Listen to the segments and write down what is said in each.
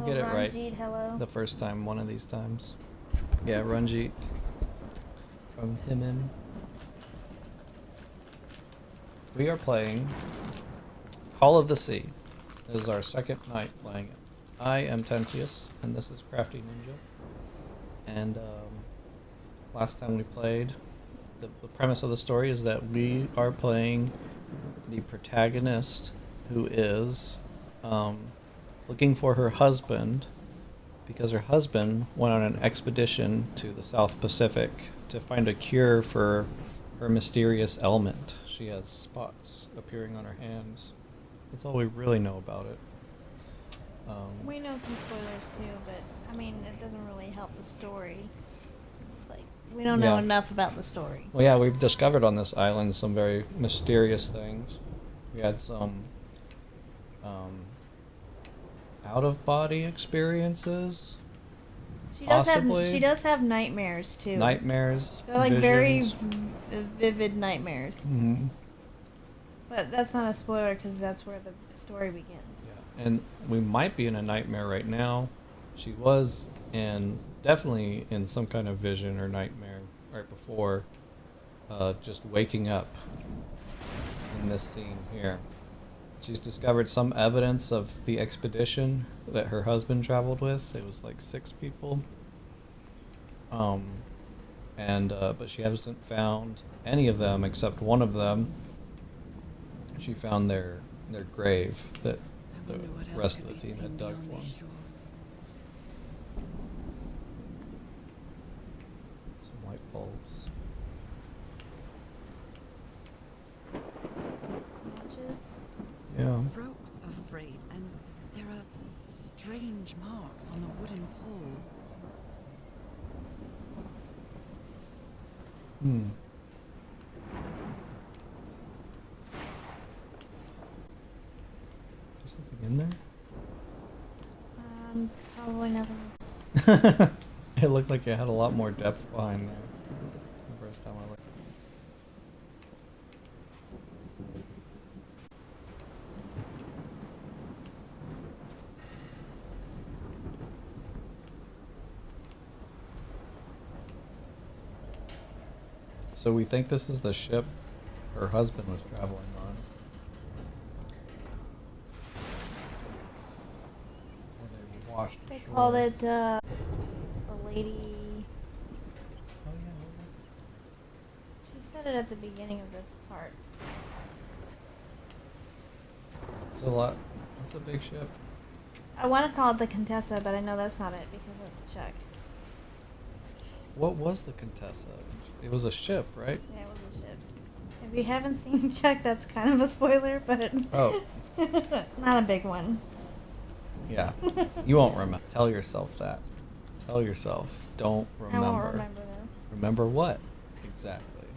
get it right Ranjit, hello. the first time, one of these times. Yeah, Ranjit from Himim. We are playing Call of the Sea. This is our second night playing it. I am Tentius, and this is Crafty Ninja. And last time we played, the premise of the story is that we are playing the protagonist who is looking for her husband because her husband went on an expedition to the South Pacific to find a cure for her mysterious ailment. She has spots appearing on her hands. That's all we really know about it. We know some spoilers too, but I mean, it doesn't really help the story. Like, we don't know enough about the story. Well, yeah, we've discovered on this island some very mysterious things. We had some out-of-body experiences. She Possibly. She does have nightmares too. Nightmares. They're like visions. very vivid nightmares. Mm-hmm. But that's not a spoiler because that's where the story begins. Yeah, and we might be in a nightmare right now. She was definitely in some kind of vision or nightmare right before, just waking up in this scene here. She's discovered some evidence of the expedition that her husband traveled with. It was like 6 people. But she hasn't found any of them except one of them. She found their grave that the rest of the team had dug for them. Some light bulbs. Matches. Yeah. Ropes are frayed, and there are strange marks on the wooden pole. Hmm. Is there something in there? Probably nothing. It looked like it had a lot more depth behind there. The first time I looked. So we think this is the ship her husband was traveling on. Or they washed They ashore. called it the lady. Oh yeah, what was She said it at the beginning of this part. it? It's a lot. It's a big ship. I want to call it the Contessa, but I know that's not it because it's Czech. What was the Contessa? It was a ship, right? Yeah, it was a ship. If you haven't seen Czech, that's kind of a spoiler, but Oh. not a big one. Yeah. You won't remember. Tell yourself that. Tell yourself. Don't remember. I won't remember this. Remember what? Exactly.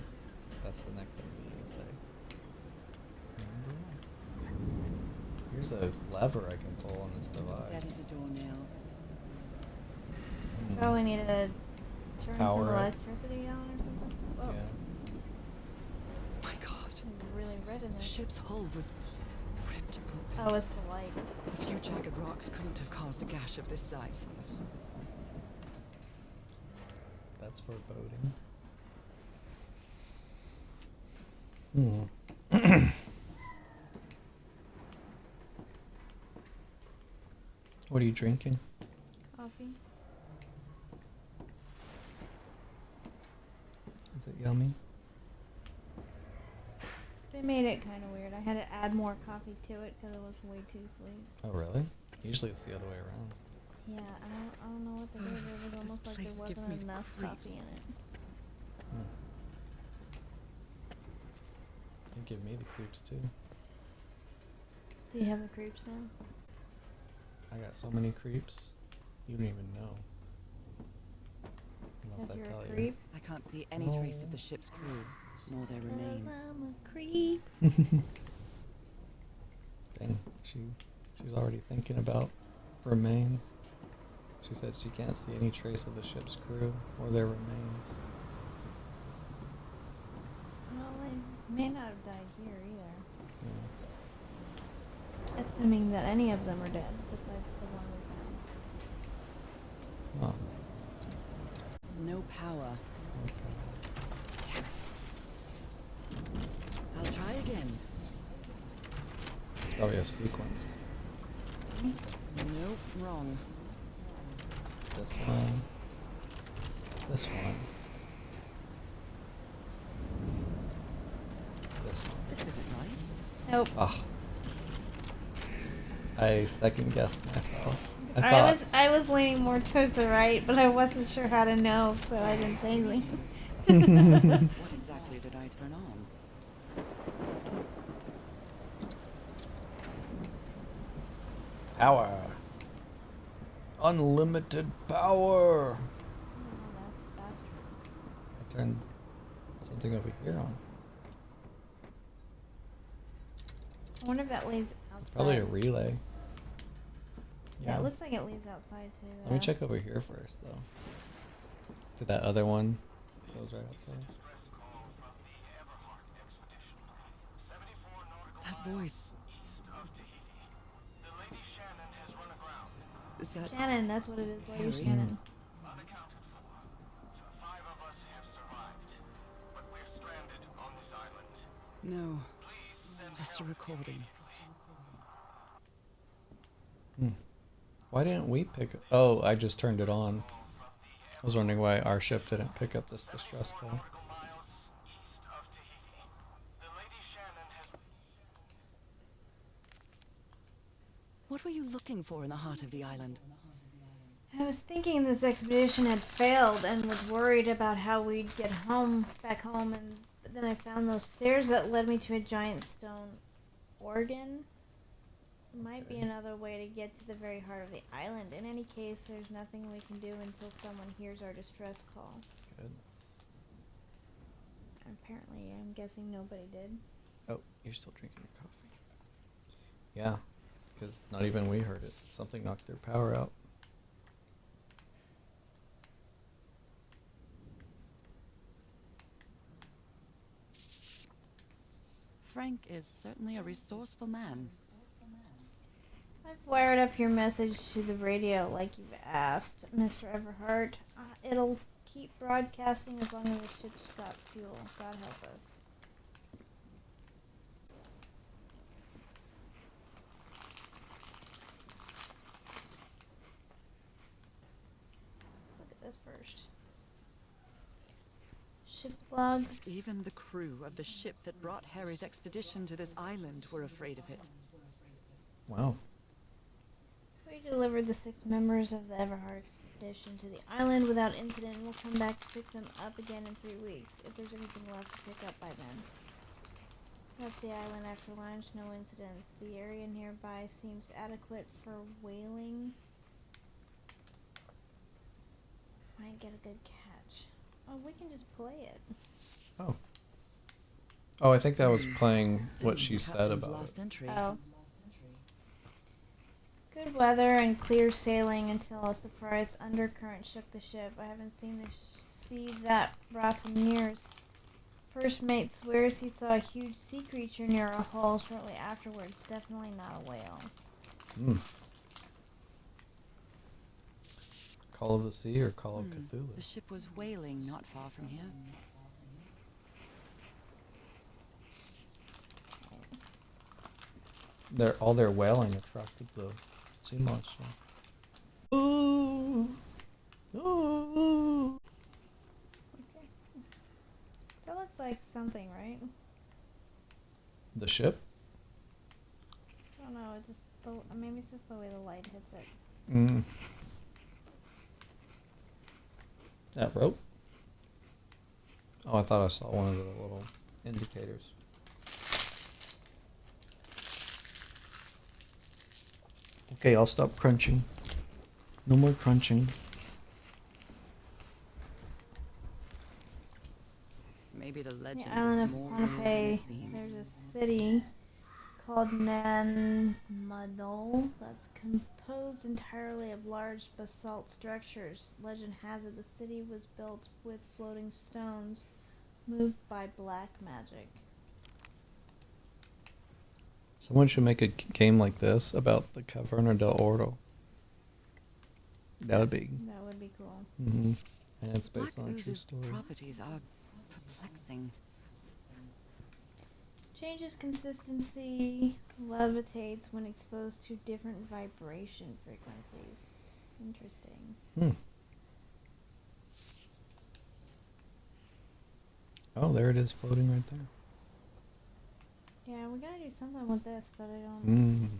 That's the next thing you need to say. Remember what? Here's a lever I can pull on this device. That is a doornail. Probably need to turn Power some it. electricity on or something. Whoa. Yeah. My God. It's really red in The there. ship's hull was ripped open. Oh, it's the light. A few jagged rocks couldn't have caused a gash of this size. That's foreboding. What are you drinking? Coffee. Is it yummy? They made it kind of weird. I had to add more coffee to it because it was way too sweet. Oh, really? Usually it's the other way around. Yeah, I don't know what they did. It was almost like place there gives wasn't me enough creeps. coffee in it. You give me the creeps too. Do you have the creeps now? I got so many creeps, you don't even know. Unless Because I you're tell a creep? I can't see any trace of the ship's crew, nor their 'Cause remains. I'm a creep. you. Dang, she's already thinking about remains. She said she can't see any trace of the ship's crew or their remains. Well, they may not have died here either. Yeah. Assuming that any of them are dead, besides the one we found. no power. Damn it. I'll try again. It's probably a sequence. Nope, wrong. This one. This one. This one. This isn't right. Nope. Ah. I second guessed myself. I was leaning more towards the right, but I wasn't sure how to know, so I didn't say anything. What exactly did I turn on? Power. Unlimited power. I turned something over here on. I wonder if that leads outside. Probably a relay. Yeah, it looks like it leads outside too. Let me check over here first, though. To that other one goes right outside. That voice. Is that Shannon, that's what it is, Lady Harry? Shannon. No, just a recording. Why didn't we pick up? Oh, I just turned it on. I was wondering why our ship didn't pick up this distress call. What were you looking for in the heart of the island? I was thinking this expedition had failed and was worried about how we'd get back home, and then I found those stairs that led me to a giant stone organ. Might be another way to get to the very heart of the island. In any case, there's nothing we can do until someone hears our distress call. Goodness. Apparently, I'm guessing nobody did. Oh, you're still drinking your coffee. Yeah, because not even we heard it. Something knocked their power out. Frank is certainly a resourceful man. I've wired up your message to the radio like you've asked, Mr. Everhart. It'll keep broadcasting as long as the ship's got fuel. God help us. Let's look at this first. Ship log. Even the crew of the ship that brought Harry's expedition to this island were afraid of it. Wow. We delivered the 6 members of the Everhart expedition to the island without incident, and we'll come back to pick them up again in 3 weeks, if there's anything left to pick up by then. Left the island after lunch, no incidents. The area nearby seems adequate for whaling. Might get a good catch. Oh, we can just play it. Oh. Oh, I think that was playing This what is she the said captain's about last it. entry. Oh. Good weather and clear sailing until a surprise undercurrent shook the ship. I haven't seen the sea that rough in years. First mate swears he saw a huge sea creature near a hull shortly afterwards. Definitely not a whale. Call of the Sea or Call of Cthulhu? The ship was whaling not far from here. All their wailing attracted the sea monster. Ooh. Ooh. Okay. That looks like something, right? The ship? I don't know. Maybe it's just the way the light hits it. That rope? Oh, I thought I saw one of the little indicators. Okay, I'll stop crunching. No more crunching. Maybe the legend The island is of more real than it Pohnpei, seems. there's a city called Nanmadol that's composed entirely of large basalt structures. Legend has it the city was built with floating stones moved by black magic. Someone should make a game like this about the Caverna del Oro. That would be. That would be cool. And it's Black based on a true ooze's story. properties are perplexing. Changes consistency, levitates when exposed to different vibration frequencies. Interesting. Hmm. Oh, there it is floating right there. Yeah, we gotta do something with this, but I don't.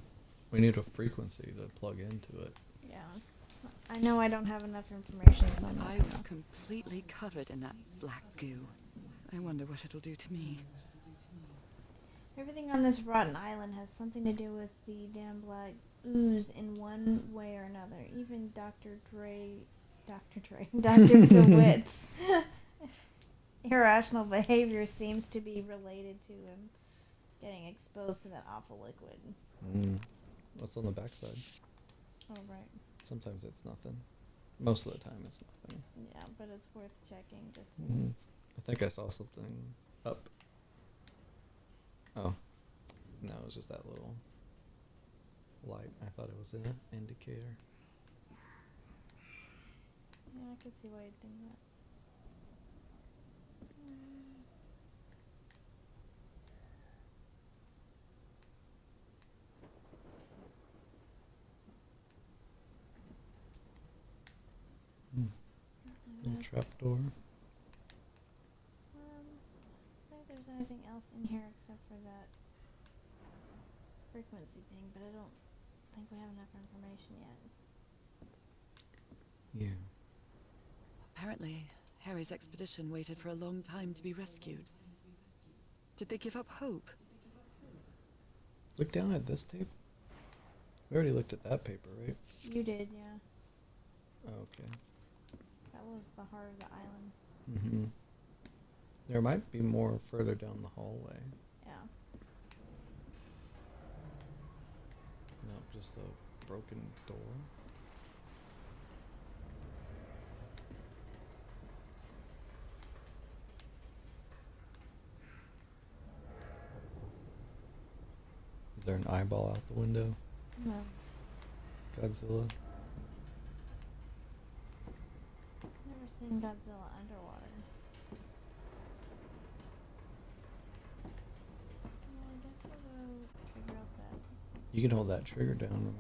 We need a frequency to plug into it. Yeah. I know I don't have enough information, so I'm not I gonna. was completely covered in that black goo. I wonder what it'll do to me. Everything on this rotten island has something to do with the damn black ooze in one way or another. Even Dr. DeWitt's irrational behavior seems to be related to him getting exposed to that awful liquid. What's on the backside? Oh, right. Sometimes it's nothing. Most of the time it's nothing. Yeah, but it's worth checking just to... I think I saw something up. Oh. No, it was just that little light. I thought it was an indicator. Yeah, I could see why you'd think that. Little trapdoor. I don't think there's anything else in here except for that frequency thing, but I don't think we have enough information yet. Yeah. Apparently, Harry's expedition waited for a long time to be rescued. Did they give up hope? Look down at this tape. We already looked at that paper, right? You did, yeah. Oh, okay. That was the heart of the island. There might be more further down the hallway. Yeah. No, just a broken door. Is there an eyeball out the window? No. Godzilla? Never seen Godzilla underwater. Well, I guess we'll go figure out that. You can hold that trigger down, remember?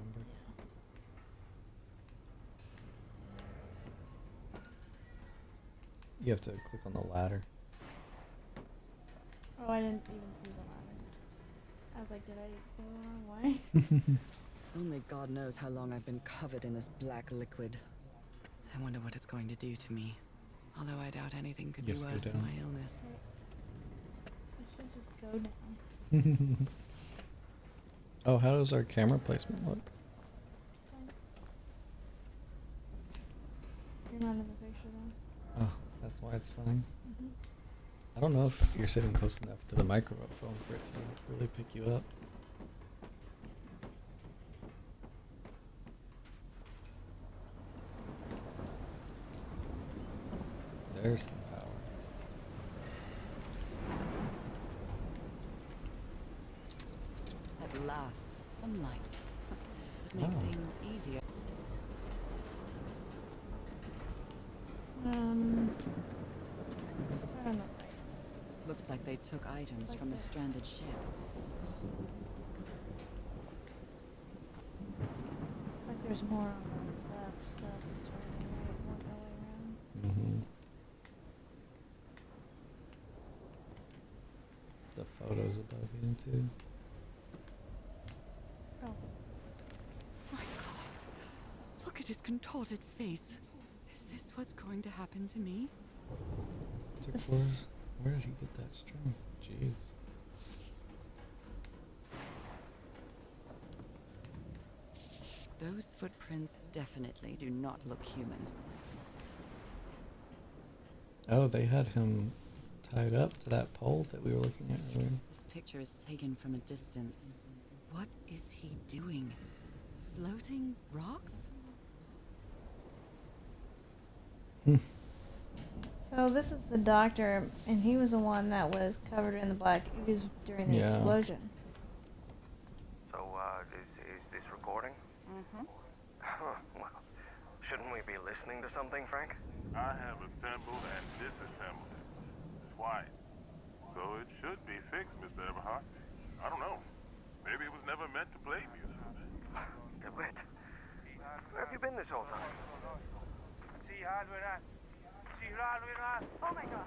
You have to click on the ladder. Oh, I didn't even see the ladder. I was like, did I go the wrong way? Only God knows how long I've been covered in this black liquid. I wonder what it's going to do to me. Although I doubt anything could be Just go worse than down. my illness. I should just go down. Oh, how does our camera placement look? You're not in the picture though. Oh, that's why it's fine. Mm-hmm. I don't know if you're sitting close enough to the microphone for it to really pick you up. There's some power. At last, some light. Would make Oh. things easier. Start on the right. Looks like they took items Like from the this. stranded ship. Looks like there's more on the left, so if we start on the right, work our way around. The photos above you too. Oh, My God! Look at his contorted face. Is this what's going to happen to me? Where did he get that string? Jeez. Those footprints definitely do not look human. Oh, they had him tied up to that pole that we were looking at earlier. This picture is taken from a distance. What is he doing? Floating rocks? so this is the doctor, and he was the one that was covered in the black ooze during the Yeah. explosion. So, is this recording? Mm-hmm. Well, shouldn't we be listening listening to something, Frank? I have assembled and disassembled it twice. So it should be fixed, Mr. Everhart. I don't know. Maybe it was never meant to play music. DeWitt, where have you been this whole time? Oh my god.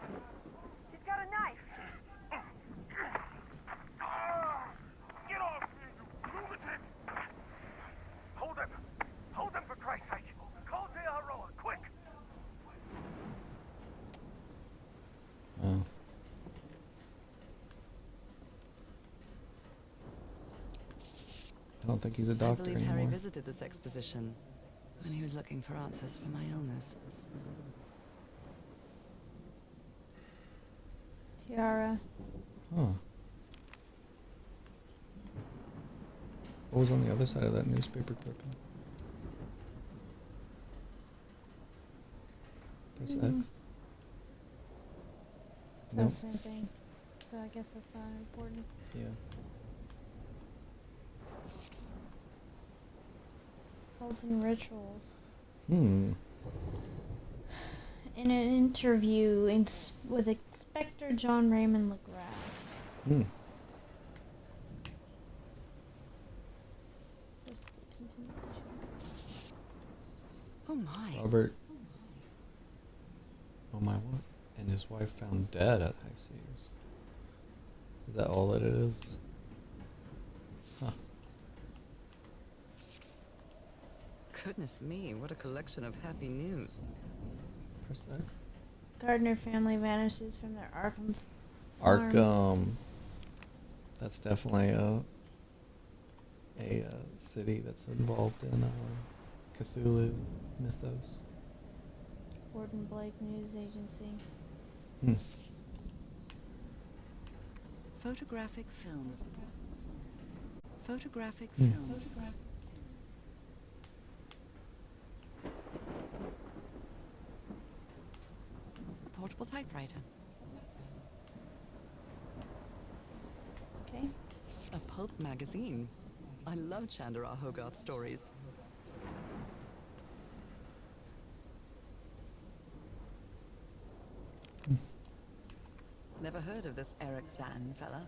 He's got a knife. Get off me, you lunatic! Hold him! Hold him for Christ's sake! Call De Aroa, quick! Oh. I don't think he's a I doctor believe Harry anymore. visited this exposition when he was looking for answers for my illness. Tiara. Huh. What was on the other side of that newspaper clipping? Press X? It's Nope. the same thing. So I guess that's not important. Yeah. Cults and rituals. Hmm. In an interview with Inspector John Raymond LaGrasse. Hmm. Here's the continuation. Oh my. Robert. Oh my, what? And his wife found dead at High Seas. Is that all that it is? Huh. Goodness me, what a collection of happy news. Press X? Gardner family vanishes from their Arkham farm. Arkham. That's definitely a city that's involved in Cthulhu mythos. Gordon Blake News Agency. Hmm. Photographic film. Photographic Hmm. film. A portable typewriter. Okay. A pulp magazine. I love Chandra Hogarth stories. Never heard of this Eric Zan fella.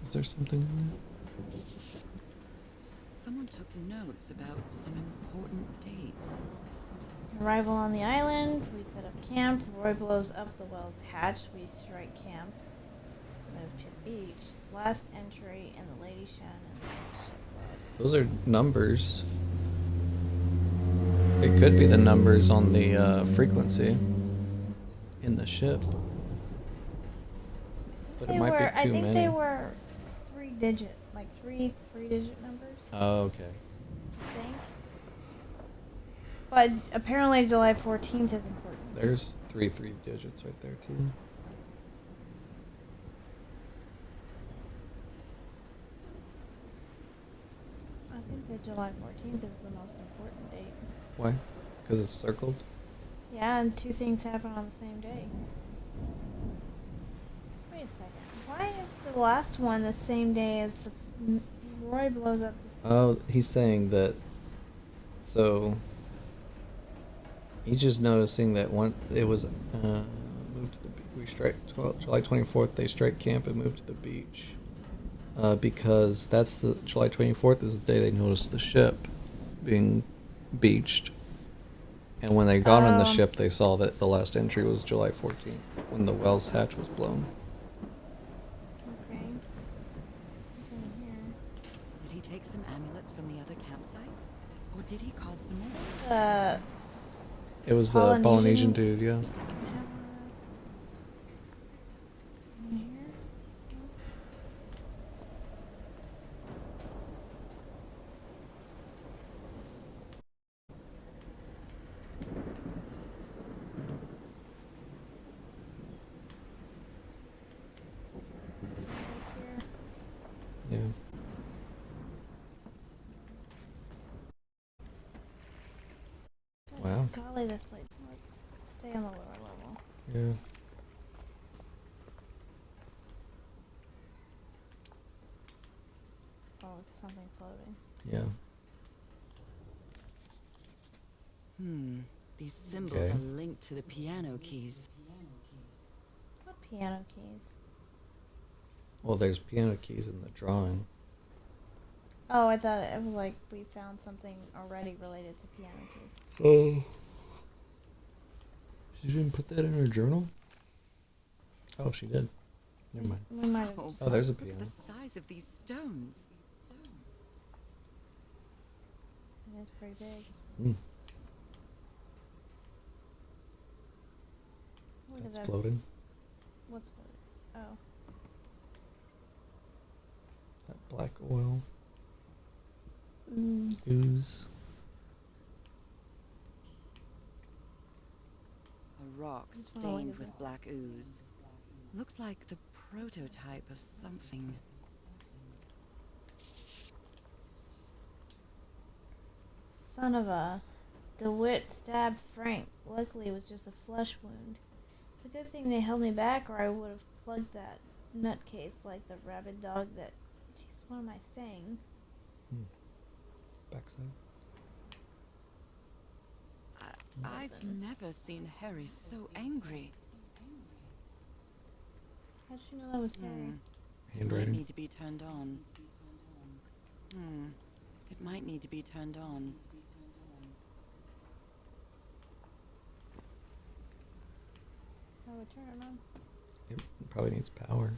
Is there something in there? Someone took notes about some important dates. Arrival on the island. We set up camp. Roy blows up the well's hatch. We strike camp. Move to the beach. Last entry in the Lady Shannon. Those are numbers. It could be the numbers on the frequency in the ship. But it might be I too think many. they were three-digit numbers. Oh, okay. I think. But apparently July 14th is important. There's three digits right there too. I think that July 14th is the most important date. Why? Because it's circled? Yeah, and two things happen on the same day. Wait a second. Why is the last one the same day as the Roy blows up the... Oh, he's saying that. So he's just noticing that one it was moved to the we strike July 24th. They strike camp and move to the beach because that's the July 24th is the day they noticed the ship being beached. And when they got on the ship, they saw that the last entry was July 14th, when the well's hatch was blown. Okay. What's in here? Did he take some amulets from the other campsite? Or did he carve some more? It was the Polynesian dude, yeah. Have one of those. In here? Yeah. Wow. Golly, this place. Let's stay on the lower level. Yeah. was something floating. Yeah. These symbols Okay. are linked to the piano keys. What piano keys? Well, there's piano keys in the drawing. Oh, I thought it was like we found something already related to piano keys. Oh. She didn't put that in her journal? Oh, she did. Never mind. We might have. Oh, Oh, there's a look at piano. the size of these stones. It is pretty big. Mm, Look at that's that. floating. What's floating? Oh. That black oil. Ooze. Ooze. A rock Just wanna look stained at with that. black ooze. Looks like the prototype of something. Son of a. DeWitt stabbed Frank. Luckily, it was just a flesh wound. It's a good thing they held me back, or I would have plugged that nutcase like the rabid dog that. Jeez, what am I saying? Backside. I've never seen Harry so angry. How did you know that was Harry? It might Handwriting. need to be turned on. It might need to be turned on. How would turn it on? It probably needs power.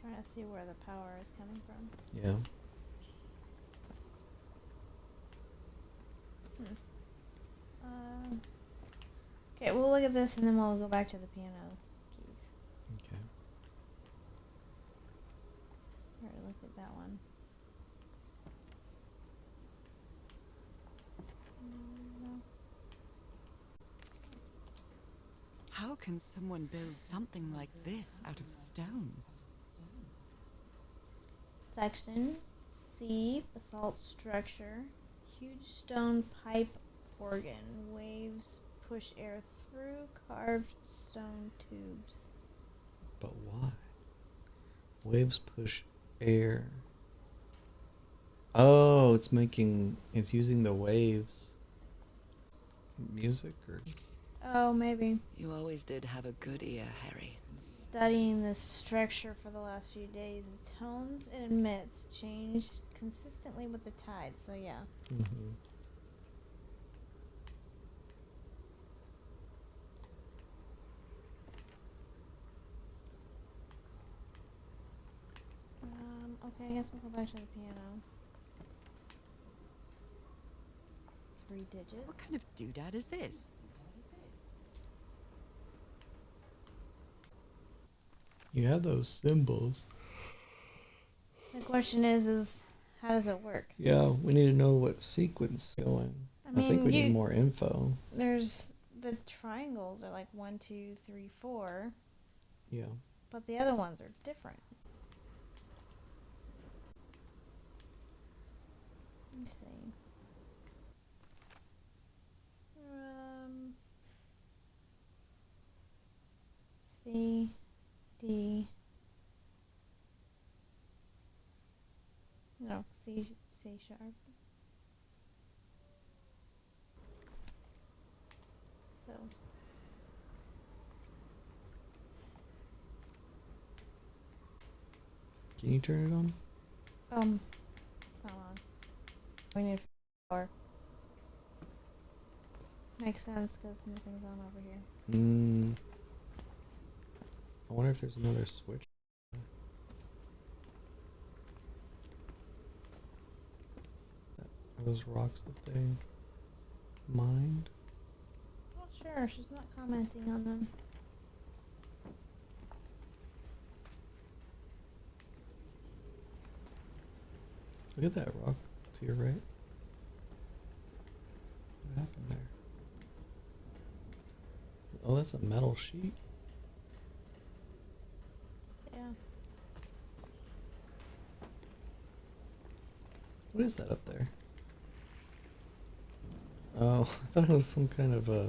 Trying to see where the power is coming from. Yeah. Okay, we'll look at this and then we'll go back to the piano keys. Okay. I already looked at that one. No. How can someone build something like this out of stone? Section C, basalt structure, huge stone pipe organ, waves push air through carved stone tubes. But why? Waves push air. Oh, it's using the waves. Music or? Oh, maybe. You always did have a good ear, Harry. Studying this structure for the last few days, the tones it emits change consistently with the tide, so yeah. Mm-hmm. Okay, I guess we'll go back to the piano. 3 digits. What kind of doodad is this? You have those symbols. The question is how does it work? Yeah, we need to know what sequence is going. I think we need more info. There's the triangles are like 1, 2, 3, 4, Yeah. but the other ones are different. Let me see. C, D. No, C sharp. So. Can you turn it on? It's not on. We need power. Makes sense because nothing's on over here. I wonder if there's another switch. Are those rocks that they mined? Not sure. She's not commenting on them. Look at that rock to your right. What happened there? Oh, that's a metal sheet. Yeah. What is that up there? Oh, I thought it was some kind of a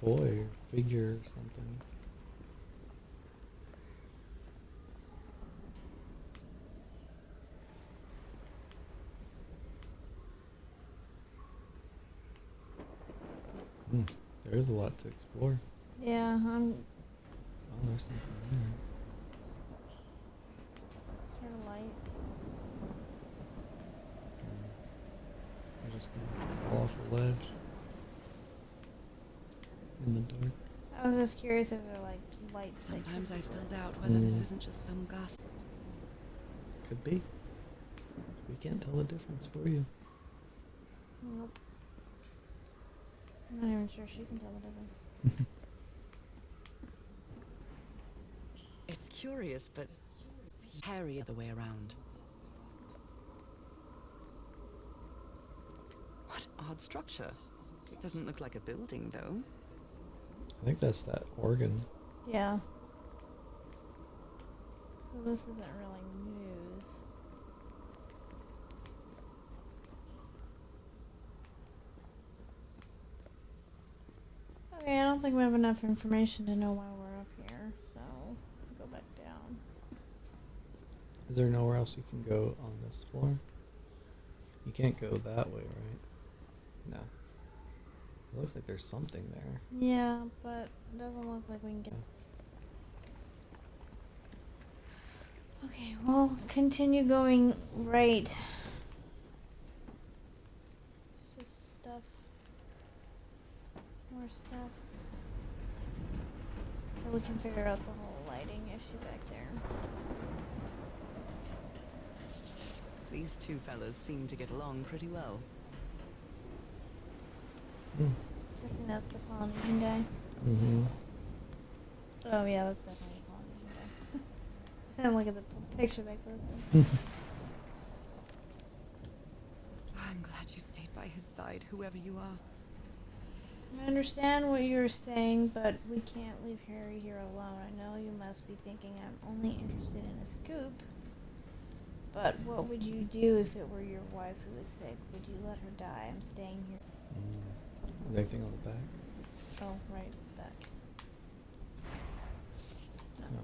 toy or figure or something. There is a lot to explore. Yeah, Oh, there's something there. sort of light. I'm just gonna fall off a ledge in the dark. I was just curious if there are like lights. that Sometimes could I be still lit. doubt whether this isn't just some gust. Could be. We can't tell the difference for you. Nope. I'm not even sure she can tell the difference. It's curious, but hairy the way around. What odd structure. It doesn't look like a building, though. I think that's that organ. Yeah. So this isn't really news. Okay, I don't think we have enough information to know why we're up here, so go back down. Is there nowhere else you can go on this floor? You can't go that way, right? No. It looks like there's something there. Yeah, but it doesn't look like we can get. Okay, we'll continue going right. It's just stuff. More stuff. Until we can figure out the whole lighting issue back there. These two fellas seem to get along pretty well. Guessing that's the Polynesian guy. Mm-hmm. Oh yeah, that's definitely the Polynesian guy. And look at the picture they posted. I'm glad you stayed by his side, whoever you are. I understand what you're saying, but we can't leave Harry here alone. I know you must be thinking I'm only interested in a scoop. But what would you do if it were your wife who was sick? Would you let her die? I'm staying here. Is there anything on the back? Oh, right, back. No.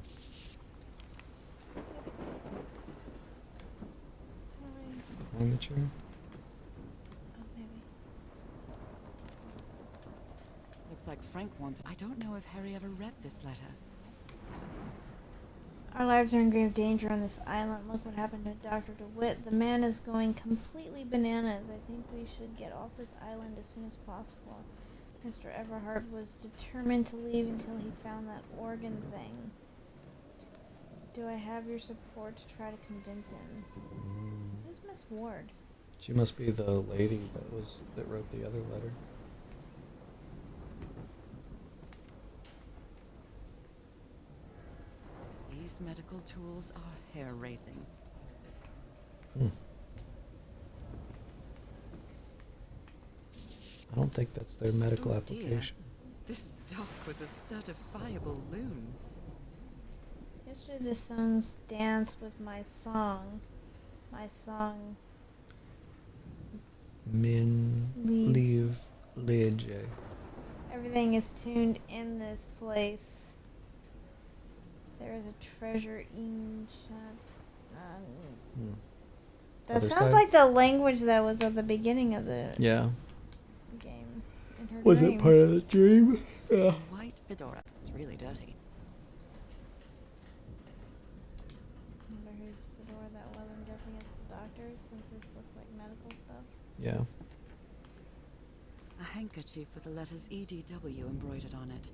Behind the chair? Oh, maybe. Looks like Frank wanted. I don't know if Harry ever read this letter. Our lives are in grave danger on this island. Look what happened to Dr. DeWitt. The man is going completely bananas. I think we should get off this island as soon as possible. Mr. Everhart was determined to leave until he found that organ thing. Do I have your support to try to convince him? Who's Miss Ward? She must be the lady that wrote the other letter. These medical tools are hair-raising. I don't think that's their medical Oh, dear. application. This doc was a certifiable loon. Yesterday the Stones danced with my song. My song. Min Leave. leave Everything is tuned in this place. There is a treasure ancient. That Other sounds side? like the language that was at the beginning of the Yeah. game. In her Was dream. it part of the dream? Yeah. White fedora. It's really dirty. Wonder whose fedora that was. I'm guessing it's the doctor's, since this looks like medical stuff. Yeah. A handkerchief with the letters EDW embroidered on it.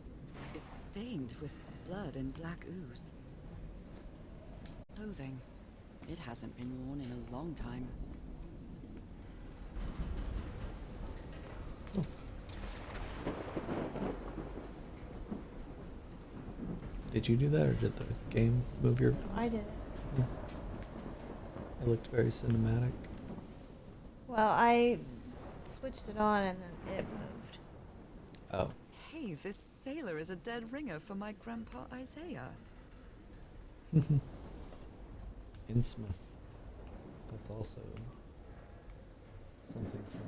It's stained with blood and black ooze. Clothing. It hasn't been worn in a long time. Did you do that, or did the game move your... I did it. Yeah. It looked very cinematic. Well, I switched it on and then it moved. Oh. Hey, this sailor is a dead ringer for my grandpa Isaiah. Innsmouth. That's also something from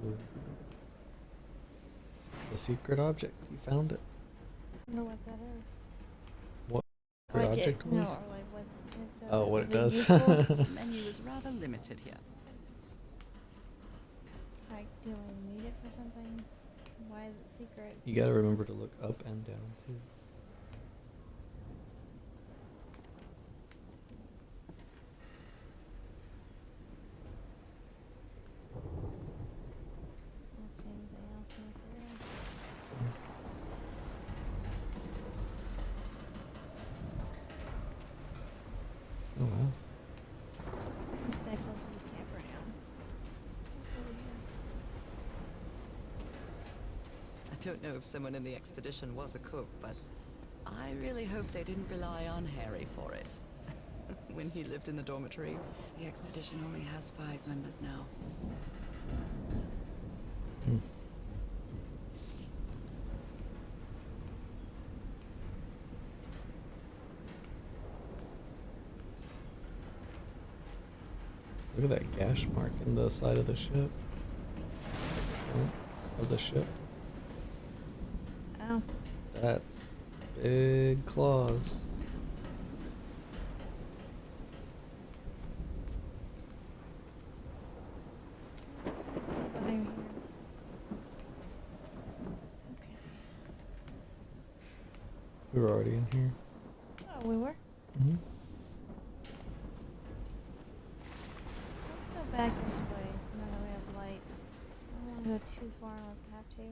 Cthulhu. The secret object. You found it. I wonder what that is. What secret object No, was? or like what it does. Oh, what it does. The menu is rather limited here. Like, do we need it for something? Why is it secret? You gotta remember to look up and down too. I don't see anything else in this area. Oh wow. I'll stay close to the camp right now. What's over here? I don't know if someone in the expedition was a cook, but I really hope they didn't rely on Harry for it. When he lived in the dormitory, the expedition only has 5 members now. Hmm. Look at that gash mark in the side of the ship. Front of the ship. Oh. That's big claws. Behind here. Okay. We were already in here. Oh, we were? Mm-hmm. Let's go back this way now that we have light. I don't want to go too far unless I have to.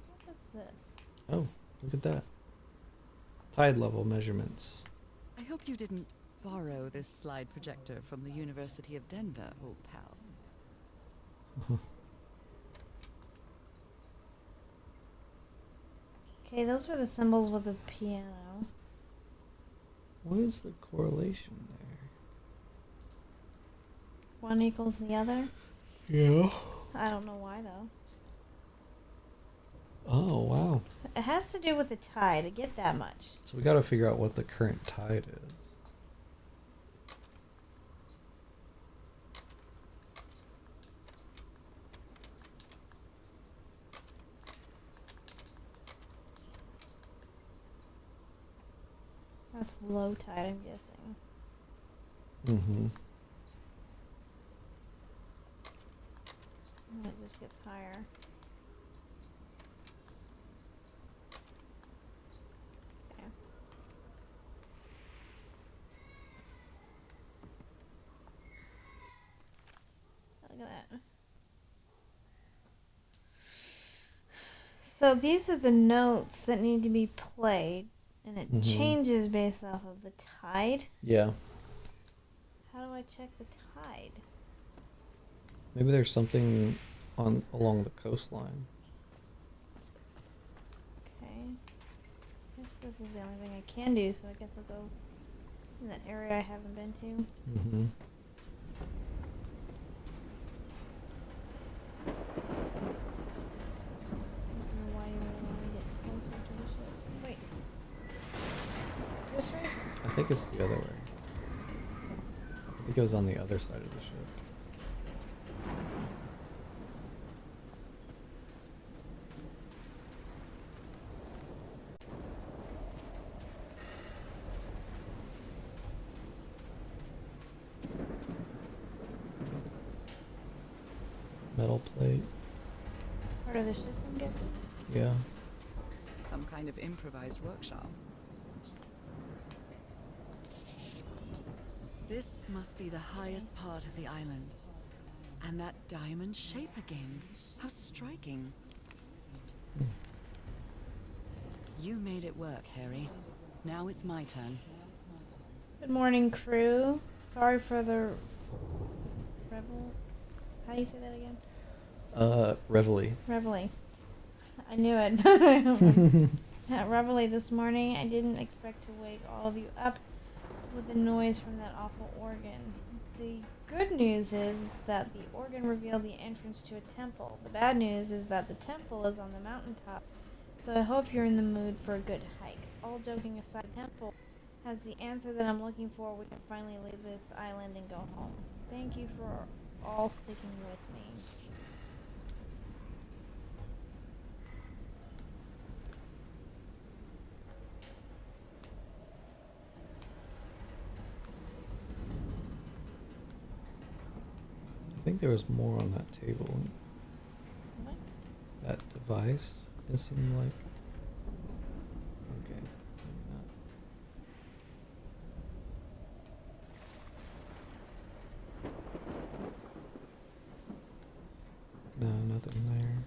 What is this? Oh, look at that. Tide level measurements. I hope you didn't borrow this slide projector from the University of Denver, old pal. Okay, those were the symbols with the piano. What is the correlation there? One equals the other. Yeah. I don't know why though. Oh, wow. It has to do with the tide. I get that much. So we gotta figure out what the current tide is. That's low tide, I'm guessing. Mm-hmm. And it just gets higher. Okay. Look at that. So these are the notes that need to be played, and it Mhm. changes based off of the tide. Yeah. How do I check the tide? Maybe there's something on along the coastline. Okay. I guess this is the only thing I can do, so I guess I'll go in that area I haven't been to. Mm-hmm. I don't know why you would want to get closer to the ship. Wait. This way? I think it's the other way. I think it was on the other side of the ship. Metal plate. Part of the ship, I'm guessing. Yeah. Some kind of improvised workshop. This must be the highest part of the island. And that diamond shape again. How striking. You made it work, Harry. Now it's my turn. Good morning, crew. Sorry for the revel. How do you say that again? Reveille. Reveille. I knew it. At Reveille this morning, I didn't expect to wake all of you up with the noise from that awful organ. The good news is that the organ revealed the entrance to a temple. The bad news is that the temple is on the mountaintop. So I hope you're in the mood for a good hike. All joking aside, the temple has the answer that I'm looking for. We can finally leave this island and go home. Thank you for all sticking with me. think there was more on that table. What? That device, it seemed like. Okay. Maybe not. No, nothing there.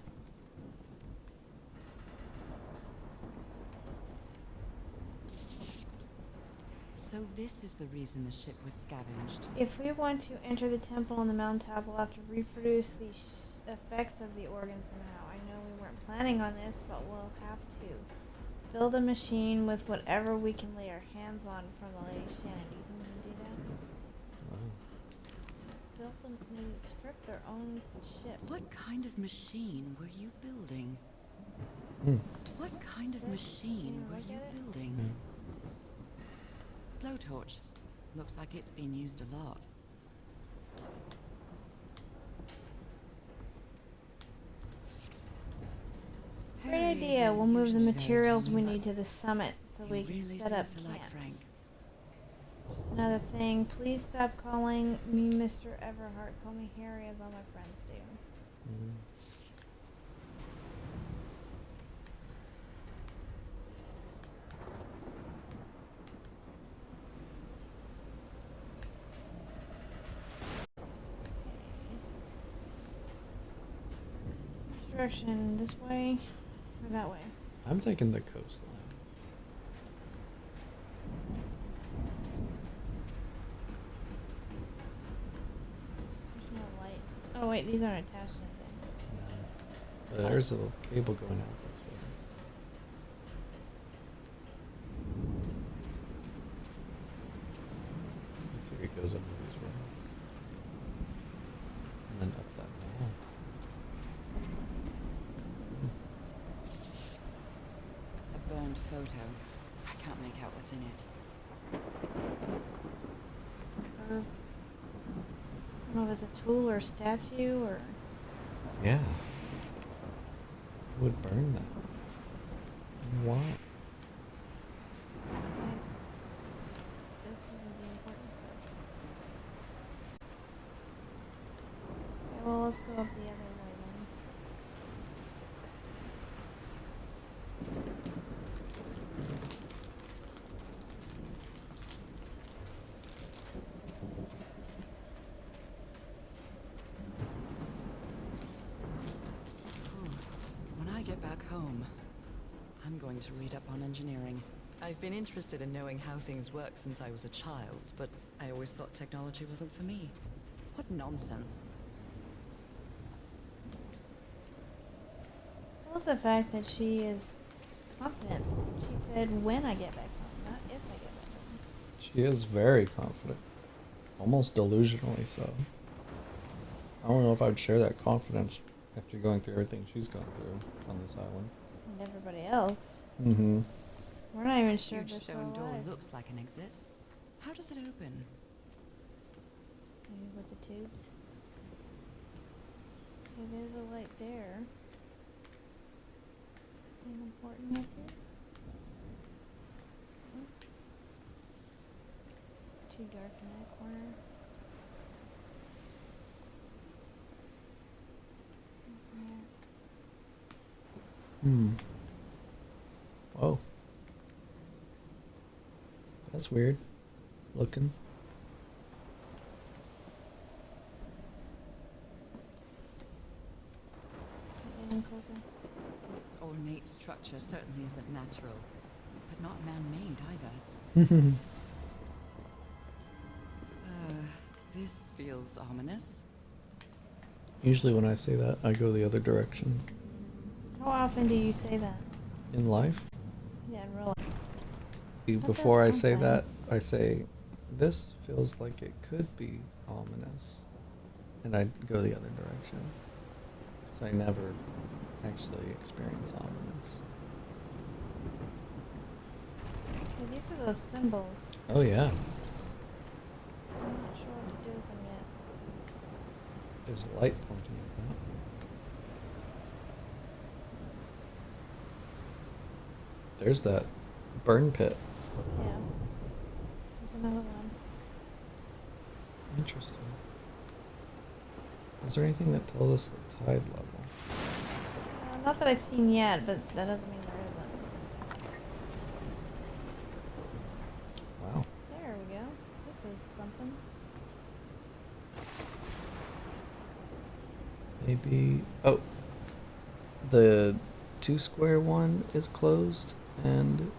So this is the reason the ship was scavenged. If we want to enter the temple on the mountaintop, we'll have to reproduce the effects of the organ somehow. I know we weren't planning on this, but we'll have to. Fill the machine with whatever we can lay our hands on from the Lady Shannon. Do you think we can do that? Wow. Build them, maybe strip their own ship. What kind of machine were you building? Hmm. What kind of This- machine can you were look you at it? building? Yeah. Blowtorch. Looks like it's been used a lot. Great Harry's idea. a We'll move the usually very materials we genuine, need to the summit so but we he can really set up seems to like camp. Frank. Just another thing. Please stop calling me Mr. Everhart. Call me Harry, as all my friends do. Mm. Which direction? This way or that way? I'm thinking the coastline. There's no light. Oh wait, these aren't attached to anything. But there's a little cable going out this way. Looks like it goes under these rocks. And then up that wall. A burned photo. I can't make out what's in it. Curve. I don't know if it's a tool or a statue or. Yeah. Who would burn that? And why? This isn't the important stuff. Okay, well, let's go up the other way then. When I get back home, I'm going to read up on engineering. I've been interested in knowing how things work since I was a child, but I always thought technology wasn't for me. What nonsense. I love the fact that she is confident. She said when I get back home, not if I get back home. She is very confident. Almost delusionally so. I don't know if I'd share that confidence after going through everything she's gone through on this island. And everybody else. Mm-hmm. We're not even sure if Huge they're still stone door alive. looks like an exit. How does it open? Maybe with the tubes. Okay, there's a light there. Anything important up here? Nope. Too dark in that corner. Nothing there. Hmm. Whoa. That's weird. Looking. Getting closer. Ornate structure certainly isn't natural, but not man-made either. This feels ominous. Usually when I say that, I go the other direction. How often do you say that? In life, Yeah, in real life. before I that's say that, something. I say, this feels like it could be ominous. And I go the other direction. So I never actually experience ominous. Okay, these are those symbols. Oh yeah. I'm not sure what to do with them yet. There's a light pointing at that. There's that burn pit. Yeah. There's another one. Interesting. Is there anything that tells us the tide level? Not that I've seen yet, but that doesn't mean there isn't. Wow. There we go. This is something. Maybe. Oh. The 2 square one is closed, and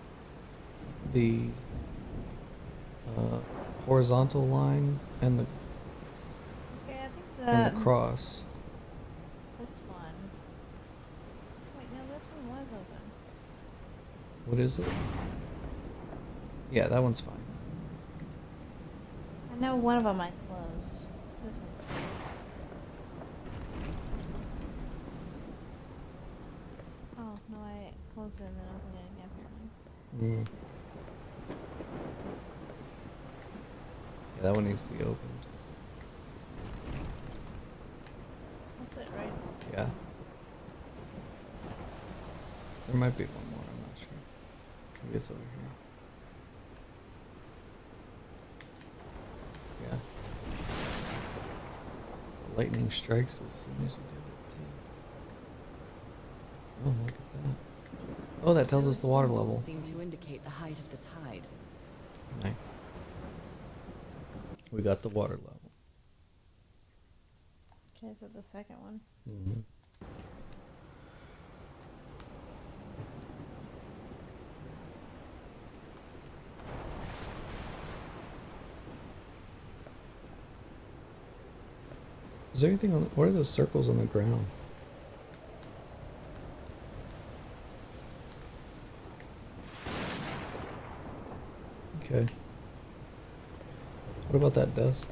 the horizontal line and the Okay, I think and the cross. this one. Wait, no, this one was open. What is it? Yeah, that one's fine. I know one of them I closed. This one's closed. Oh, no, I closed it and then opened it again, apparently. Mm. Yeah, that one needs to be opened. That's it, right? Yeah. There might be one more, I'm not sure. Maybe it's over here. Yeah. The lightning strikes as soon as you do it, too. Oh, look at that. Oh, that tells us the water level. Seem to indicate the height of the tide. Nice. We got the water level. Okay, so the second one. Mm-hmm. Is there anything on? What are those circles on the ground? Okay. What about that dust?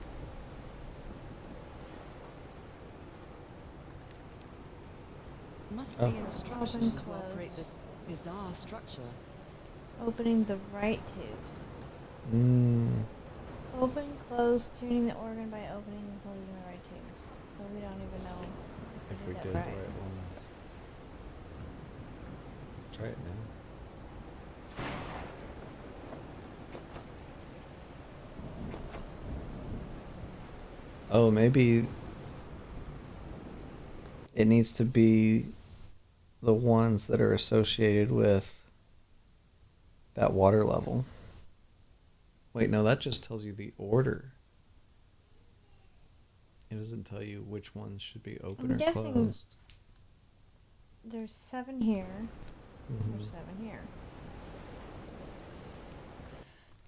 Must Oh. be instructions to Closed. operate this bizarre structure. Opening the right tubes. Mmm. Open, close, tuning the organ by opening and closing the right tubes. So we don't even know If we that did the right. right ones. Try it now. Oh, maybe it needs to be the ones that are associated with that water level. Wait, no, that just tells you the order. It doesn't tell you which ones should be open I'm or guessing closed. there's 7 here. Mhm. There's 7 here.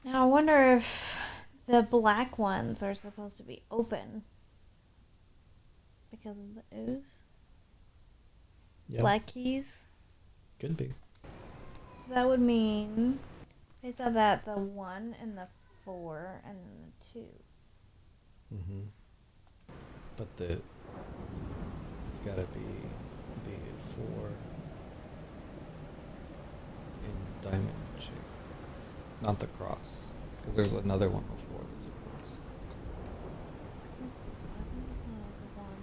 Now I wonder if the black ones are supposed to be open because of the ooze. Yeah, Black keys. could be. So that would mean based on that the 1 and the 4 and the 2. Mm-hmm. But it's got to be the 4 in diamond shape, not the cross, because there's another one before that's a cross. What's this one? I think this one is a 1.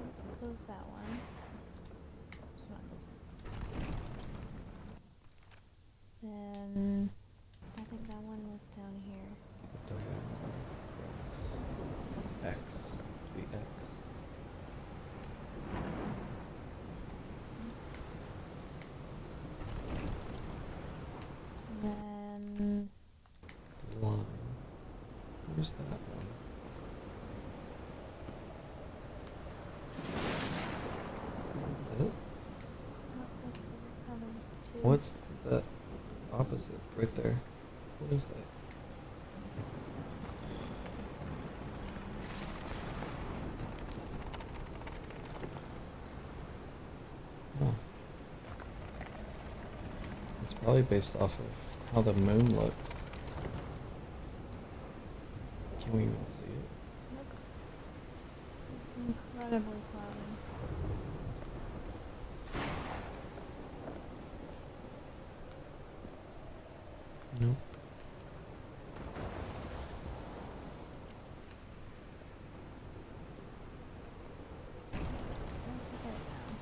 Let's close that one. Just not close it. Then I think that one was down here. Diagonal cross. X. The X. And then The line. Where's that one? Is that it? oh, that's the other 2. What's the opposite right there? What is that? Oh. It's probably based off of how the moon looks. Can we even see it? Nope. It's incredibly cloudy. Nope. Let's look at it now.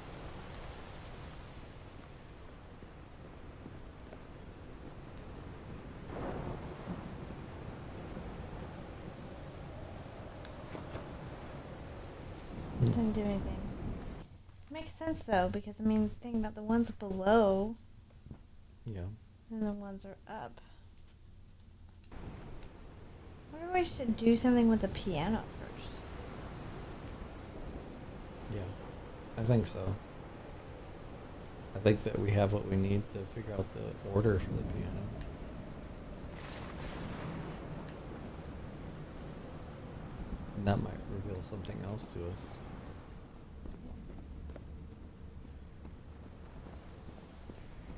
didn't do anything. Makes sense though, because I mean, think about the ones below Yeah. and the ones are up. I wonder if we should do something with the piano first. Yeah. I think so. I think that we have what we need to figure out the order for the piano. And that might reveal something else to us.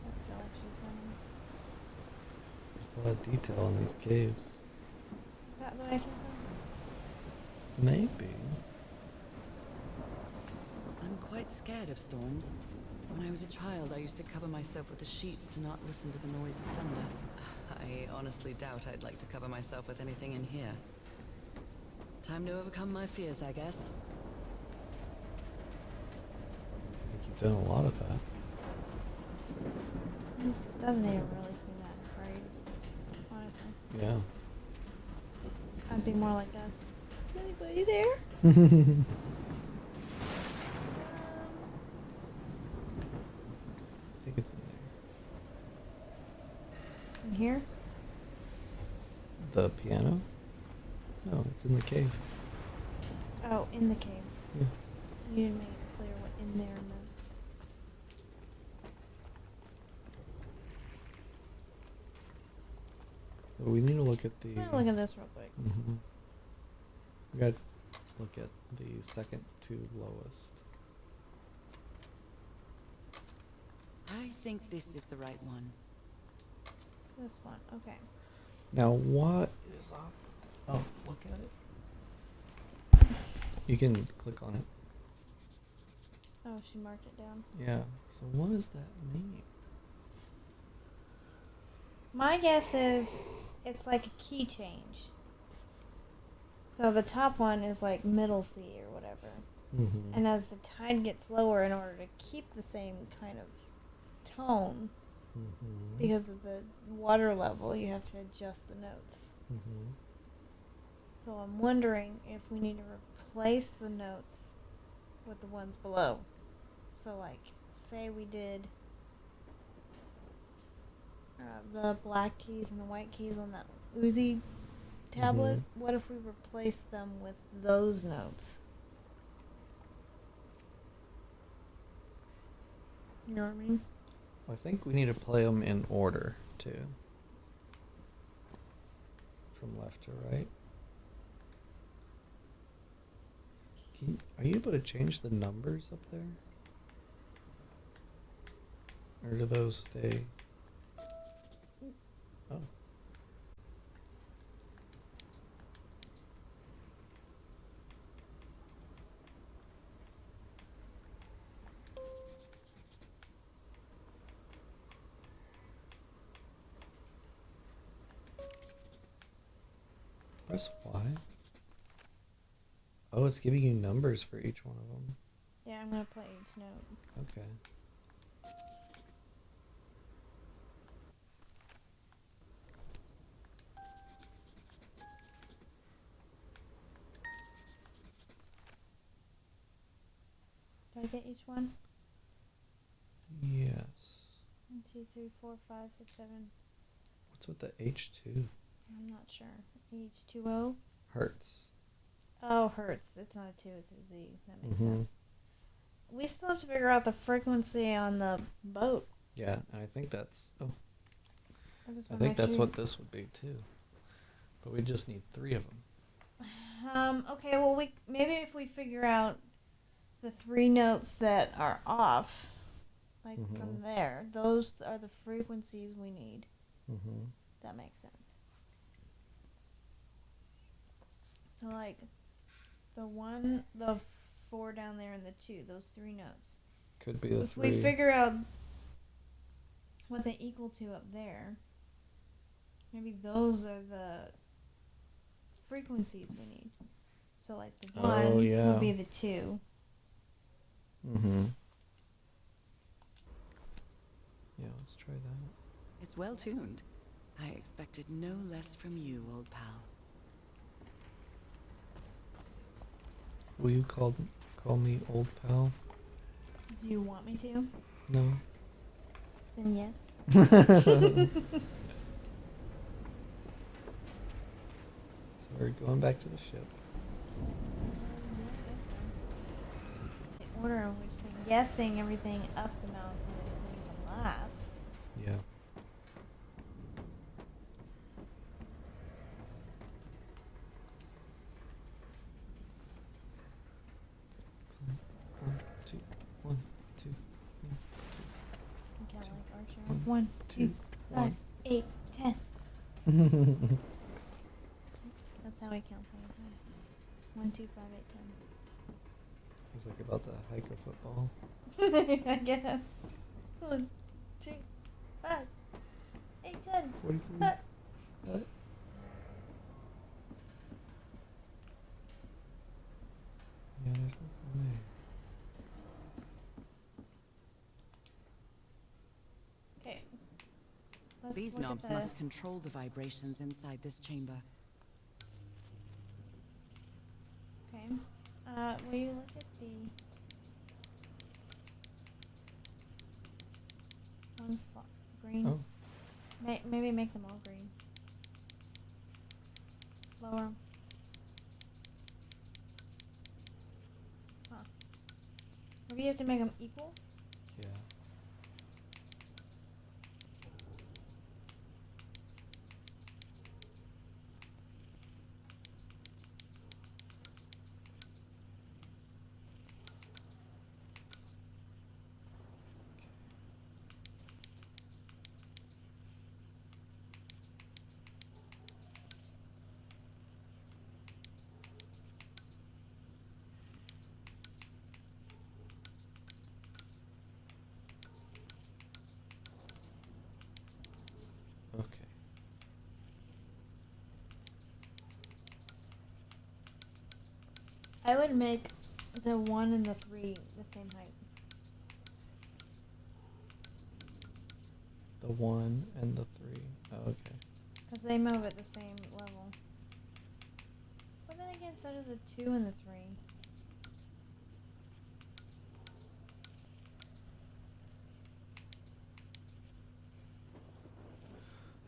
I feel like she's running. There's a lot of detail in these caves. Is that the way I came from? Maybe. I'm quite scared of storms. When I was a child, I used to cover myself with the sheets to not listen to the noise of thunder. I honestly doubt I'd like to cover myself with anything in here. Time to overcome my fears, I guess. I think you've done a lot of that. It doesn't even really seem that great, honestly. Yeah. I'd be more like us. Is anybody there? I think it's in In here? there. The piano? No, it's in the cave. Oh, in the cave. Yeah. You didn't make it clear what in there meant. But we need to look at the. I'm gonna look at this real quick. Mm-hmm. We gotta look at the second to lowest. I think this is the right one. This one, okay. Now, what is up? Oh, look at it. You can click on it. Oh, she marked it down. Yeah. So what does that mean? My guess is it's like a key change. So the top one is like middle C or whatever. Mm-hmm. And as the tide gets lower, in order to keep the same kind of tone, Mm-hmm. because of the water level, you have to adjust the notes. Mm-hmm. So I'm wondering if we need to replace the notes with the ones below. So like, say we did the black keys and the white keys on that Uzi tablet. Mhm. What if we replaced them with those notes? You know what I mean? I think we need to play them in order too. From left to right. Are you able to change the numbers up there? Or do those stay? Oh. Press Y. Oh, it's giving you numbers for each one of them. Yeah, I'm gonna play each note. Okay. Did I get each one? Yes. 1, 2, 3, 4, 5, 6, 7. What's with the H2? I'm not sure. H2O? Hertz. Oh, hertz. It's not a 2, it's a Z. That makes Mhm. sense. We still have to figure out the frequency on the boat. Yeah, and I think that's. Oh, just I wanna think make that's sure- what this would be too. But we just need 3 of them. Okay, well, maybe if we figure out the 3 notes that are off, like from Mhm. there, those are the frequencies we need. Mm-hmm. That makes sense. So, like, the 1, the 4 down there, and the 2, those 3 notes. Could be the If 3. we figure out what they equal to up there, maybe those are the frequencies we need. So, like, the 1 Oh, yeah. will be the 2. Mm-hmm. Yeah, let's try that. It's well tuned. I expected no less from you, old pal. Will you call call me old pal? Do you want me to? No. Then yes. So we're going back to the ship. The order in which they're guessing everything up the mountain is going to last. Yeah. One, two, one, two, one, You count like Archer. One, 1, 2, 5, one. 8, 10. two. That's how he counts all the time. 1, 2, 5, 8, 10. It's like about the hiker football. I guess. 1, 2, 5, 8, 10. 43. Cut. Yeah, there's nothing there. Okay. Let's These look at knobs the- must control the vibrations inside this chamber. Okay. Will you look at the one green? Oh. Maybe make them all green. Lower 'em. Huh. Maybe you have to make them equal? Yeah. Okay. I would make the 1 and the 3 the same height. The 1 and the 3. Oh, okay. Because they move at the same level. But then again, so does the 2 and the 3.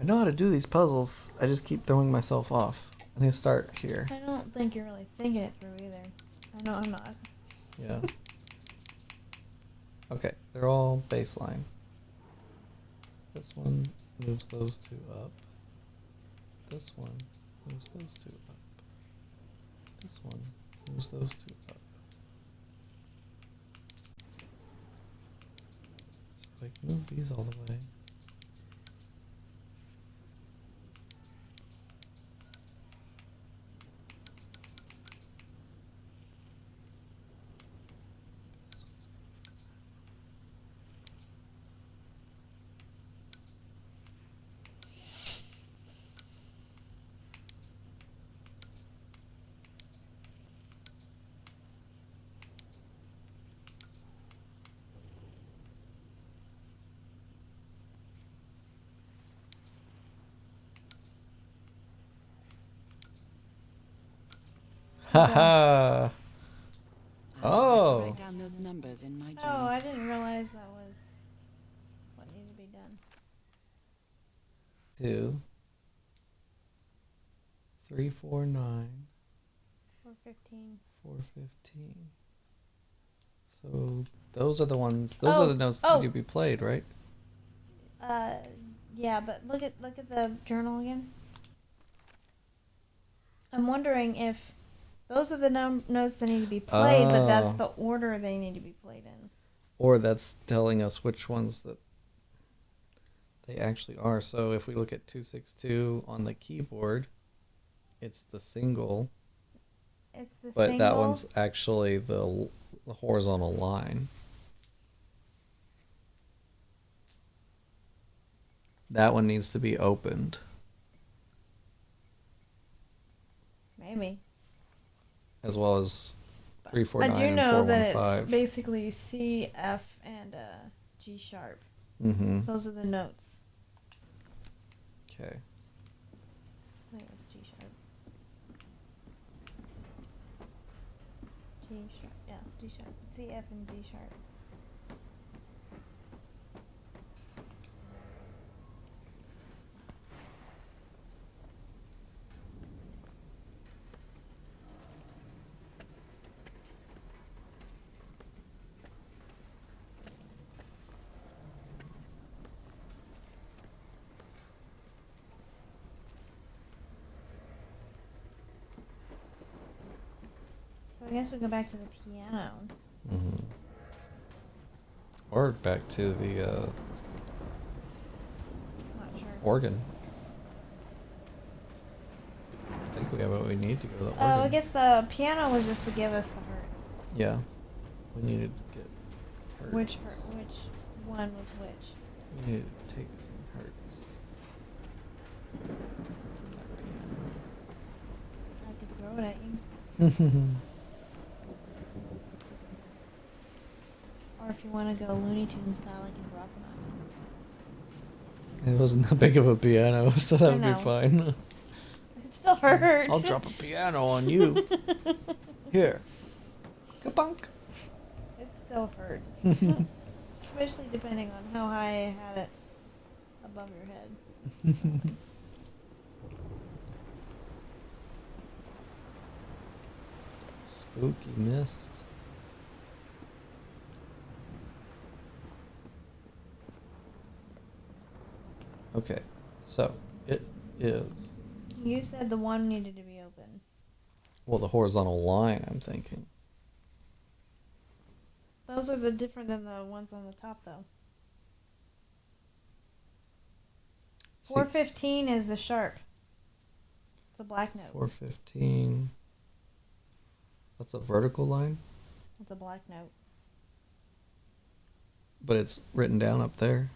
I know how to do these puzzles. I just keep throwing myself off. I'm gonna start here. I don't think you're really thinking it through either. I know I'm not. Yeah. Okay, they're all baseline. This one moves those two up. This one moves those two up. This one moves those two up. So I can move these all the way. Haha. I Oh. write down those numbers in my Oh, journal. I didn't realize that was what needed to be done. 2, 3, 4, 9, 415. 4, 15. So those are the ones. Those are the notes that need to be played, right? Yeah, but look at the journal again. I'm wondering if those are the notes that need to be played, but that's Oh. the order they need to be played in. Or that's telling us which ones that they actually are. So if we look at 262 on the keyboard, it's the single, It's the but single. that one's actually the horizontal line. That one needs to be opened. Maybe. As well as But 3, 4, I 9, do and know 4, 1, that 5. it's basically C, F, and G sharp. Mm-hmm. Those are the notes. Okay. I think it was G sharp. G, sharp. Yeah, D sharp. C, F, and G sharp. So I guess we go back to the piano. Mm-hmm. Or back to the Not sure. organ. I think we have what we need to go to the organ. Oh, I guess the piano was just to give us the hertz. Yeah. We needed to get hertz. Which one was which? We needed to take some hertz. I could throw it at you. Or if you want to go Looney Tunes style, I can drop it on It wasn't that big of a piano, so that I would be know. fine. you. It still hurt. I'll drop a piano on you. Here. Kabunk. It still hurt. Especially depending on how high I had it above your head. Spooky mist. Okay, so it is. You said the one needed to be open. Well, the horizontal line, I'm thinking. Those are the different than the ones on the top, though. See, 415 is the sharp. It's a black note. 415. That's a vertical line, It's a black note. but it's written down up there.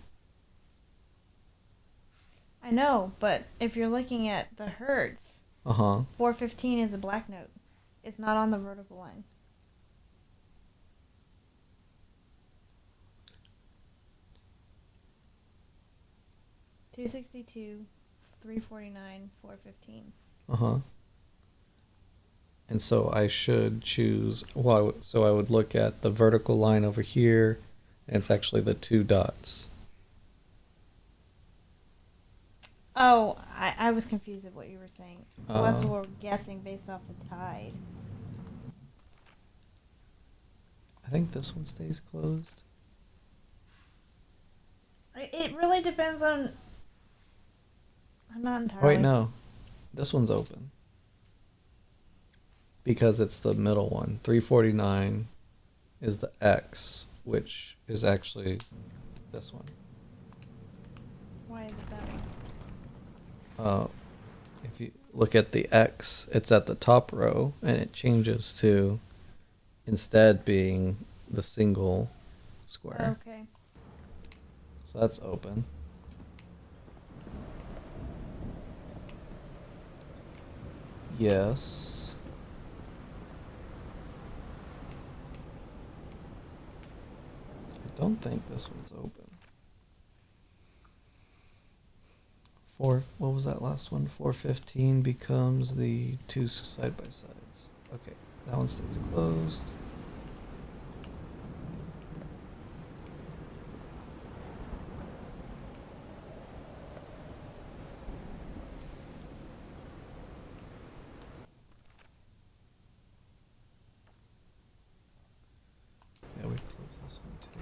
I know, but if you're looking at the hertz, Uh huh. 415 is a black note. It's not on the vertical line. $262, $349, $415. Uh huh. And so I should choose. Well, so I would look at the vertical line over here, and it's actually the two dots. Oh, I was confused at what you were saying. Well, that's Oh. what we're guessing based off the tide. I think this one stays closed. It really depends on. I'm not entirely. Wait, no. This one's open. Because it's the middle one. 349 is the X, which is actually this one. Why is it that one? If you look at the X, it's at the top row, and it changes to instead being the single square. Okay. So that's open. Yes. I don't think this one's open. What was that last one? 415 becomes the two side by sides. Okay, that one stays closed. Yeah, we close this one too.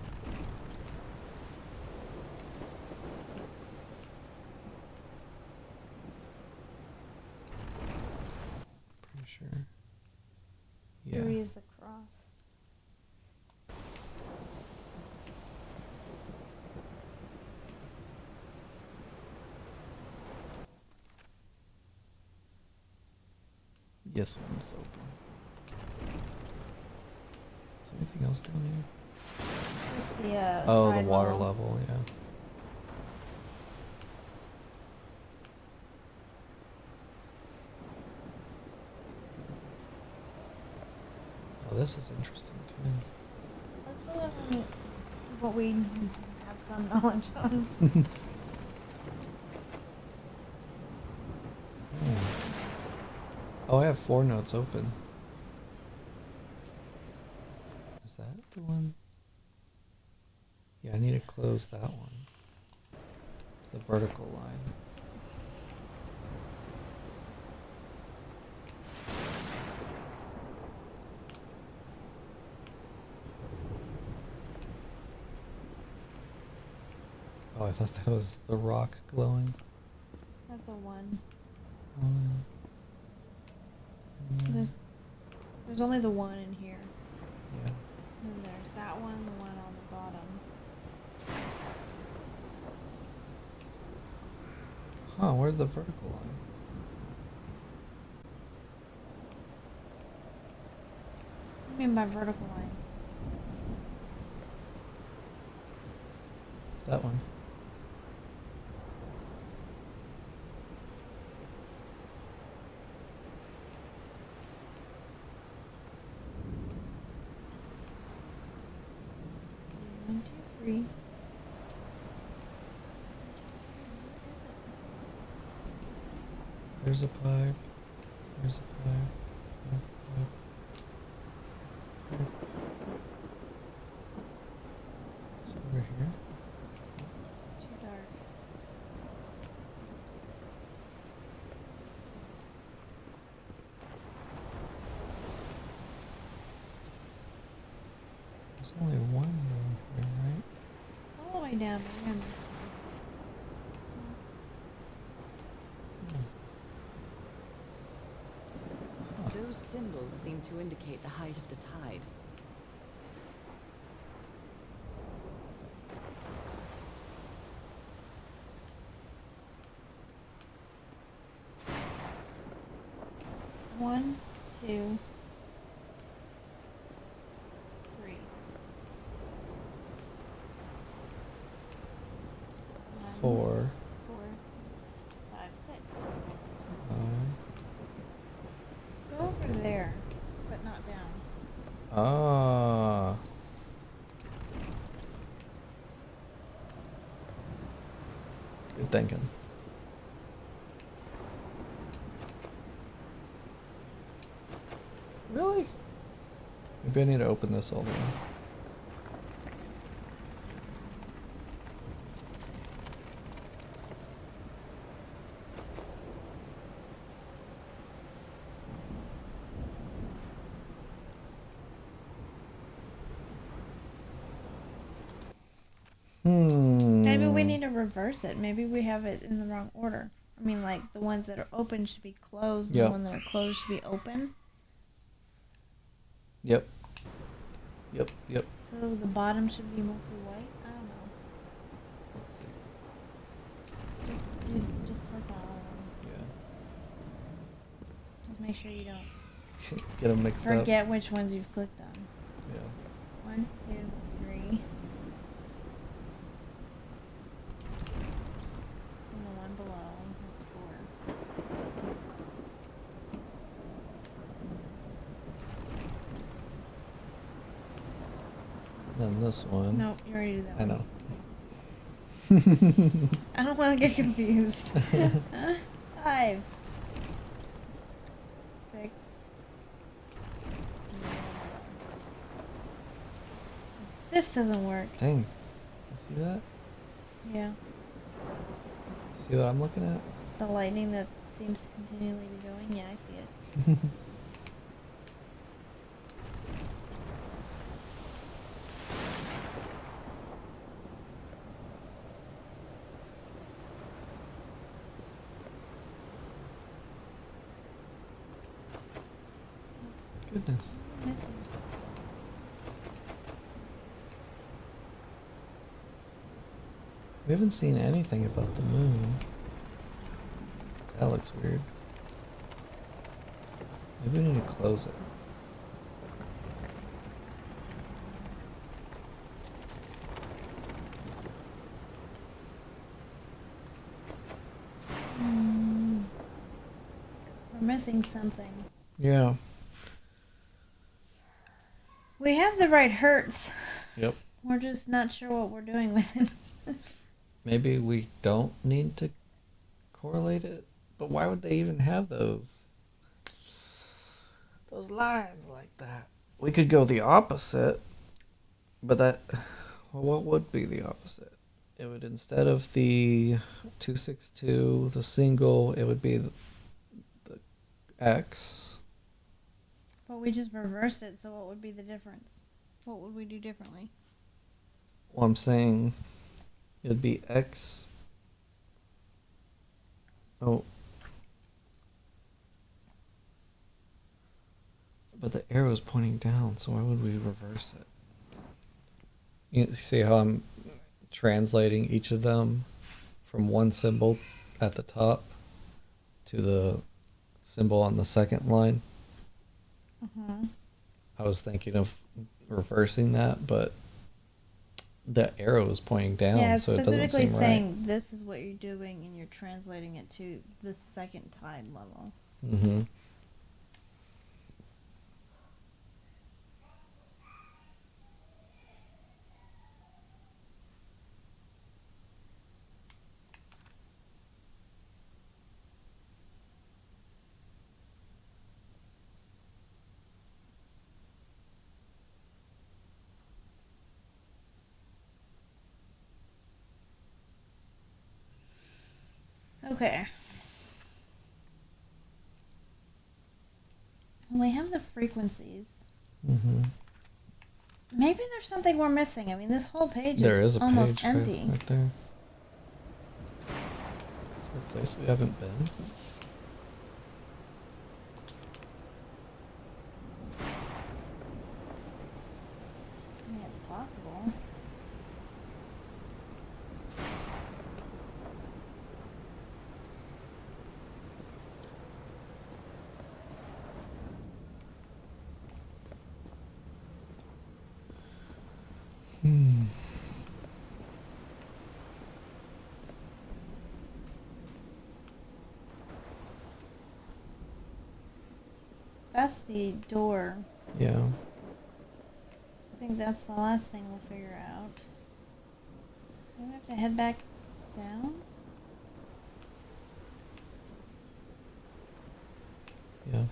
Pretty sure. Yeah. 3 is the cross. This one's open. Is there anything else down here? Just the Oh, the tide water level, yeah. Oh, this is interesting too. That's really what we have some knowledge on. Oh, I have 4 notes open. the one? Yeah, I need to close that one. The vertical line. Oh, I thought that was the rock glowing. That's a 1. One. There's only the 1 in here. Yeah. And there's that one, the one on the bottom. Huh, where's the vertical line? What do you mean by vertical line? That one. One, two, three. There's a pipe. There's a pipe. Pipe, pipe. Pipe. It's over here. It's too dark. There's only one over here, right? All the way down. Maybe I'm Those symbols seem to indicate the height of the tide. One, two, three. One, Four. 4, 5, 6. Go over there, but not down. Ah. Good thinking. Really? Maybe I need to open this all the way. Maybe we need to reverse it. Maybe we have it in the wrong order. I mean, like, the ones that are open should be closed, and Yep. the ones that are closed should be open. Yep. Yep, yep. So the bottom should be mostly white? I don't know. Let's see. Just click on all of them. Yeah. Just make sure you don't Get them mixed up. forget which ones you've clicked on. Yeah. 1, 2, 3. And the one below. That's 4. Then this one. Nope, you already did that I one. know. I don't want to get confused. 5. 6. This doesn't work. Dang. You see that? Yeah. See what I'm looking at? The lightning that seems to continually be going. Yeah, I see it. Goodness. Missing. We haven't seen anything about the moon. That looks weird. Maybe we need to close it. We're missing something. Yeah. We have the right hertz. Yep. We're just not sure what we're doing with it. Maybe we don't need to correlate it, but why would they even have those lines like that? We could go the opposite But that, well, what would be the opposite? It would, instead of the 262, the single, it would be the X. But we just reversed it, so what would be the difference? What would we do differently? Well, I'm saying it would be X. Oh. But the arrow is pointing down, so why would we reverse it? You see how I'm translating each of them from one symbol at the top to the symbol on the second line? Mm-hmm. I was thinking of reversing that, but the arrow is pointing down, Yeah, it's so it doesn't specifically seem saying right. this is what you're doing, and you're translating it to the second tide level. Mm-hmm. Okay. Well, we have the frequencies. Mm-hmm. Maybe there's something we're missing. I mean, this whole page There is is a almost page empty. right there. Is there a place we haven't been? I mean, it's possible. Hmm. That's the door. Yeah. I think that's the last thing we'll figure out. Do we have to head back down? Yeah.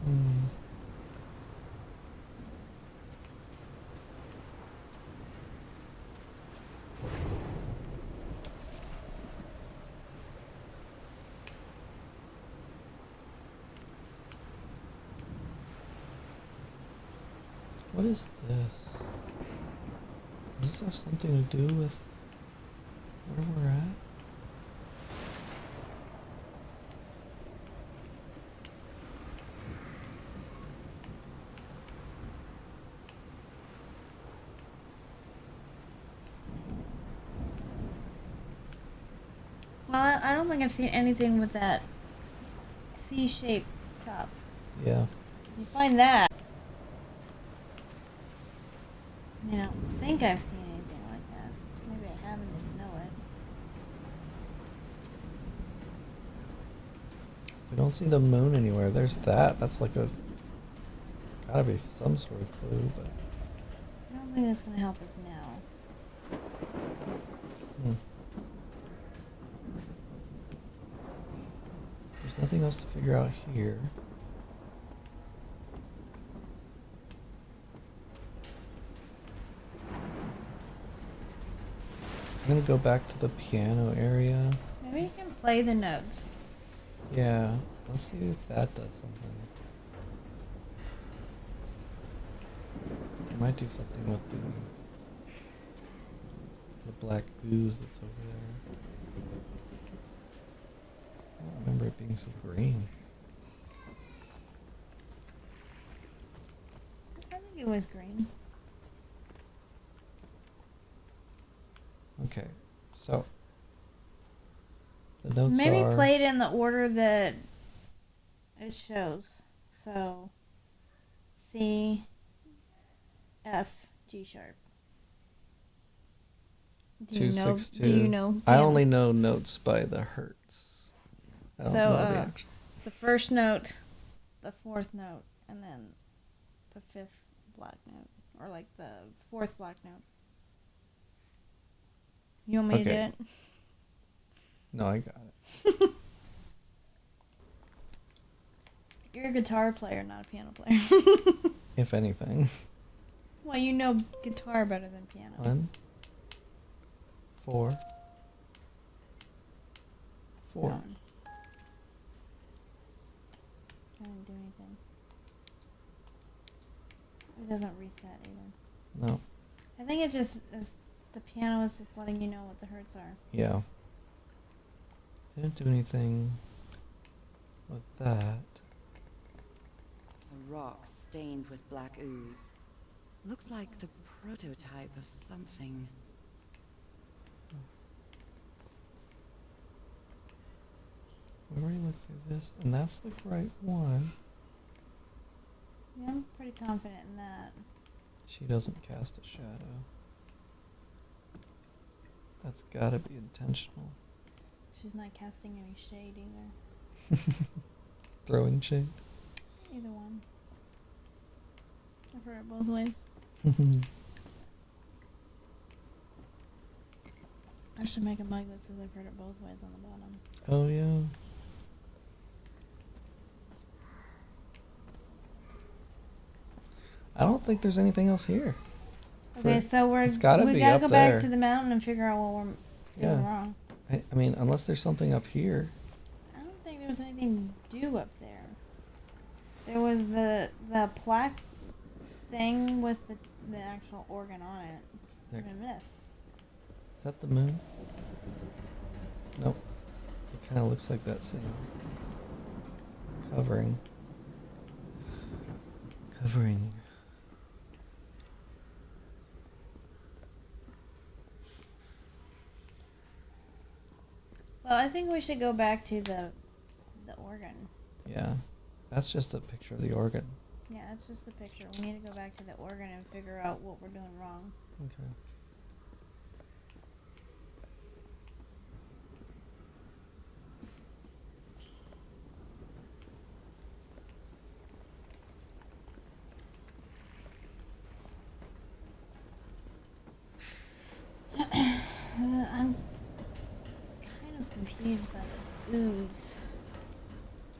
Hmm. What is this? Does this have something to do with where we're at? Well, I don't think I've seen anything with that C-shaped top. Yeah. You find that. I mean, I don't think I've seen anything like that. Maybe I haven't, didn't know it. We don't see the moon anywhere. There's that. That's like a... Gotta be some sort of clue, but... I don't think that's going to help us now. Hmm. There's nothing else to figure out here. I'm gonna go back to the piano area. Maybe you can play the notes. Yeah, let's see if that does something. It might do something with the black ooze that's over there. I don't remember it being so green. I think it was green. Okay, so the notes Maybe are... play it in the order that it shows. So C, F, G sharp. Do you know? 262. Do you know? I piano? only know notes by the hertz. I don't So, know the actual. the first note, the fourth note, and then the fifth black note, or like the fourth black note. You want me to do Okay. it? No, I got it. You're a guitar player, not a piano player. If anything. Well, you know guitar better than piano. 1, 4, 4. Going. I didn't do anything. It doesn't reset either. No. I think it just is, the piano is just letting you know what the hertz are. Yeah. Didn't do anything with that. A rock stained with black ooze. Looks like the prototype of something. We already looked through this, and that's the right one. Yeah, I'm pretty confident in that. She doesn't cast a shadow. That's gotta be intentional. She's not casting any shade either. Throwing shade. Either one. I've heard it both ways. I should make a mug that says I've heard it both ways on the bottom. Oh yeah. I don't think there's anything else here. Okay, so it's gotta we be gotta up go there. back to the mountain and figure out what we're doing Yeah. wrong. I mean, unless there's something up here. I don't think there was anything to do up there. There was the plaque thing with the actual organ on it. There- And this. Is that the moon? Nope. It kind of looks like that same covering. Covering. Well, I think we should go back to the organ. Yeah. That's just a picture of the organ. Yeah, it's just a picture. We need to go back to the organ and figure out what we're doing wrong. Okay. I'm kind of confused by the ooze.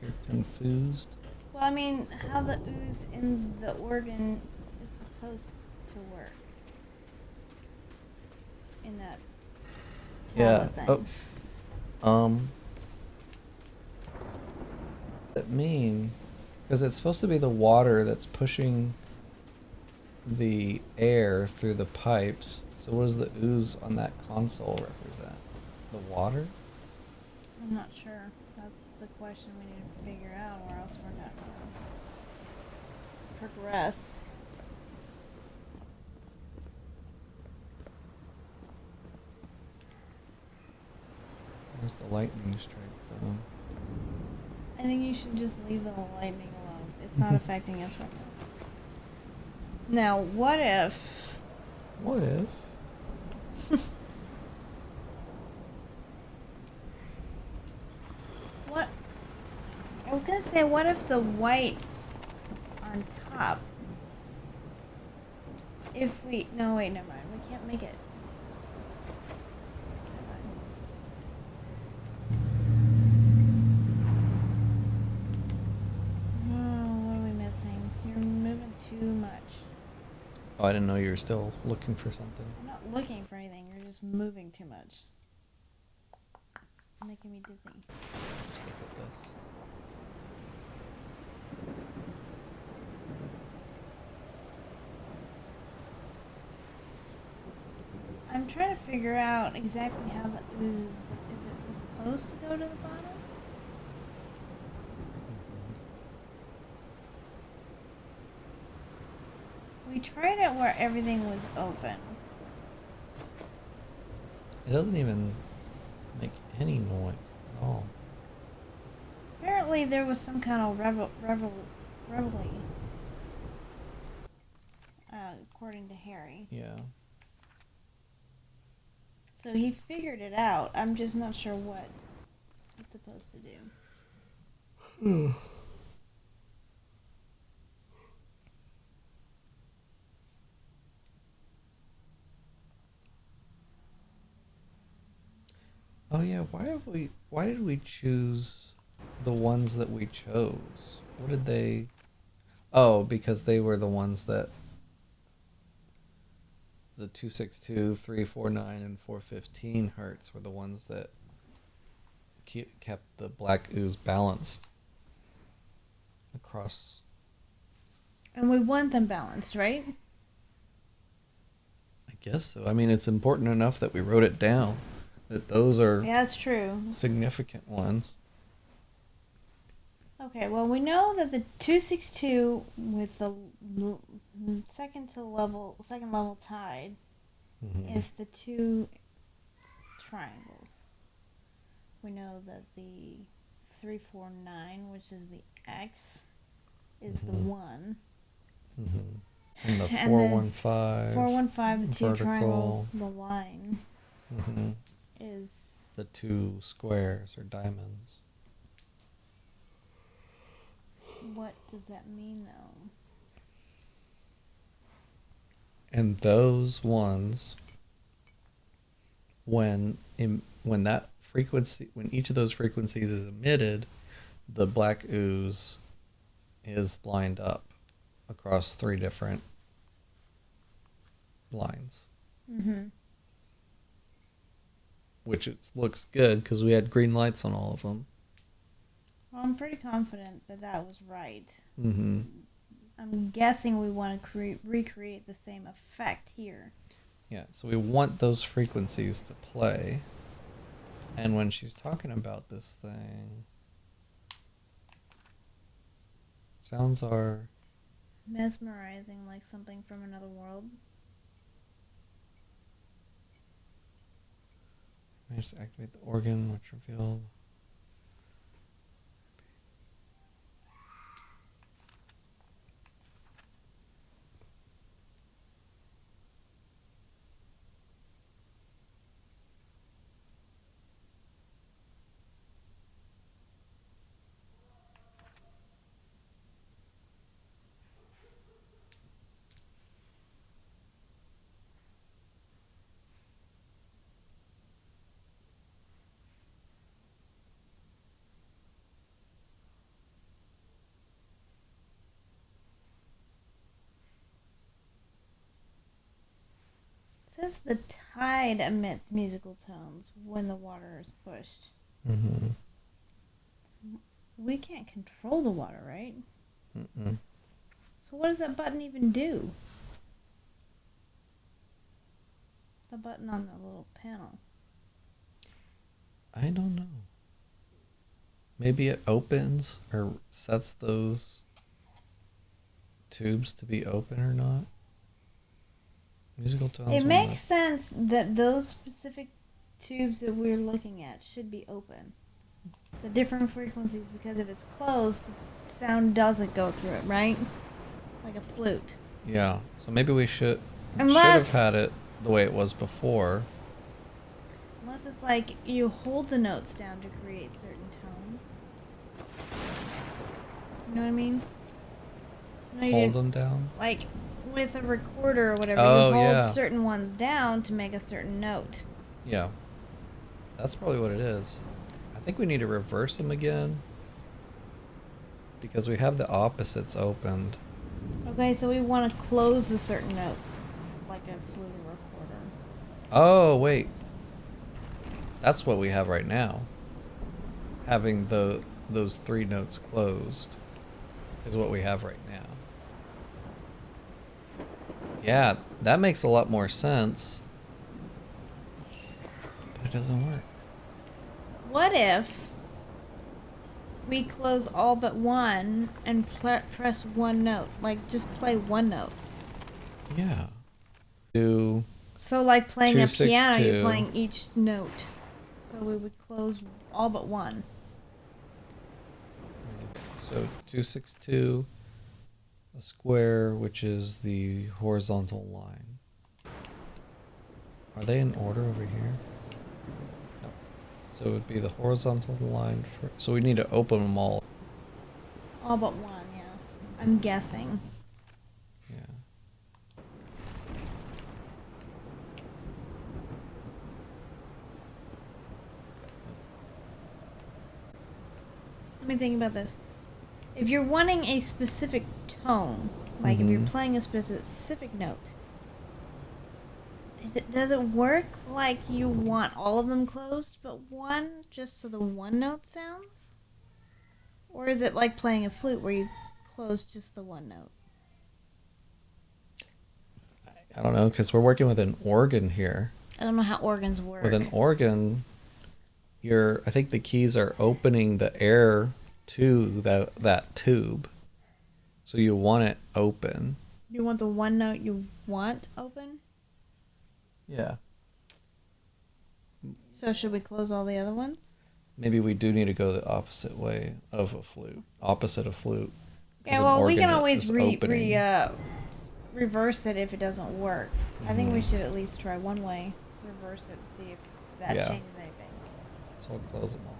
You're confused. Well, I mean, how the ooze in the organ is supposed to work. In that tablet thing. Oh. That mean? Because it's supposed to be the water that's pushing the air through the pipes. So what does the ooze on that console represent? The water? I'm not sure. That's the question we need to figure out, or else we're not going to progress. There's the lightning strike zone. I think you should just leave the lightning alone. It's not affecting us right now. Now, what if... What if? What? I was gonna say, what if the white on top? If we... No, wait, never mind. We can't make it. Oh, what are we missing? You're moving too much. Oh, I didn't know you were still looking for something. I'm not looking for anything. You're just moving too much. It's making me dizzy. Just look at this. I'm trying to figure out exactly how the ooze... Is it supposed to go to the bottom? We tried it where everything was open. It doesn't even make any noise at all. Apparently apparently there was some kind of reveille, according to Harry. Yeah. So he figured it out. I'm just not sure what it's supposed to do. Oh yeah, why did we choose the ones that we chose? What did they? Oh, because they were the ones that the 262, 349, and 415 hertz were the ones that kept the black ooze balanced across. And we want them balanced, right? I guess so. I mean, it's important enough that we wrote it down. That those are Yeah, that's true. significant ones. Okay, well, we know that the 262 with the second level tide Mhm. is the two triangles. We know that the 349, which is the X, is the Mhm. 1. Mhm. And the And then 415. 415, the two vertical. triangles, the line Mhm. is... The two squares or diamonds. What does that mean, though? And those ones, when that frequency, when each of those frequencies is emitted, the black ooze is lined up across 3 different lines, Mm-hmm. which looks good because we had green lights on all of them. Well, I'm pretty confident that that was right. Mm-hmm. I'm guessing we want to recreate the same effect here. Yeah, so we want those frequencies to play. And when she's talking about this thing, sounds are Mesmerizing, like something from another world. managed to activate the organ, which revealed. It says the tide emits musical tones when the water is pushed. Mm-hmm. We can't control the water, right? Mm-mm. So what does that button even do? The button on the little panel. I don't know. Maybe it opens or sets those tubes to be open or not. Musical tones. It on makes sense that those specific tubes that we're looking at should be open. The different frequencies, because if it's closed, the sound doesn't go through it, right? Like a flute. Yeah. So maybe we should Unless- have had it the way it was before. Unless it's like you hold the notes down to create certain tones. You know what I mean? No, you Hold didn't. them down. Like with a recorder or whatever, Oh, you hold yeah. certain ones down to make a certain note. Yeah. That's probably what it is. I think we need to reverse them again. Because we have the opposites opened. Okay, so we want to close the certain notes, like a flute or recorder. Oh, wait. That's what we have right now. Having those 3 notes closed is what we have right now. Yeah, that makes a lot more sense. But it doesn't work. What if we close all but one and press one note? Like, just play one note. Yeah. Do So, like playing a piano, 262. you're playing each note. So we would close all but one. So 262, a square, which is the horizontal line. Are they in order over here? No. So it would be the horizontal line for, so we need to open them all. All but one, yeah. I'm guessing. Yeah. Let me think about this. If you're wanting a specific tone, like if you're Mhm. playing a specific note, does it work like you want all of them closed but one just so the one note sounds? Or is it like playing a flute where you close just the one note? I don't know, because we're working with an organ here. I don't know how organs work. With an organ, I think the keys are opening the air to that tube. So you want it open. You want the one note you want open? Yeah. So should we close all the other ones? Maybe we do need to go the opposite way of a flute. Opposite of flute. 'Cause Yeah, an well, we organ can always is opening. reverse it if it doesn't work. I think we Mhm. should at least try one way, reverse it, see if that Yeah. changes anything. So I'll close them all.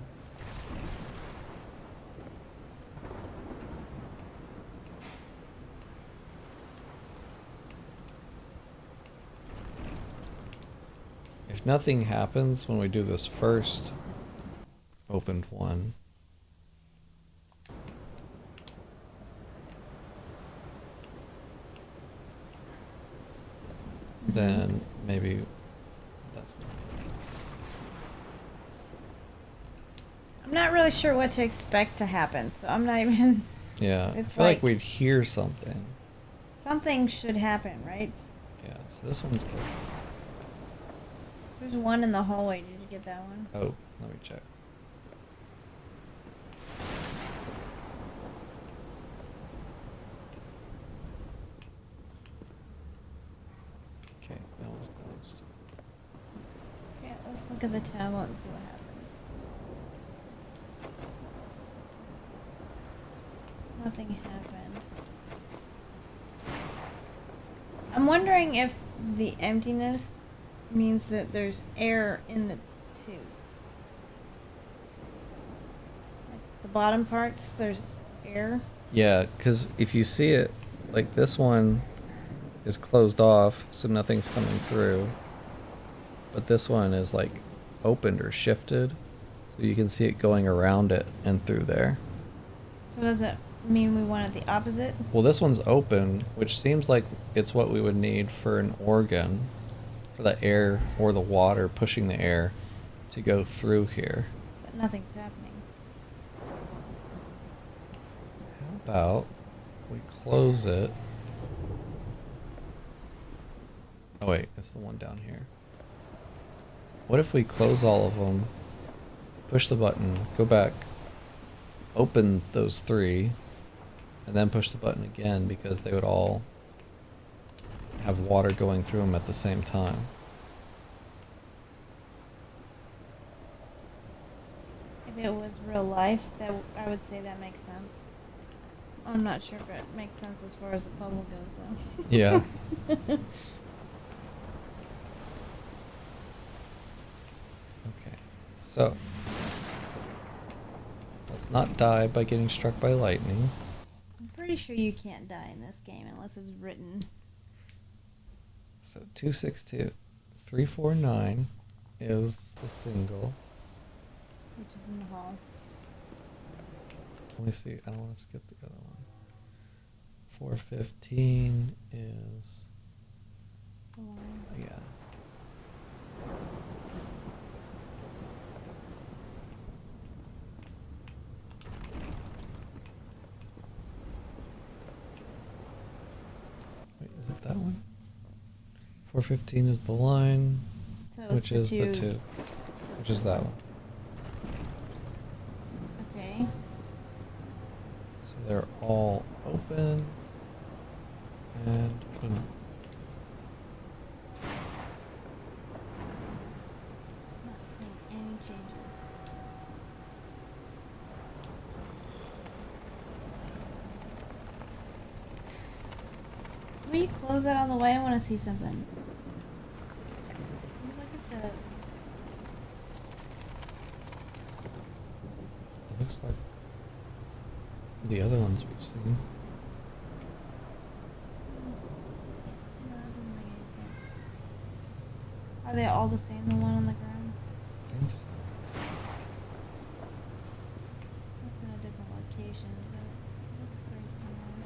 If nothing happens when we do this first opened one, then maybe that's I'm not really sure what to expect to happen, so I'm not even. yeah. I It's feel like like- we'd hear something. Something should happen, right? Yeah. So this one's open. There's one in the hallway. Did you get that one? Oh, let me check. Okay, that was closed. Okay, let's look at the tablet and see what happens. Nothing happened. I'm wondering if the emptiness means that there's air in the tube. Like the bottom parts, there's air. Yeah, because if you see it, like this one is closed off, so nothing's coming through. But this one is like opened or shifted, so you can see it going around it and through there. So does it mean we want it the opposite? Well, this one's open, which seems like it's what we would need for an organ, for the air or the water pushing the air to go through here. But nothing's happening. How about we close it? Oh wait, it's the one down here. What if we close all of them, push the button, go back, open those three, and then push the button again, because they would all have water going through them at the same time. If it was real life, I would say that makes sense. I'm not sure if it makes sense as far as the puzzle goes, though. Yeah. Okay, so let's not die by getting struck by lightning. I'm pretty sure you can't die in this game unless it's written. So 262, 349 is the single. Which is in the hall. Let me see. I don't want to skip the other one. 415 is The line. yeah. Wait, is it that one? 415 is the line, So it's which is the two. two, which is that one. Okay. So they're all open and boom. Not seeing any changes. Will you close that all the way? I want to see something. Look at the. It looks like the other ones we've seen. No, that doesn't make any sense. Are they all the same? The one on the ground? Thanks. That's in a different location, but it looks very similar.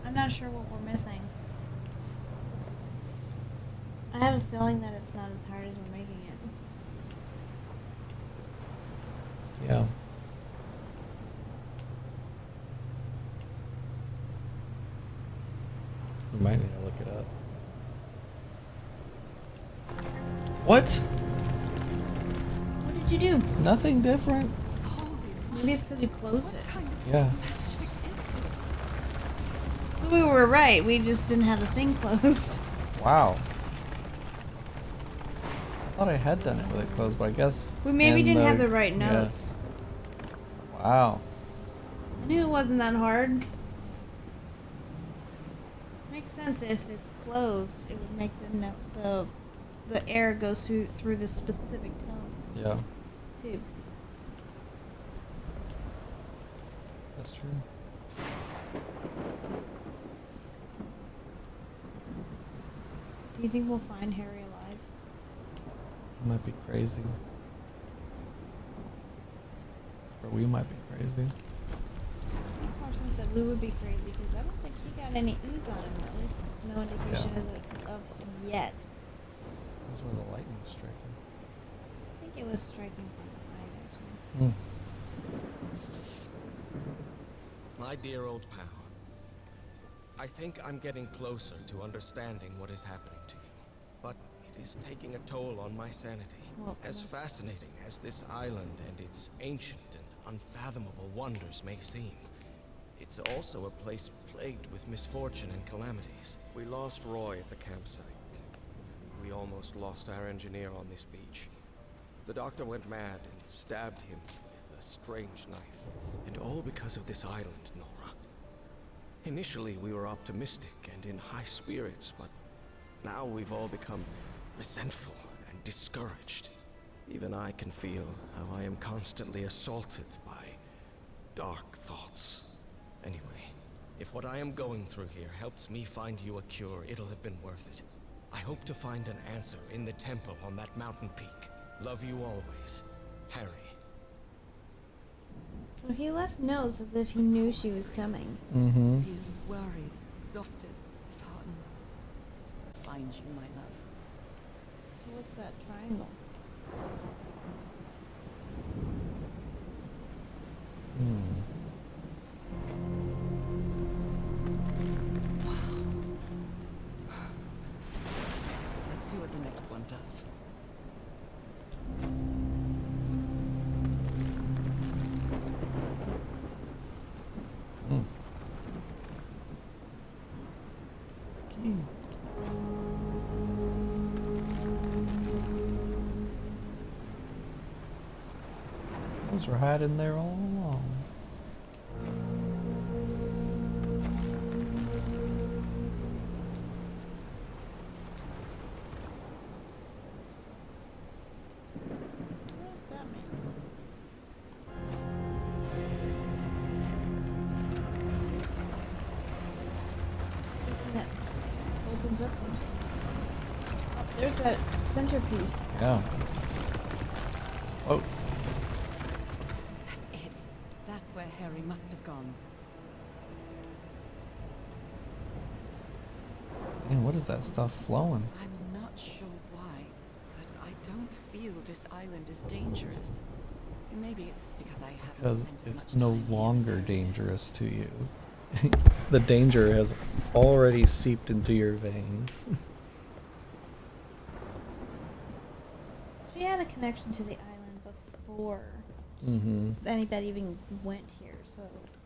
I'm not sure what we're missing. I have a feeling that it's not as hard as we're making it. Yeah. We might need to look it up. What? What did you do? Nothing different. Maybe it's because you closed it. Yeah. So we were right. We just didn't have the thing closed. Wow. I thought I had done it with it closed, but I guess. We maybe in didn't have the right yeah. notes. Wow. I knew it wasn't that hard. Makes sense if it's closed, it would make the air go through the specific tone Yeah. tubes. That's true. Do you think we'll find Harry alive? It might be crazy. Or we might be crazy. Makes more sense that we would be crazy because I don't think he got any ooze on him, or at least no indication of yet. That's where the lightning was striking. I think it was striking from behind, actually. Hmm. My dear old pal, I think I'm getting closer to understanding what is happening to you, but it is taking a toll on my sanity. Well, As that's- fascinating as this island and its ancient and unfathomable wonders may seem, it's also a place plagued with misfortune and calamities. We lost Roy at the campsite. We almost lost our engineer on this beach. The doctor went mad and stabbed him with a strange knife. And all because of this island, Nora. Initially, we were optimistic and in high spirits, but now we've all become resentful and discouraged. Even I can feel how I am constantly assaulted by dark thoughts. Anyway, if what I am going through here helps me find you a cure, it'll have been worth it. I hope to find an answer in the temple on that mountain peak. Love you always, Harry. So he left notes as if he knew she was coming. Mm-hmm. He's worried, exhausted, disheartened. Find you, my love. So what's that triangle? Hmm. Let's see what the next one does. Hmm. Okay. Those were hiding there all along. What does that mean? Something that opens up something. Oh, there's that centerpiece. Yeah. Oh. That's it. That's where Harry must have gone. Dang, what is that stuff flowing? I'm not sure why, but I don't feel this island is dangerous. Maybe it's because I haven't Because spent as it's much no time here as longer I- dangerous to you. The danger has already seeped into your veins. She had a connection to the island before Mm-hmm. anybody even went here, so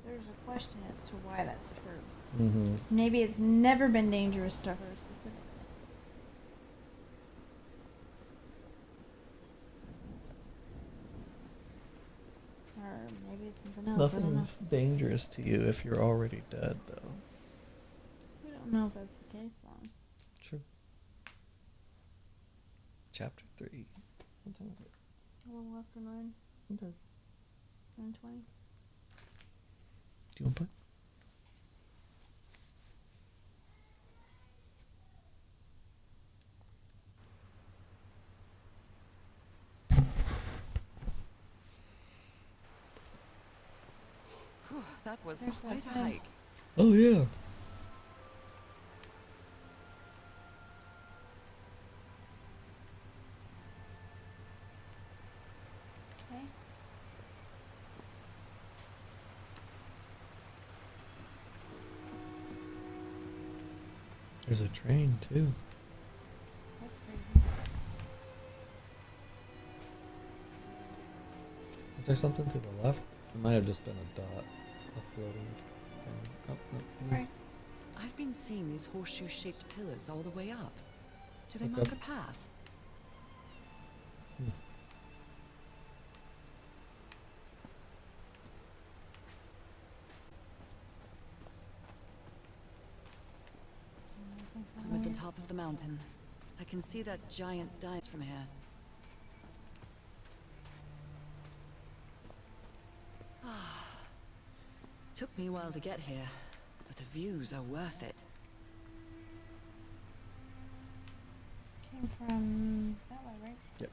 there's a question as to why that's true. Mm-hmm. Maybe it's never been dangerous to her specifically. Or maybe it's something else. dangerous to you if you're already dead, though. We don't know if that's the case, though. True. Chapter 3. What time is it? A little after 9. Okay. 9:20. Do you want to play? Whew, that was There's quite that a thing. hike. Oh, yeah. Okay. There's a train, too. That's crazy. Is there something to the left? It might have just been a dot. A floating thing. Oh, no. it Right. is. I've been seeing these horseshoe-shaped pillars all the way up. Do they Okay. mark a path? Hmm. I'm at the top of the mountain. I can see that giant dice from here. Took me a while to get here, but the views are worth it. Came from that way, right? Yep.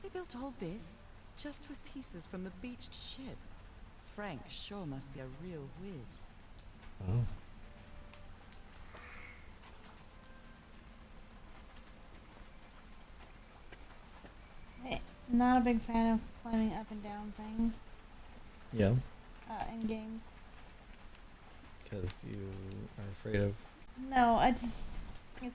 They built all this just with pieces from the beached ship. Frank sure must be a real whiz. Oh. Hey, not a big fan of climbing up and down things Yeah. in games. Because you are afraid of... No, it's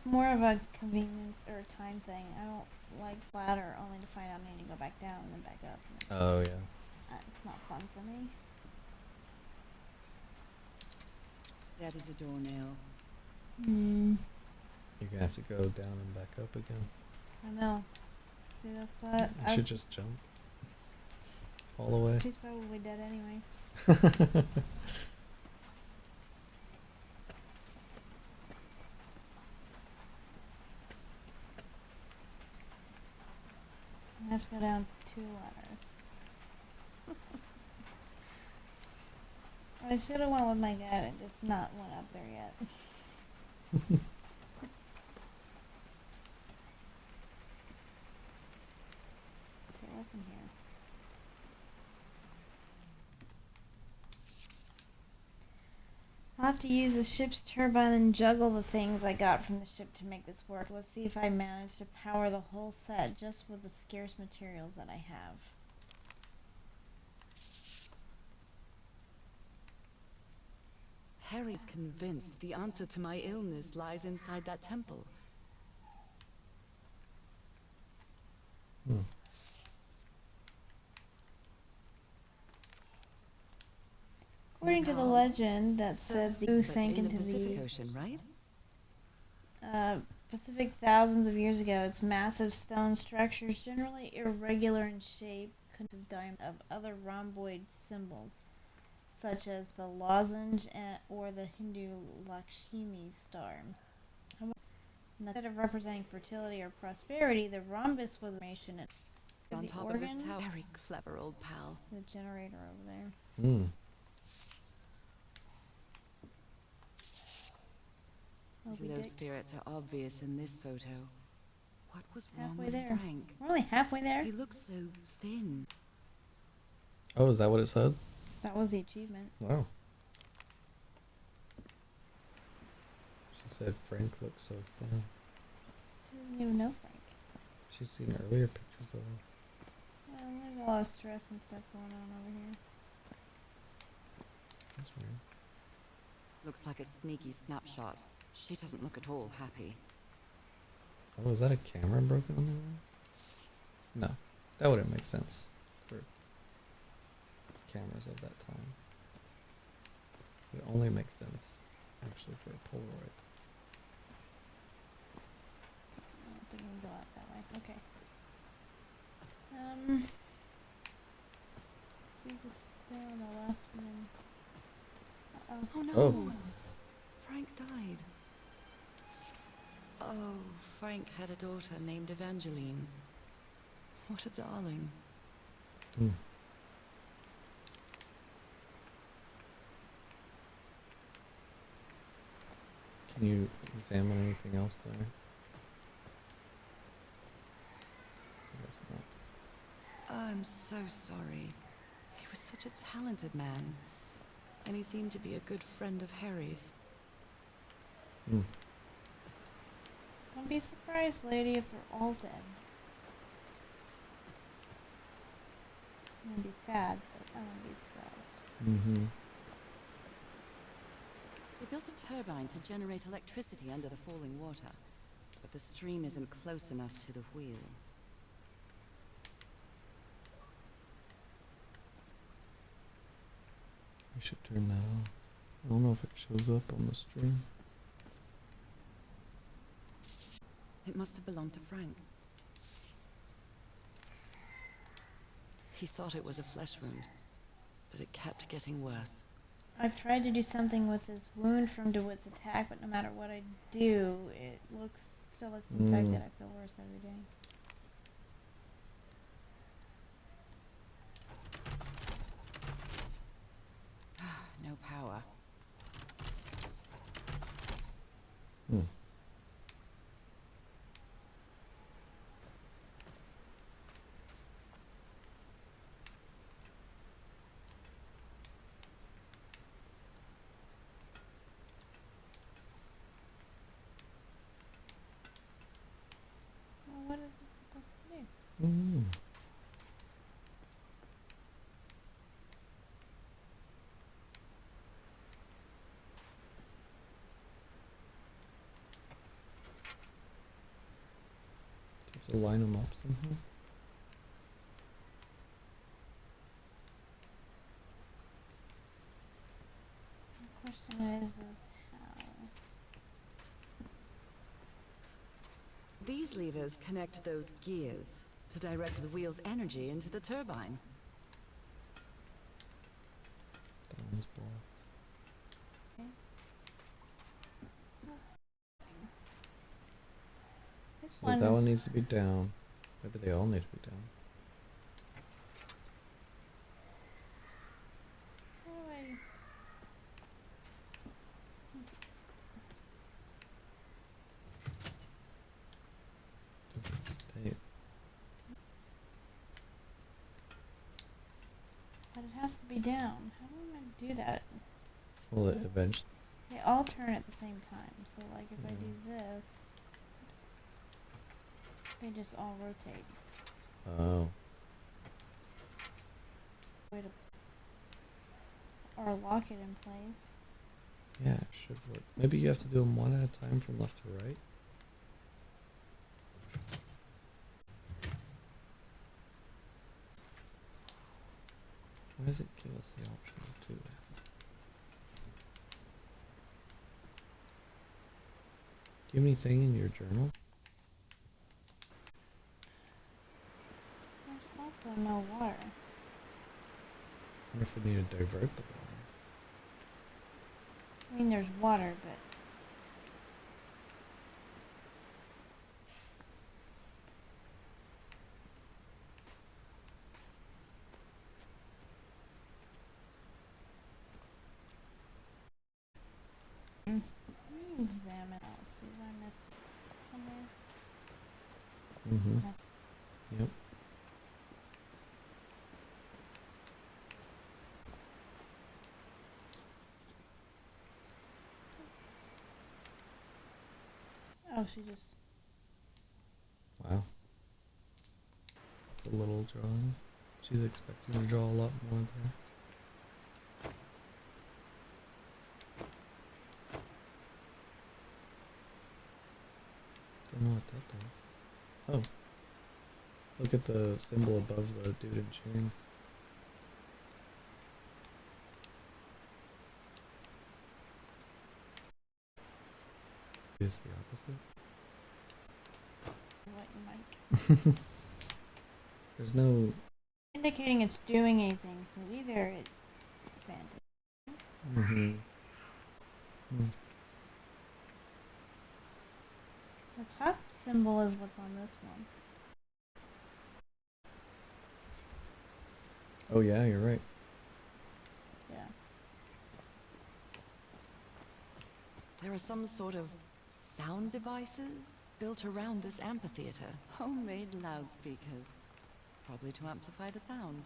more of a convenience or a time thing. I don't like ladder only to find out I need to go back down and then back up. Oh, yeah. It's not fun for me. Dead as a doornail. Hmm. You're going to have to go down and back up again. I know. See, that's what You should just jump. All the way. She's probably dead anyway. I have to go down 2 ladders. I should have went with my dad and just not went up there yet. Okay, what's in here? I'll have to use the ship's turbine and juggle the things I got from the ship to make this work. Let's see if I manage to power the whole set just with the scarce materials that I have. Harry's convinced the answer to my illness lies inside that temple. Hmm. According to the legend that said the crew sank in the into Pacific the Ocean, right? Pacific thousands of years ago, its massive stone structures, generally irregular in shape, consist of diamond of other rhomboid symbols, such as the lozenge or the Hindu Lakshmi star. Instead of representing fertility or prosperity, the rhombus was a formation On the top organ, of his tower. Very clever old pal. the generator over there. Hmm. His Moby low Dick. spirits are obvious in this photo. What was wrong Halfway with there. Frank? We're only halfway there. He looks so thin. Oh, is that what it said? That was the achievement. Wow. She said Frank looks so thin. She doesn't even know Frank. She's seen earlier pictures of him. Well, there's a lot of stress and stuff going on over here. That's weird. Looks like a sneaky snapshot. She doesn't look at all happy. Oh, is that a camera broken on the wall? No. That wouldn't make sense for cameras of that time. It only makes sense, actually, for a Polaroid. I don't think we can go out that way. Okay. So we just stay on the left and then. Uh-oh. Oh no! Oh. Frank died. Oh, Frank had a daughter named Evangeline. What a darling. Hmm. Can you examine anything else there? I guess not. I'm so sorry. He was such a talented man. And he seemed to be a good friend of Harry's. Hmm. Don't be surprised, lady, if they're all dead. I'm gonna be sad, but I won't be surprised. Mm-hmm. They built a turbine to generate electricity under the falling water, but the stream isn't close enough to the wheel. We should turn that off. I don't know if it shows up on the stream. It must have belonged to Frank. He thought it was a flesh wound, but it kept getting worse. I've tried to do something with his wound from DeWitt's attack, but no matter what I do, it still looks infected. I feel worse every day. No power. Hmm. Well, what is this supposed to do? Mm. Do you have to line them up somehow? The question is how? These levers connect those gears to direct the wheel's energy into the turbine. That one's blocked. Okay. This So that is- one needs to be down. Maybe they all need to be down. How do I? Does it stay? But it has to be down. How am I gonna do that? Will it eventually? They all turn at the same time. So like if I Yeah. do this, oops, they just all rotate. Oh. Way to or lock it in place. Yeah, it should work. Maybe you have to do them one at a time from left to right. Why does it give us the option to do that? Do you have anything in your journal? There's also no water. I wonder if we need to divert the water. I mean, there's water, but let me examine it. See if I missed somewhere. Mm-hmm. No. Yep. Oh, she just. Wow. It's a little drawing. She's expecting to draw a lot more there. Don't know what that does. Oh. Look at the symbol above the dude in chains. It's the opposite. What you might. There's no. Indicating it's doing anything, so either it's abandoned. Mm-hmm. The top symbol is what's on this one. Oh yeah, you're right. Yeah. There are some sort of sound devices built around this amphitheater. Homemade loudspeakers. Probably to amplify the sound.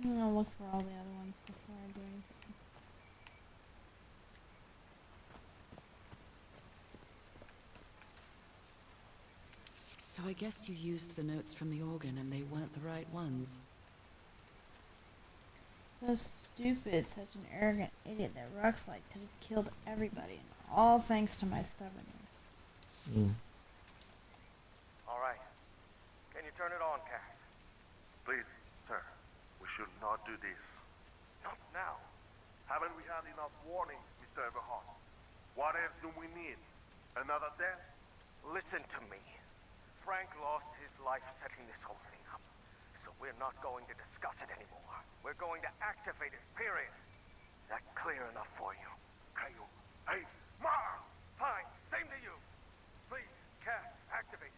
I'll look for all the other ones before I do anything. So I guess you used the notes from the organ and they weren't the right ones. So stupid, such an arrogant idiot that Ruxlight could have killed everybody, and all thanks to my stubbornness. Mm. All right. Can you turn it on, Cass? Please, sir, we should not do this. Not now. Haven't we had enough warnings, Mr. Everhart? What else do we need? Another death? Listen to me. Frank lost his life setting this whole thing up. So we're not going to discuss it anymore. We're going to activate it, period. Is that clear enough for you? Caillou. Hey, Ma! Fine. Same to you. Please, Cass, activate it.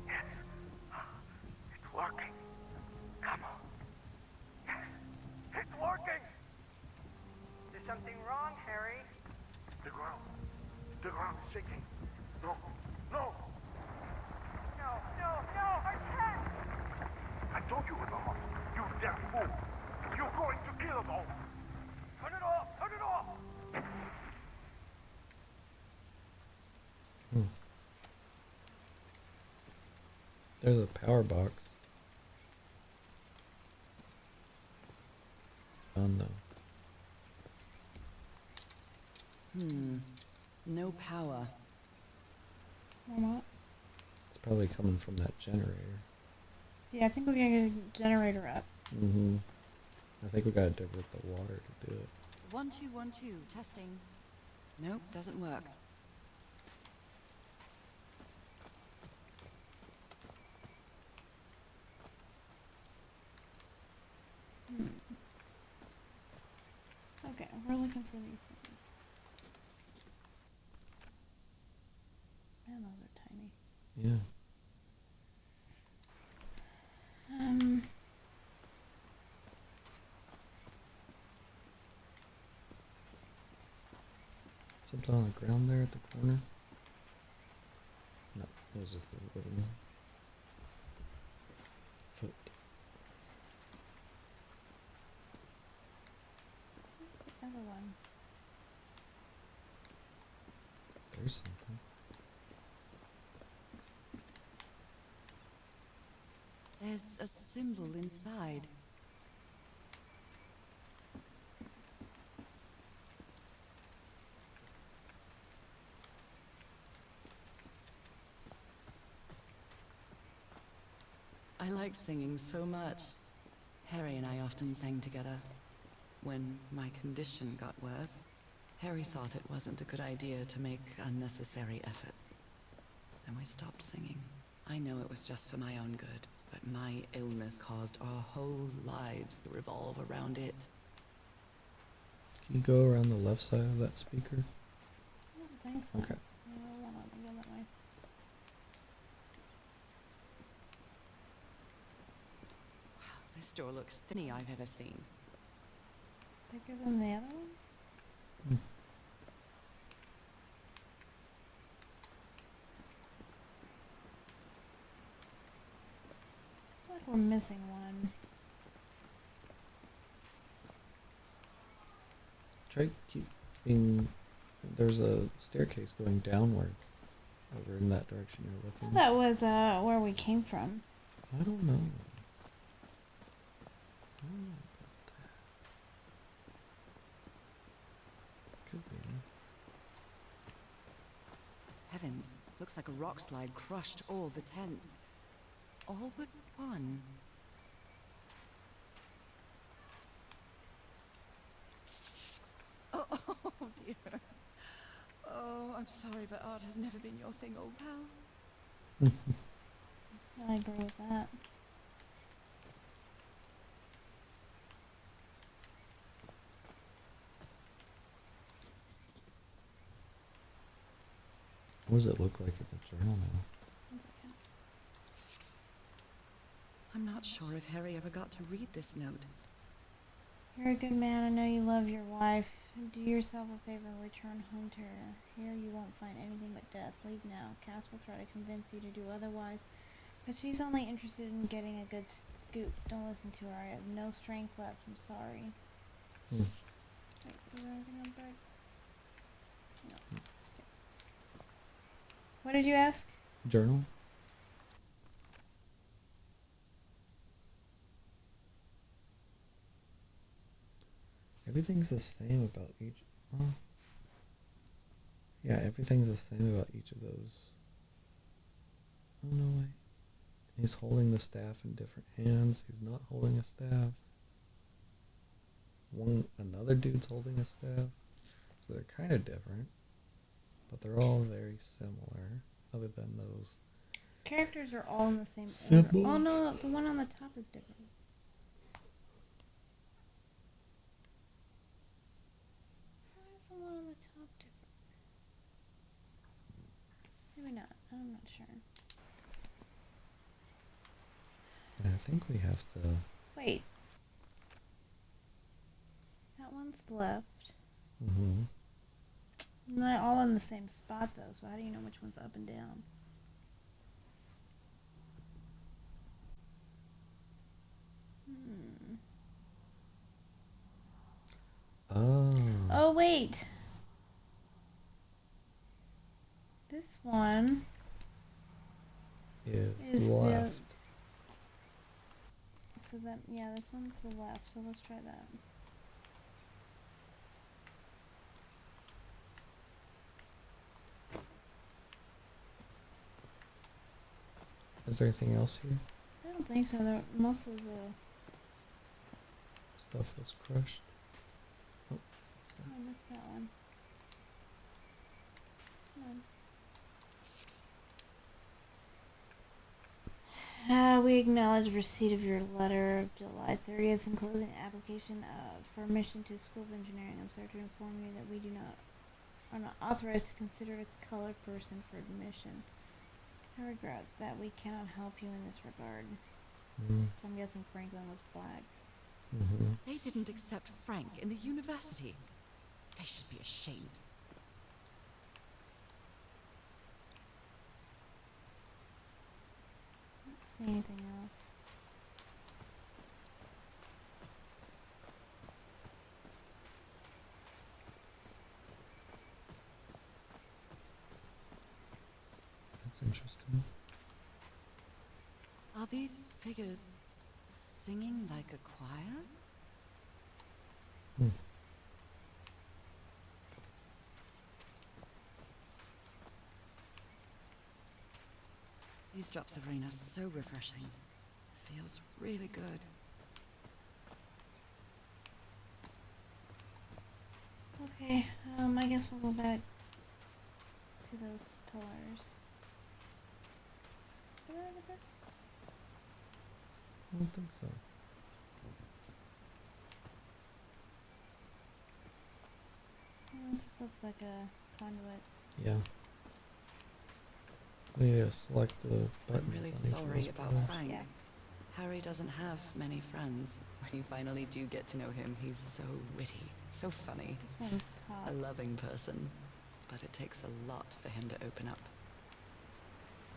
Yes. It's working. Come on. Yes. It's working. Is something wrong, Harry? The ground. The ground is shaking. No. No! No, no, no, I can't! I told you, Everhart. You damn fool. You're going to kill us all. Turn it off. Turn it off. There's a power box. On though. No power. Or not? It's probably coming from that generator. Yeah, I think we're gonna get a generator up. Mm-hmm. I think we gotta divert the water to do it. 1212, testing. Nope, doesn't work. Okay, we're looking for these things. Man, those are tiny. Yeah. Something on the ground there at the corner? No, it was just a wooden foot. Where's the other one? There's something. There's a symbol inside. I like singing so much. Harry and I often sang together. When my condition got worse, Harry thought it wasn't a good idea to make unnecessary efforts. And we stopped singing. I know it was just for my own good, but my illness caused our whole lives to revolve around it. Can you go around the left side of that speaker? I don't think so. Okay. No, hold on, go that way. This door looks thinner I've ever seen. Thicker than the other ones? Hmm. I feel like we're missing one. Try keeping. There's a staircase going downwards over in that direction you're looking. That was where we came from. I don't know. I don't know about Heavens, looks like a rock slide crushed all the tents. All but one. Oh, oh dear. Oh, I'm sorry, but art has never been your thing, old pal. I agree with that. What does it look like in the journal now? I'm not sure if Harry ever got to read this note. You're a good man. I know you love your wife. Do yourself a favor and return home to her. Here you won't find anything but death. Leave now. Cass will try to convince you to do otherwise, but she's only interested in getting a good scoop. Don't listen to her. I have no strength left. I'm sorry. Hmm. Wait, is there anything on break? No. Okay. What did you ask? Journal? Everything's the same about each. Well, yeah, everything's the same about each of those. Oh no way. He's holding the staff in different hands. He's not holding a staff. Another dude's holding a staff. So they're kind of different, but they're all very similar, other than those. Characters are all in the same Simple. order. Oh no, the one on the top is different. Why is the one on the top different? Maybe not. I'm not sure. And I think we have to. Wait. That one's left. Mm-hmm. And they're all in the same spot though, so how do you know which one's up and down? Oh. Oh wait. This one Is the- left. So that, yeah, this one's the left, so let's try that. Is there anything else here? I don't think so. Most of the Stuff was crushed. Oh, what's I that? missed that one. Come on. We acknowledge receipt of your letter of July 30th, enclosing an application for admission to School of Engineering. I'm sorry to inform you that we are not authorized to consider a colored person for admission. I regret that we cannot help you in this regard. So I'm guessing Franklin was black. Mm-hmm. They didn't accept Frank in the university. They should be ashamed. I don't see anything else. That's interesting. Are these figures singing like a choir? Hmm. These drops of rain are so refreshing. Feels really good. Okay, I guess we'll go back to those pillars. Did I look at this? I don't think so. It just looks like a conduit. Yeah. We need to select the buttons. I'm really on each of sorry those about pillars. Frank. Yeah. Harry doesn't have many friends. When you finally do get to know him, he's so witty, so funny, This one's top. a loving person. But it takes a lot for him to open up.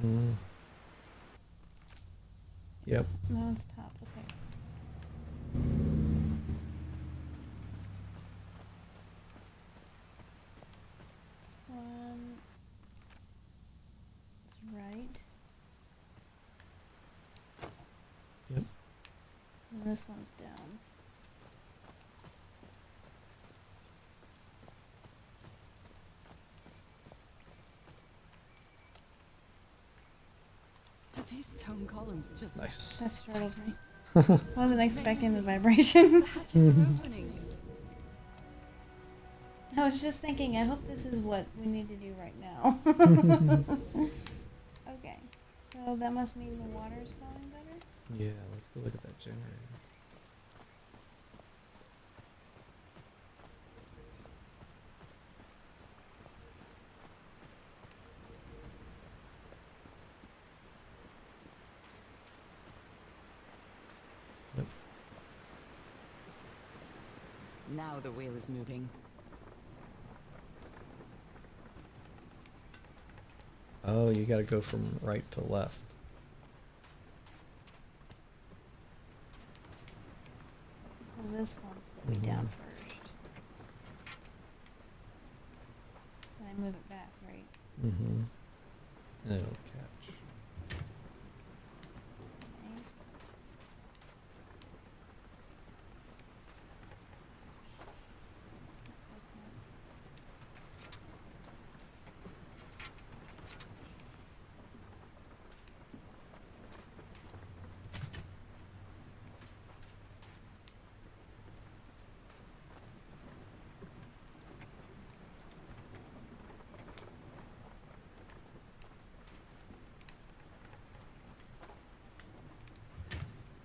Mm. Yep. That one's top, okay. This one is right. Yep. And this one's down. These stone columns just Nice. That startled me. perfect. Wasn't expecting the vibration. The hatches are opening. I was just thinking, I hope this is what we need to do right now. Okay. So that must mean the water's flowing better? Yeah, let's go look at that generator. Yep. Now the wheel is moving. Oh, you gotta go from right to left. So this one's gonna be down Mhm. first. And I move it back, right? Mm-hmm. And it'll catch. Okay. Close enough.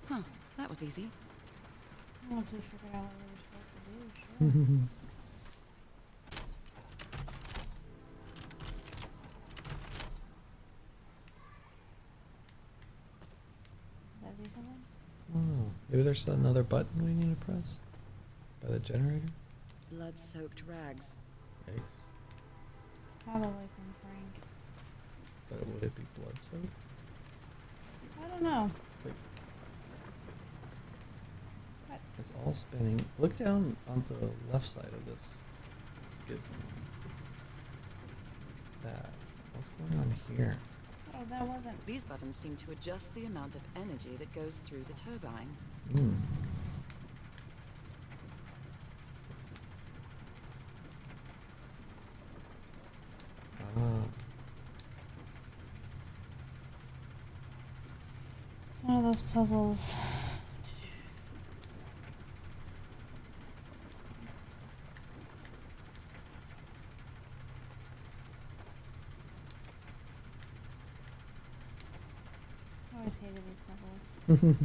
Huh, that was easy. Once we figured out what we were supposed to do, sure. Did that do something? Oh, maybe there's another button we need to press by the generator. Blood-soaked rags. Yikes! It's probably from Frank. But would it be blood soaked? I don't know. Wait, What? it's all spinning. Look down on the left side of this gizmo. That. What's going on here? Oh, that wasn't. These buttons seem to adjust the amount of energy that goes through the turbine. Hmm. Ah. It's one of those puzzles. I always hated these puzzles.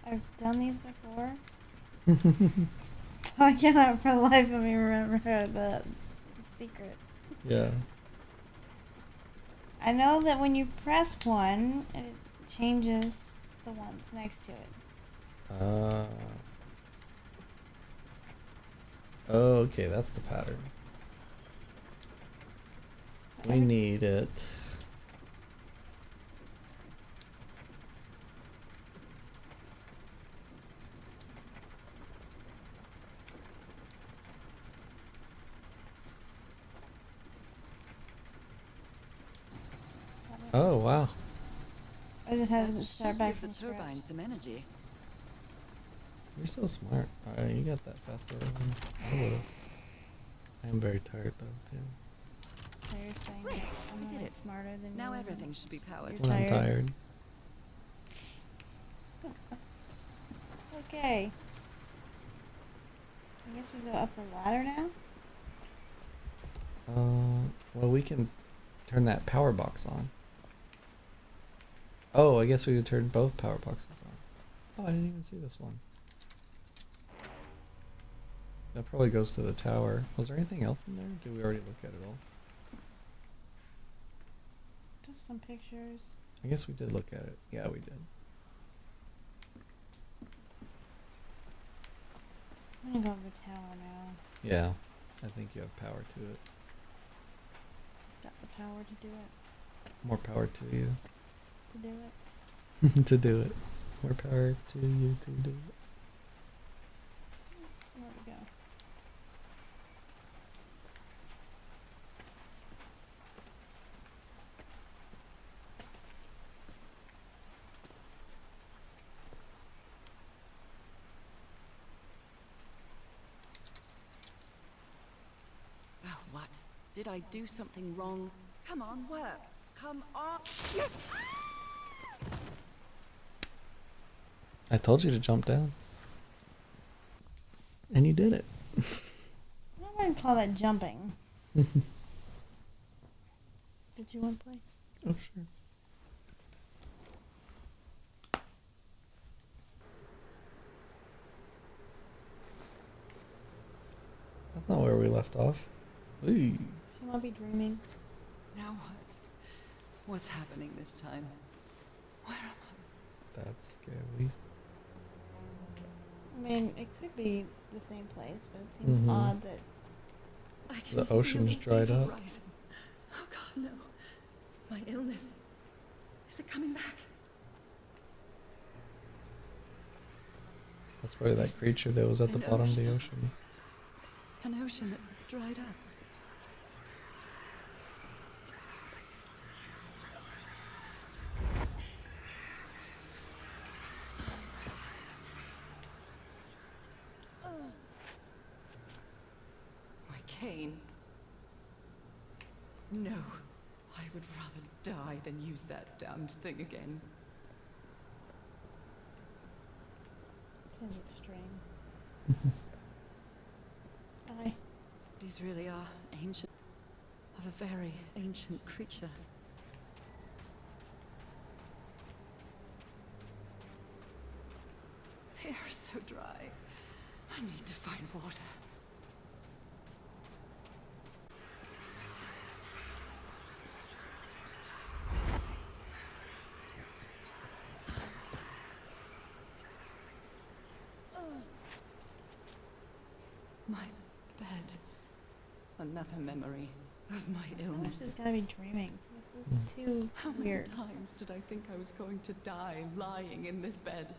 I've done these before. I cannot for the life of me remember the secret. Yeah. I know that when you press one, it changes the ones next to it. Ah. Oh, okay, that's the pattern. We need it. Oh, wow. I just had That to start should back give from the scratch. turbine some energy. You're so smart. Alright, you got that faster than I would've. I am very tired though, too. So you're saying Great, that we I'm did not it. smarter than Now you. everything should be powered. You're When I'm tired. tired. Okay. I guess we go up the ladder now. Well, we can turn that power box on. Oh, I guess we could turn both power boxes on. Oh, I didn't even see this one. That probably goes to the tower. Was there anything else in there? Did we already look at it all? Just some pictures. I guess we did look at it. Yeah, we did. I'm gonna go over the tower now. Yeah, I think you have power to it. Got the power to do it. More power to you. To do it. To do it. More power to you to do it. Where'd it go? Oh, what? Did I do something wrong? Come on, work. Come on. I told you to jump down. And you did it. I wouldn't call that jumping. Did you want to play? Oh, sure. That's not where we left off. Ooh. She might be dreaming. Now what? What's happening this time? Where am I? That's scary. I mean, it could be the same place, but it seems Mhm. odd that I can The feel ocean's the dried fever up. rising. Oh God, no! My illness. Is it coming back? That's probably that creature that was at the An bottom of the ocean. ocean. An ocean that dried up. My cane. No, I would rather die than use that damned thing again. seems extreme. These really are ancient, of a very ancient creature. They are so dry. I need to find water. My bed. Another memory of my This illness. is gonna be dreaming. This is too How many weird. times did I think I was going to die lying in this bed?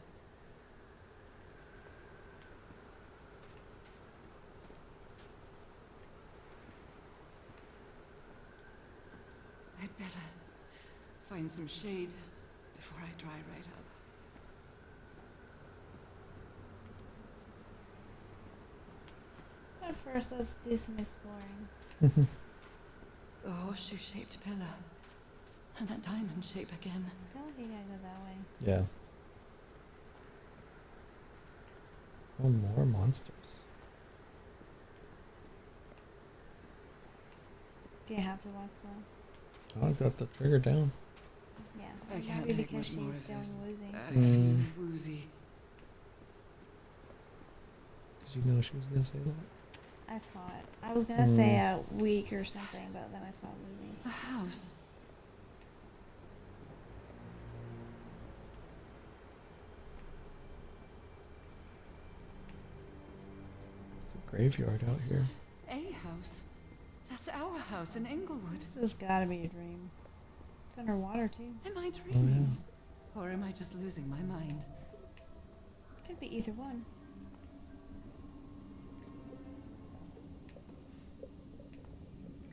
I'd better find some shade before I dry right up. But first, let's do some exploring. The horseshoe-shaped pillar. And that diamond shape again. I feel like you gotta go that way. Yeah. Oh, more monsters. Do you have to watch that? Oh, I've got the trigger down. Yeah. I it might can't be take because much more she's of feeling this. woozy. I feel woozy. Did you know she was gonna say that? I saw it. I was gonna say a week or something, but then I saw a movie. A house. It's a graveyard out here. A house. That's our house in Englewood. This has gotta be a dream. It's underwater too. Am I Oh dreaming? Or am I just losing my mind? Could be either one.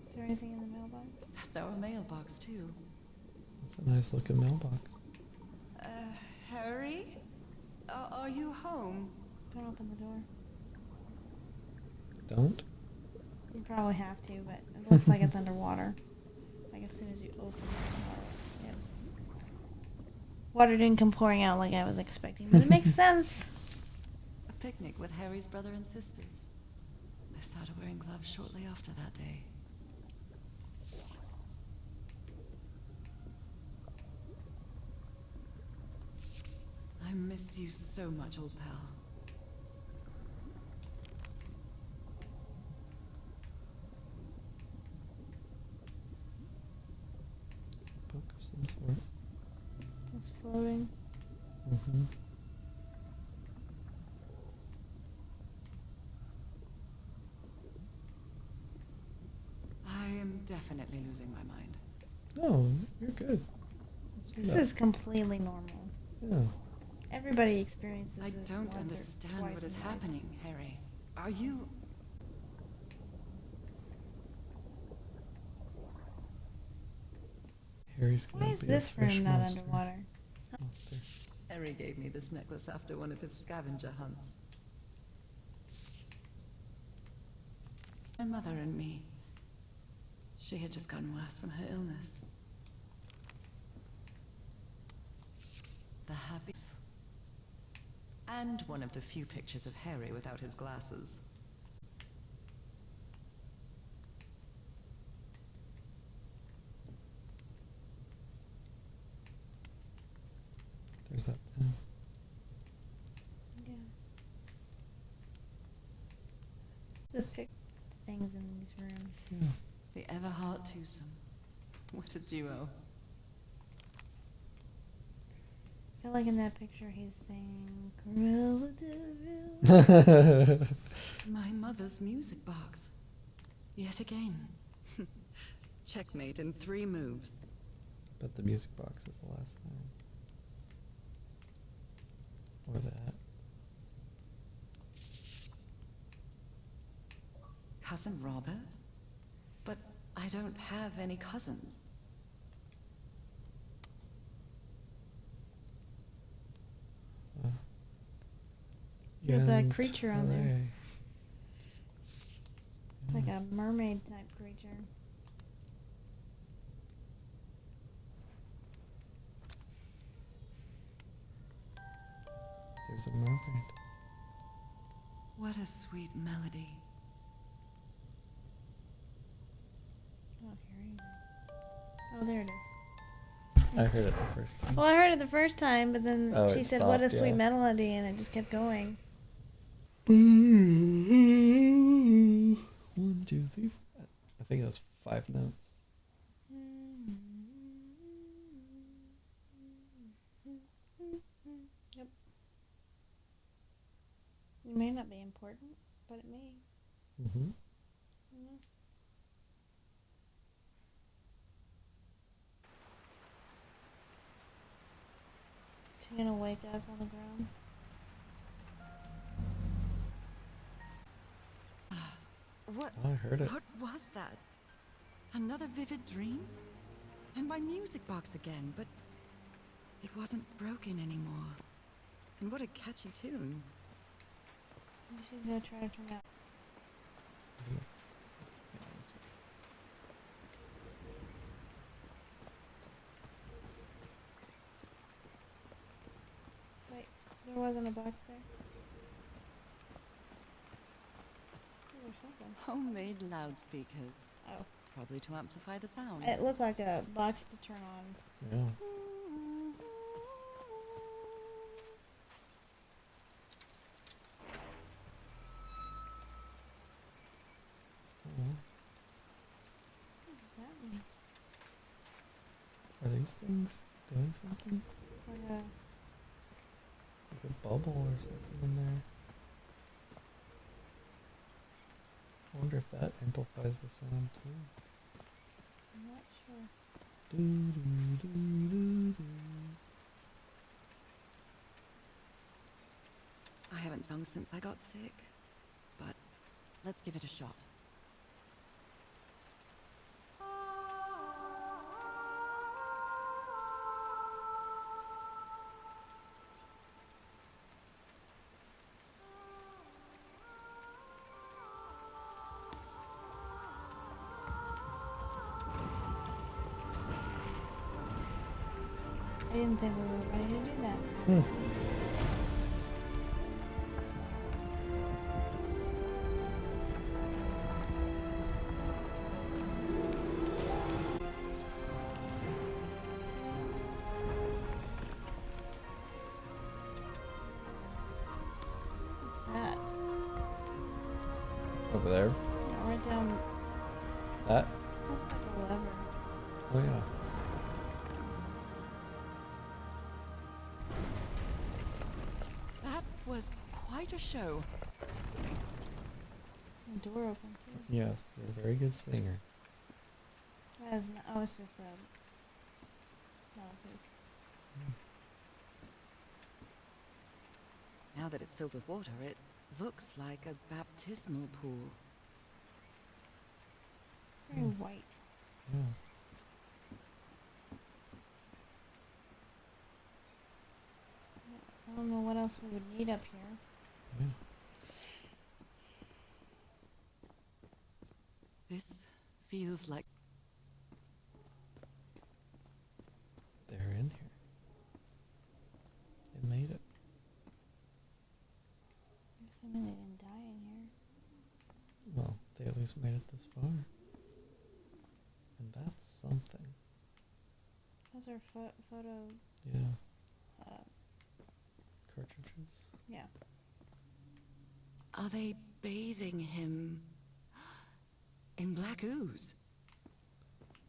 Is there anything in the mailbox? That's our mailbox, too. That's a nice looking mailbox. Harry? Are you home? Don't open the door. Don't? You probably have to, but it looks like it's underwater. Like as soon as you open it, water. Yep. Water didn't come pouring out like I was expecting, but it makes sense. A picnic with Harry's brother and sisters. I started wearing gloves shortly after that day. I miss you so much, old pal. Book of some sort. Just floating. Mm-hmm. I am definitely losing my mind. No, you're good. Let's see This that. is completely normal. Yeah. Everybody experiences I this don't once or understand twice what is in life. happening, Harry. Are you... Harry's Why gonna is be this a fish room not monster. underwater? Monster. Harry gave me this necklace after one of his scavenger hunts. My mother and me. She had just gotten worse from her illness. The happy... And one of the few pictures of Harry without his glasses. There's that pen. Yeah. The pic things in these rooms. Yeah. The Everhart twosome. What a duo. I feel like in that picture he's saying, Cruella de Vil. My mother's music box. Yet again. Checkmate in 3 moves. But the music box is the last thing. Or that. Cousin Robert? But I don't have any cousins. There's that Gent creature on there. Ray. Like a mermaid type creature. There's a mermaid. What a sweet melody. Oh, here he is. Oh, there it is. I heard it the first time. Well, I heard it the first time, but then Oh, she it said, "What a stopped, sweet yeah. melody," and it just kept going. 1, 2, 3, 4. I think that's 5 notes. Yep. It may not be important, but it may. Mm-hmm. Mm. Is she gonna wake up on the ground? What? Oh, I heard it. What was that? Another vivid dream? And my music box again, but it wasn't broken anymore. And what a catchy tune. Maybe she's gonna try to turn out. Yes. Yeah, this Wait, there wasn't a box there? Oh, there's something. Homemade loudspeakers. Oh. Probably to amplify the sound. It looked like a box to turn on. Yeah. Oh, What does that mean? are these things doing something? It's like a... Like a bubble or something in there. I wonder if that amplifies the sound too. I'm not sure. Do, do, do, do, do. I haven't sung since I got sick, but let's give it a shot. I didn't think we were ready to do that. What's that? Over there. Yeah, right down. That. Looks like a lever. Oh yeah. That was quite a show. The door open too. Yes, you're a very good singer. That is not, oh, it's just a small piece. Now that it's filled with water, it looks like a baptismal pool. Very white. Yeah. I don't know what else we would need up here. Yeah. This feels like... They're in here. They made it. Assuming they didn't die in here. Well, they at least made it this far. And that's something. Those are photo. Yeah. Uh, Cartridges. yeah. Are they bathing him in black ooze?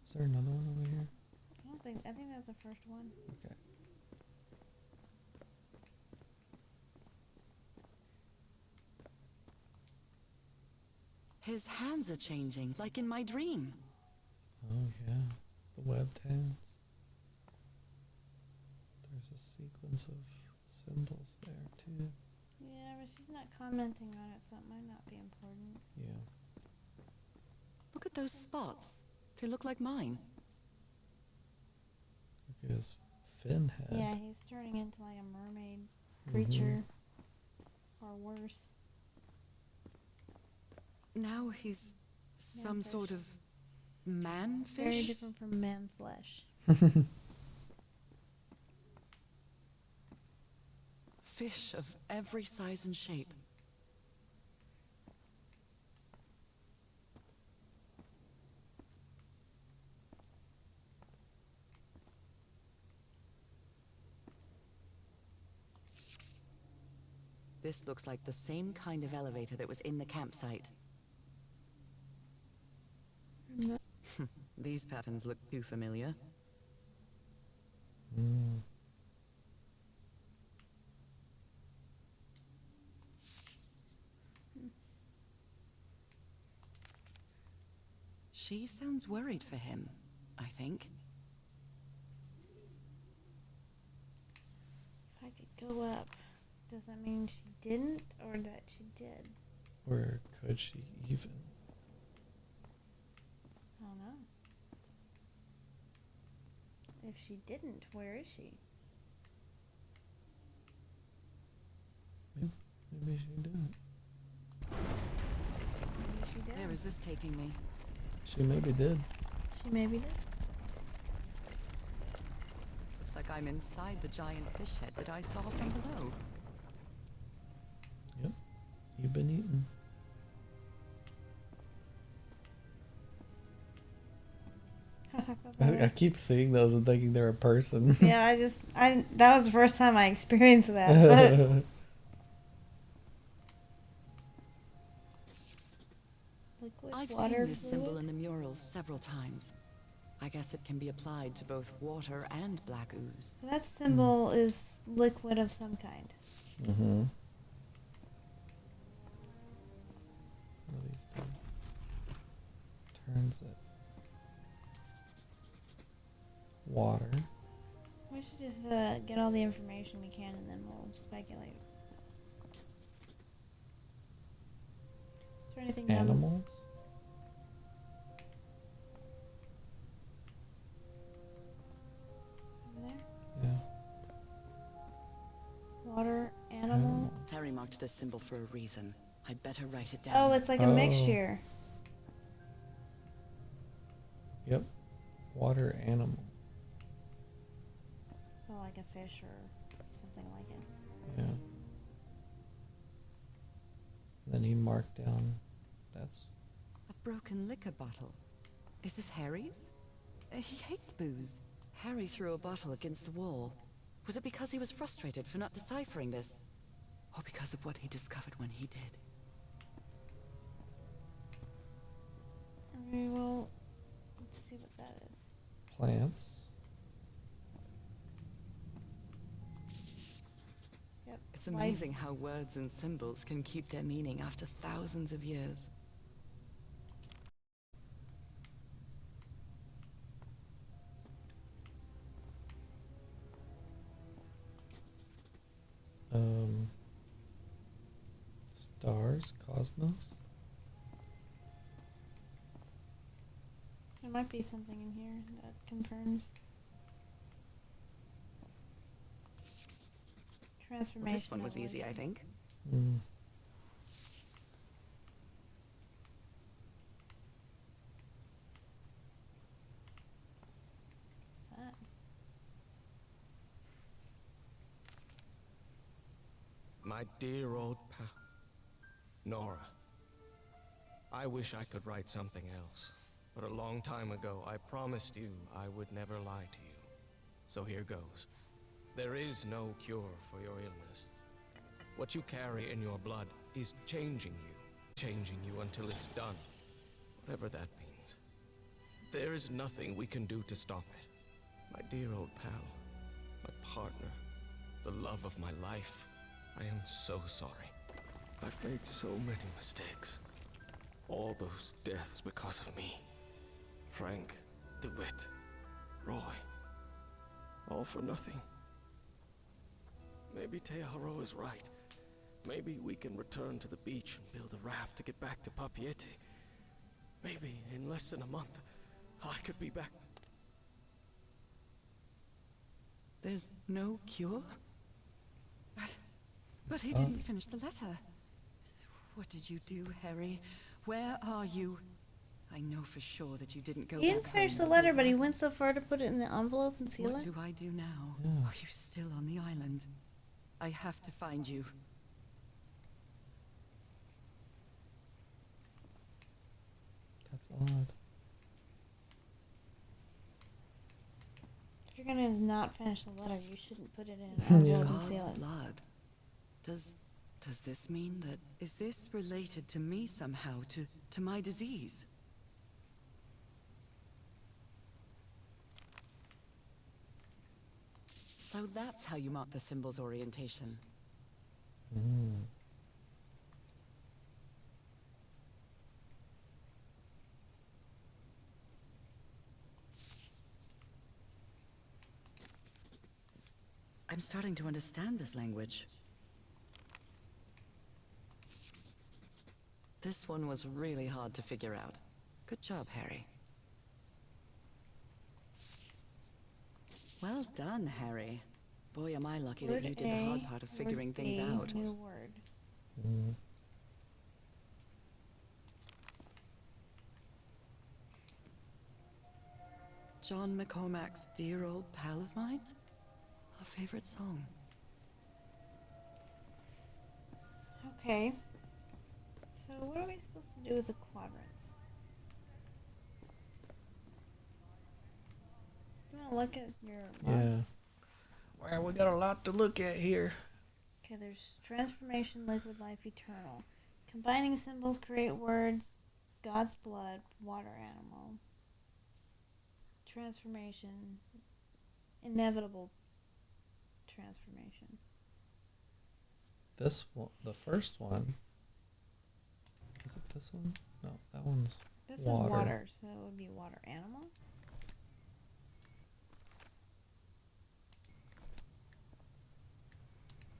Is there another one over here? I think that's the first one. Okay. His hands are changing, like in my dream. Oh yeah. The webbed hands. There's a sequence of symbols there too. Yeah, but she's not commenting on it, so it might not be important. Yeah. Look at those spots. They look like mine. Look at his fin head. Yeah, he's turning into like a mermaid creature. Or worse. Now he's some Manfish. sort of man-fish? Very different from man flesh. Fish of every size and shape. This looks like the same kind of elevator that was in the campsite. These patterns look too familiar. Mm. She sounds worried for him, I think. If I could go up, does that mean she didn't or that she did? Or could she even? I don't know. If she didn't, where is she? Maybe she did. Maybe she did. Where is this taking me? She maybe did. She maybe did. Looks like I'm inside the giant fish head that I saw from below. Yep. You've been eaten. I keep seeing those and thinking they're a person. Yeah, that was the first time I experienced that. But liquid I've water seen this symbol fluid? in the murals several times. I guess it can be applied to both water and black ooze. So that symbol is liquid of some kind. Mm-hmm. What are these two? Turns it. Water. We should just get all the information we can and then we'll speculate. Is there anything down Animals. over there? Yeah. Water, animal. Harry marked this symbol for a reason. I'd better write it down. Oh, it's like a Oh. mixture. Yep. Water animal. So like a fish or something like it. Yeah. Then he marked down. That's. A broken liquor bottle. Is this Harry's? He hates booze. Harry threw a bottle against the wall. Was it because he was frustrated for not deciphering this? Or because of what he discovered when he did? Okay, well, let's see what that is. Plants. Yep. It's amazing how words and symbols can keep their meaning after thousands of years. Stars, cosmos. There might be something in here that confirms transformation. Well, this one was of easy, I light. think. Mm. What's that? My dear old pal. Nora. I wish I could write something else. But a long time ago, I promised you I would never lie to you. So here goes. There is no cure for your illness. What you carry in your blood is changing you until it's done. Whatever that means. There is nothing we can do to stop it. My dear old pal, my partner, the love of my life, I am so sorry. I've made so many mistakes. All those deaths because of me. Frank, DeWitt, Roy. All for nothing. Maybe Teodoro is right. Maybe we can return to the beach and build a raft to get back to Papiete. Maybe in less than a month, I could be back. There's no cure? But he didn't finish the letter. What did you do, Harry? Where are you? I know for sure that you didn't go He didn't back finish home, the letter, so but he what- went so far to put it in the envelope and seal What it. do I do now? Yeah. Are you still on the island? I have to find you. That's odd. If you're gonna not finish the letter, you shouldn't put it in an envelope and God's seal it. blood. Does this mean that... Is this related to me somehow, to my disease? So that's how you mark the symbol's orientation. Mm. I'm starting to understand this language. This one was really hard to figure out. Good job, Harry. Well done, Harry. Boy, am I lucky that Word you did the hard A, part of word figuring things B, out. New word. Mm. John McCormack's Dear Old Pal of Mine? A favorite song. Okay. So what are we supposed to do with the quadrants? You wanna look at your map? Yeah. Wow, we got a lot to look at here. Okay, there's transformation, liquid life, eternal. Combining symbols create words, God's blood, water animal. Transformation, inevitable transformation. This one, the first one. Is it this one? No, that one's This water. is water, so it would be water animal.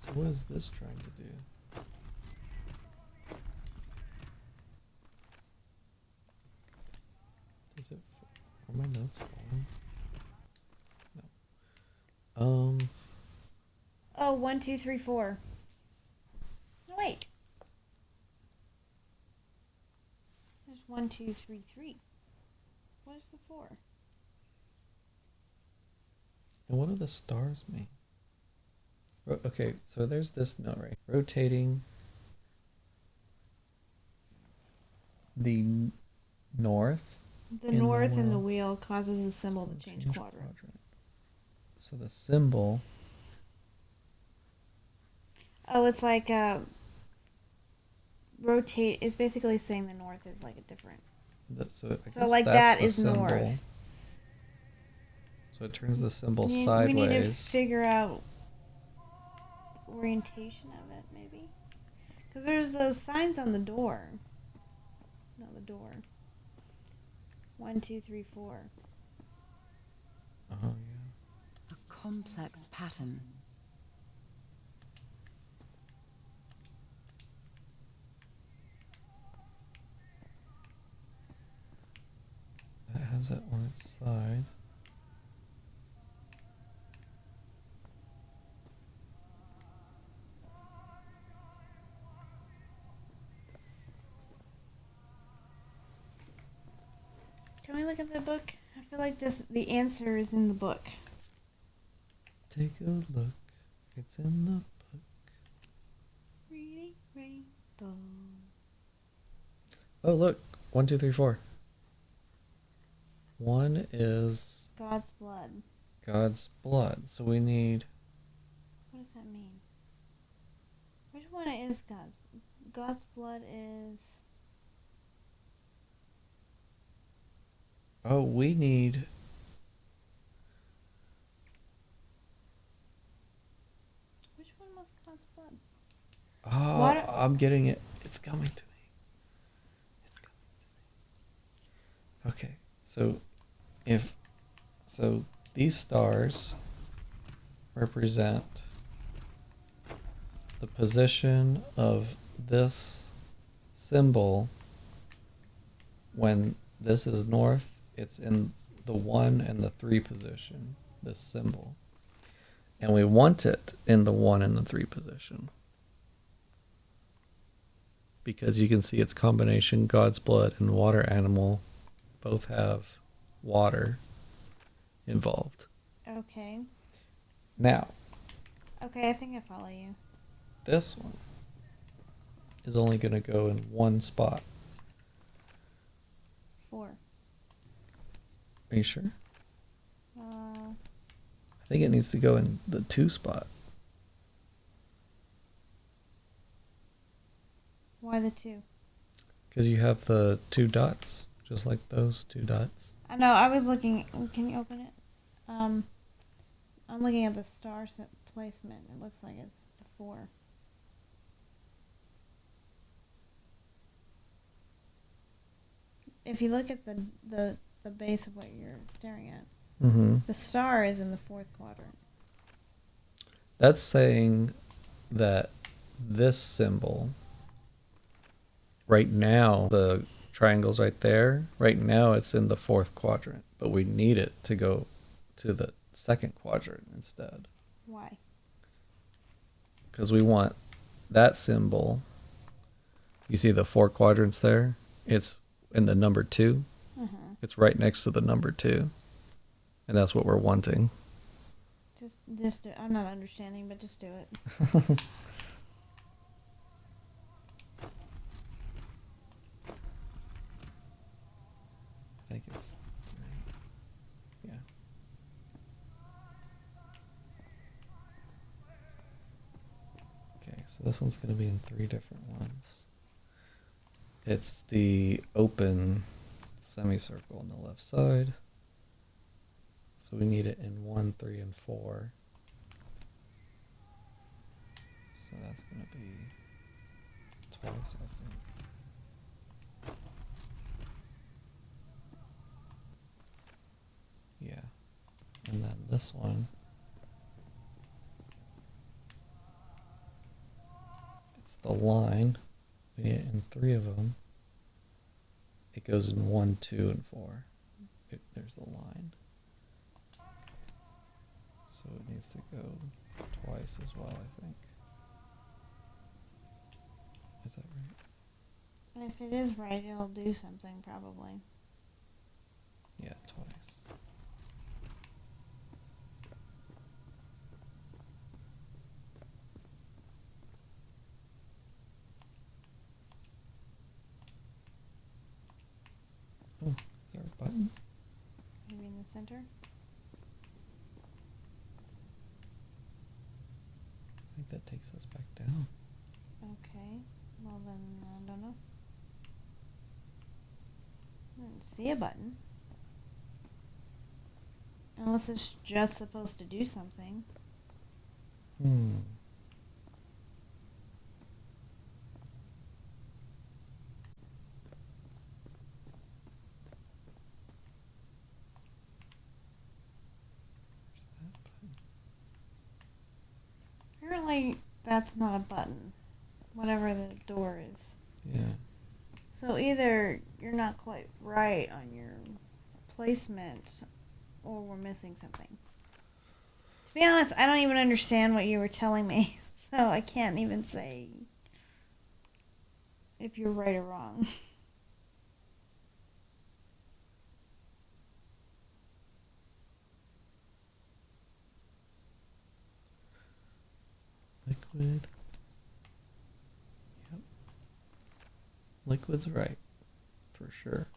So what is this trying to do? Does it? Are my notes falling? No. Oh, 1, 2, 3, 4. No, wait. There's 1, 2, 3, 3. What is the 4? And what do the stars mean? Okay, so there's this note right. Rotating the north. The In the north in the world. wheel causes the symbol to change Change quadrant. So the symbol. Oh, it's like rotate. It's basically saying the north is like a different. So I So guess like that's that the is symbol. north. So it turns the symbol We need to sideways. figure out orientation of it, maybe. Because there's those signs on the door. No, the door. 1, 2, 3, 4. Oh yeah. A complex pattern. is it on its side? Can we look at the book? I feel like the answer is in the book. Take a look. It's in the book. Reading rainbow. Oh, look. 1, 2, 3, 4. 1 is God's blood. God's blood. So we need... What does that mean? Which one is God's? God's blood is... Oh, we need... Which one was God's blood? Oh, What? I'm getting it. It's coming to me. It's coming to me. Okay, so these stars represent the position of this symbol. When this is north, it's in the 1 and the 3 position, this symbol. And we want it in the 1 and the 3 position. Because you can see its combination, God's blood and water animal, both have water involved. Okay. Now, Okay, I think I follow you. this one is only going to go in one spot. 4. Are you sure? Uh, I think it needs to go in the 2 spot. why the 2? Because you have the 2 dots, just like those 2 dots. I know, I was looking... Can you open it? I'm looking at the star placement. It looks like it's the 4. If you look at the base of what you're staring at, Mm-hmm. the star is in the 4th quadrant. That's saying that this symbol, right now, the triangle's right there. Right now, it's in the 4th quadrant, but we need it to go to the 2nd quadrant instead. Why? Because we want that symbol. You see the 4 quadrants there? It's in the number 2. Uh-huh. It's right next to the number 2. And that's what we're wanting. Just do it. I'm not understanding, but just do it. I think it's... Yeah. Okay, so this one's going to be in 3 different ones. It's the open semicircle on the left side. So we need it in 1, 3, and 4. So that's going to be twice, I think. Yeah. And then this one, it's the line. We need it in 3 of them. It goes in 1, 2, and 4. There's the line. So it needs to go twice as well, I think. Is that right? And if it is right, it'll do something, probably. Yeah, twice. Oh, is there a button? Maybe in the center? I think that takes us back down. Okay. Well then, I don't know. I didn't see a button. Unless it's just supposed to do something. Hmm. Where's that button? Apparently, that's not a button. Whatever the door is. Yeah. So either you're not quite right on your placement or we're missing something. To be honest, I don't even understand what you were telling me, so I can't even say if you're right or wrong. Liquid. Yep. Liquid's right. For sure.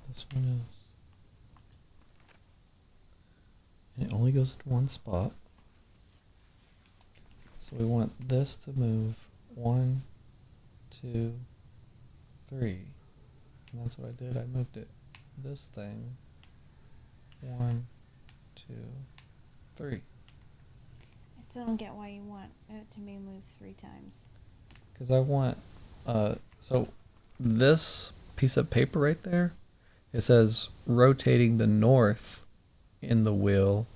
This one is. And it only goes to one spot. So we want this to move 1, 2, 3. And that's what I did. I moved it. This thing. 1, 2, 3. I still don't get why you want it to be moved 3 times. Because I want, so this piece of paper right there, it says rotating the north in the wheel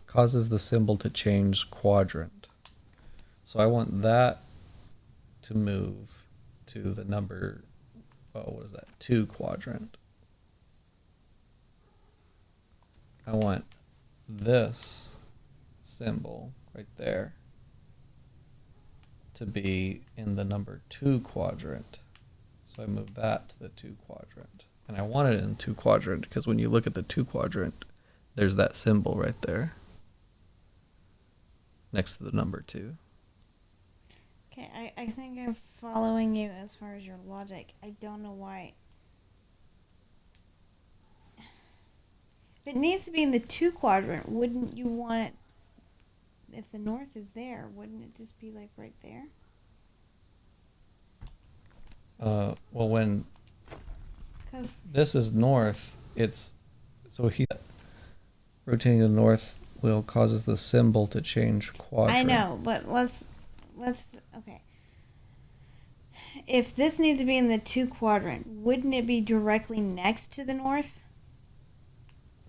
causes the symbol to change quadrant. So I want that to move to the number, what is that, 2 quadrant. I want this symbol right there to be in the number 2 quadrant. So I move that to the 2 quadrant. And I want it in 2 quadrant because when you look at the 2 quadrant, there's that symbol right there next to the number 2. Okay, I think I'm following you as far as your logic. I don't know why. If it needs to be in the 2 quadrant, wouldn't you want it, if the north is there, wouldn't it just be like right there? Well, when 'Cause this is north, it's, so he, rotating the north wheel causes the symbol to change quadrant. I know, but let's okay. If this needs to be in the 2 quadrant, wouldn't it be directly next to the north?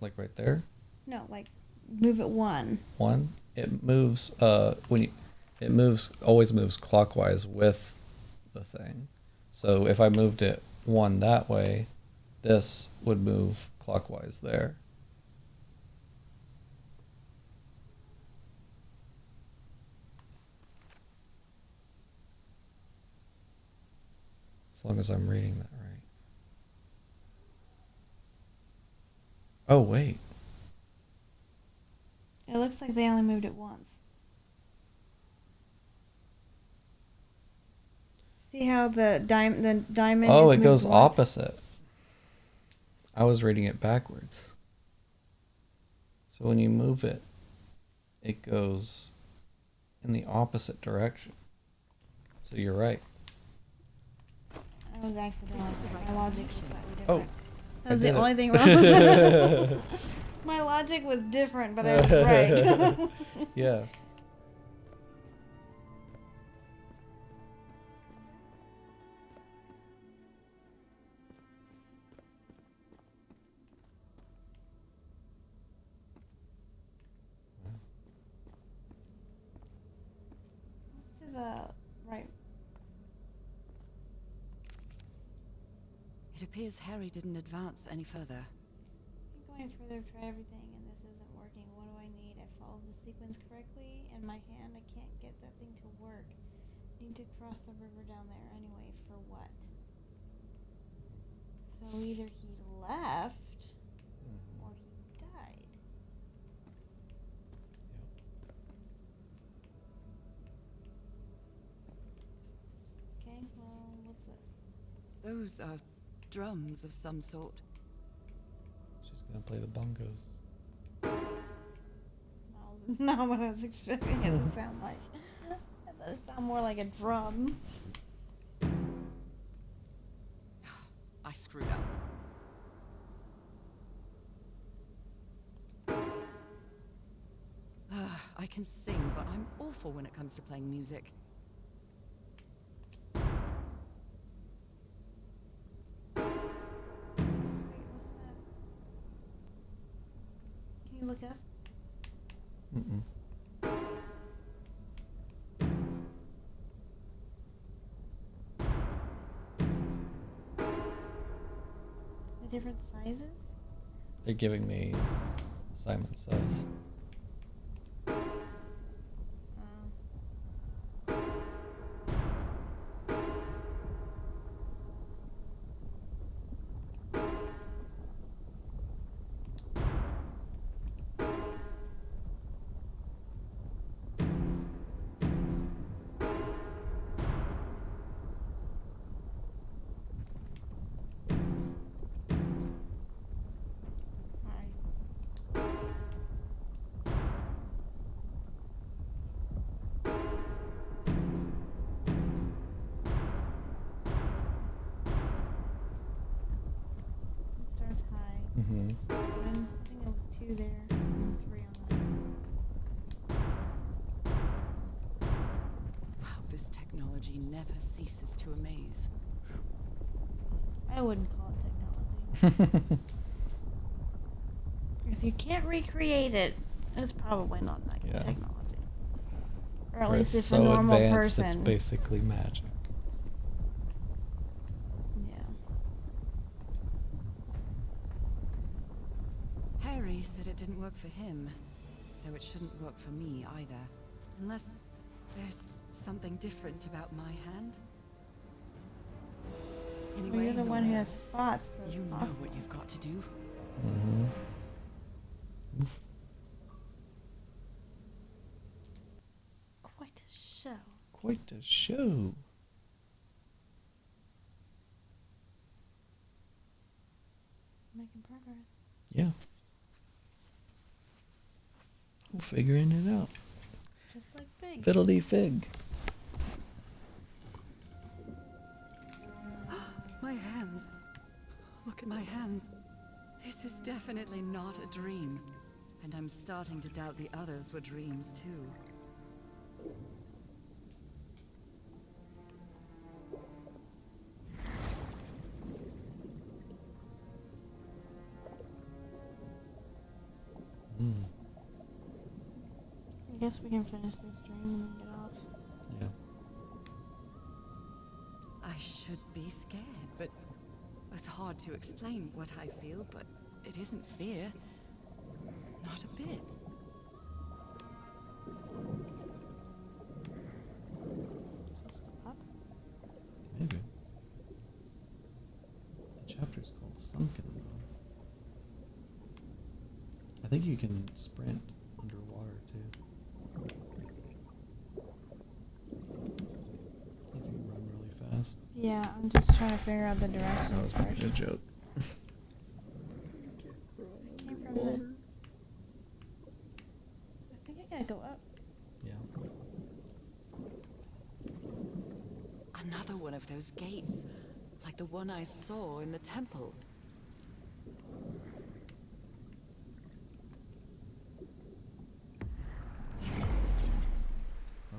Like right there? No, like move it 1. 1. It moves, always moves clockwise with the thing. So if I moved it 1 that way, this would move clockwise there. As long as I'm reading that right. Oh, wait. It looks like they only moved it once. See how the diamond Oh, is it moved goes once? opposite. I was reading it backwards. So when you move it, it goes in the opposite direction. So you're right. I was accidental. This is the right My logic was combination. slightly Oh, different. I That was the did it. only thing wrong. My logic was different, but I was right. Yeah. What's to the right? It appears Harry didn't advance any further. I'm going further, try everything, and this isn't working. What do I need? I followed the sequence correctly, and my hand, I can't get that thing to work. Need to cross the river down there anyway. For what? So either he left or he died. Okay, well, what's this? Those are drums of some sort. She's gonna play the bongos. Well, not what I was expecting it to sound like. I thought it sounded more like a drum. I screwed up. I can sing, but I'm awful when it comes to playing music. Wait, what's that? you look up? Mm-mm. The different sizes? They're giving me Simon Says. Oh. Hi. It starts high. Mm-hmm. I think it was 2 there and 3 on How this technology never ceases to amaze. that. I wouldn't call it technology. If you can't recreate it, it's probably not like Yeah. technology. Or at Or least it's if a normal advanced, person. it's basically magic. Yeah. Harry said it didn't work for him, so it shouldn't work for me either. Unless there's something different about my hand. Well, Anyway, you're the one who Nora, has spots, so it's you know possible. what you've got to do. Mm-hmm. Quite a show. Quite a show. Making progress. Yeah. We're figuring it out. Just like big. Fiddledy fig. My hands. Look at my hands. This is definitely not a dream. And I'm starting to doubt the others were dreams too. Mm. I guess we can finish this dream and then get off. Yeah. I should be scared, but it's hard to explain what I feel, but it isn't fear. Not a bit. Supposed to go up? Maybe. The chapter's called Sunken, though. I think you can sprint underwater, too. If you run really fast. Yeah, I'm just trying to figure out the direction. That was a good joke. I came from the... I think I gotta go up. Yeah. Another one of those gates, like the one I saw in the temple.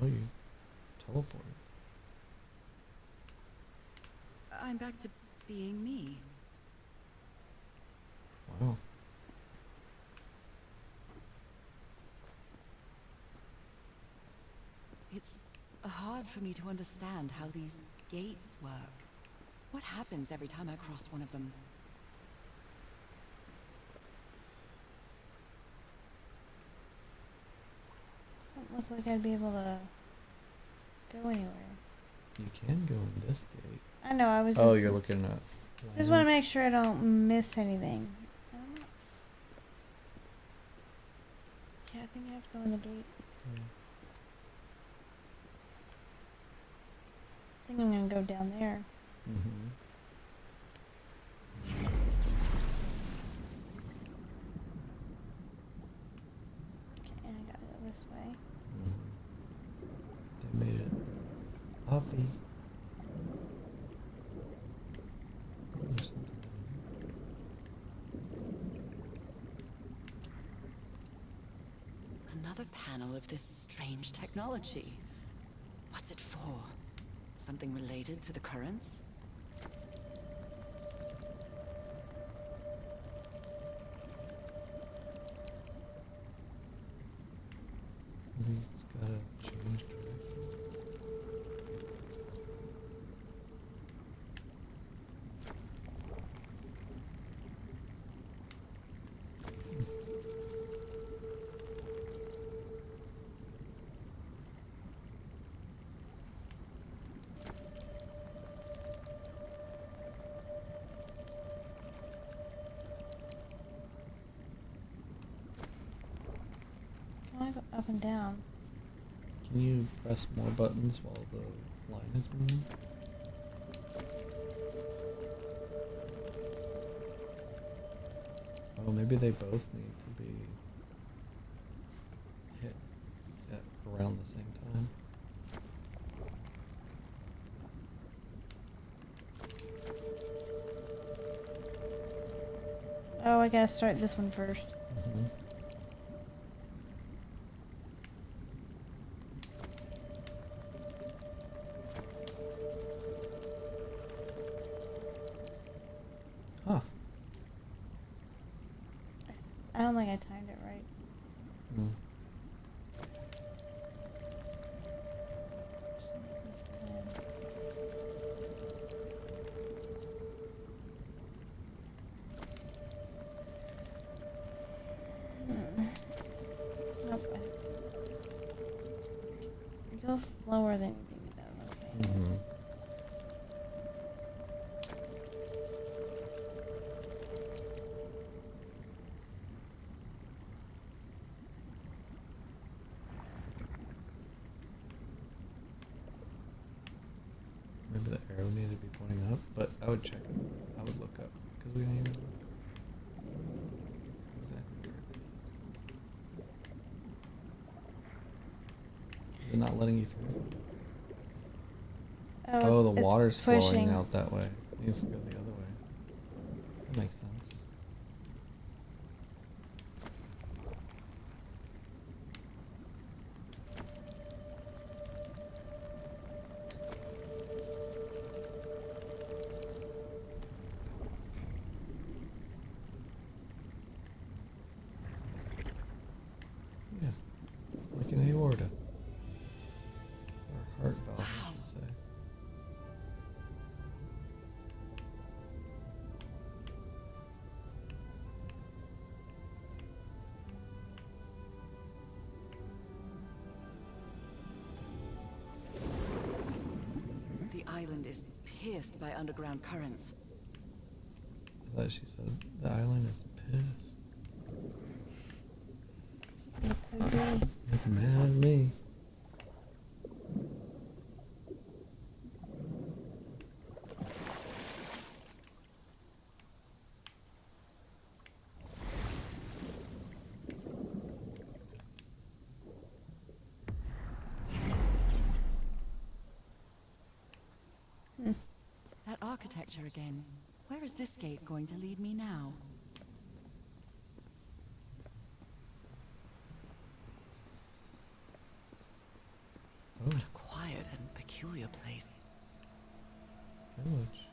Oh, you teleported. I'm back to being me. Wow. It's hard for me to understand how these gates work. What happens every time I cross one of them? Doesn't look like I'd be able to go anywhere. You can go in this gate. I know, I was Oh, just... you're looking at... Just want to make sure I don't miss anything. I'm not... Yeah, I think I have to go in the gate. Yeah. I think I'm gonna go down there. Mm-hmm. Okay, I gotta go this way. Mm-hmm. They made it hoppy. There's something down Another panel of this strange technology. What's it for? Something related to the currents? up and down. Can you press more buttons while the line is moving? Oh, maybe they both need to be hit at around the same time. Oh, I gotta start this one first. Mm-hmm. Huh. I don't think I timed it right. Mm. Nope. It goes slower than you think it does. Okay. Mm-hmm. Maybe the arrow needed to be pointing up, but I would check it. I would look up because we didn't even know exactly where it is. Is it not letting you through? Oh, the it's water's flowing pushing. out that way. It needs to go the other way. That makes sense. Yeah, like an aorta. Or heart valve, I should say. The island is pierced by underground currents. I thought she said the island is pissed. It could be. It's mad at me. That architecture again. Where is this gate going to lead me now? Oh, What a quiet and peculiar place. village.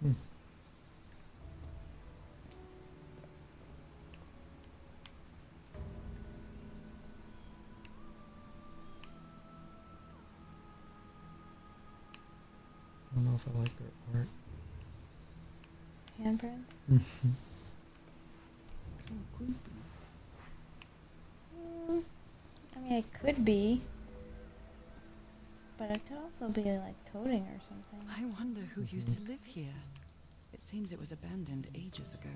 Hmm. I don't know if I like their art. Handprint? It's kind of creepy. I mean, it could be. But it could also be like coding or something. I wonder who used to live here. It seems it was abandoned ages ago.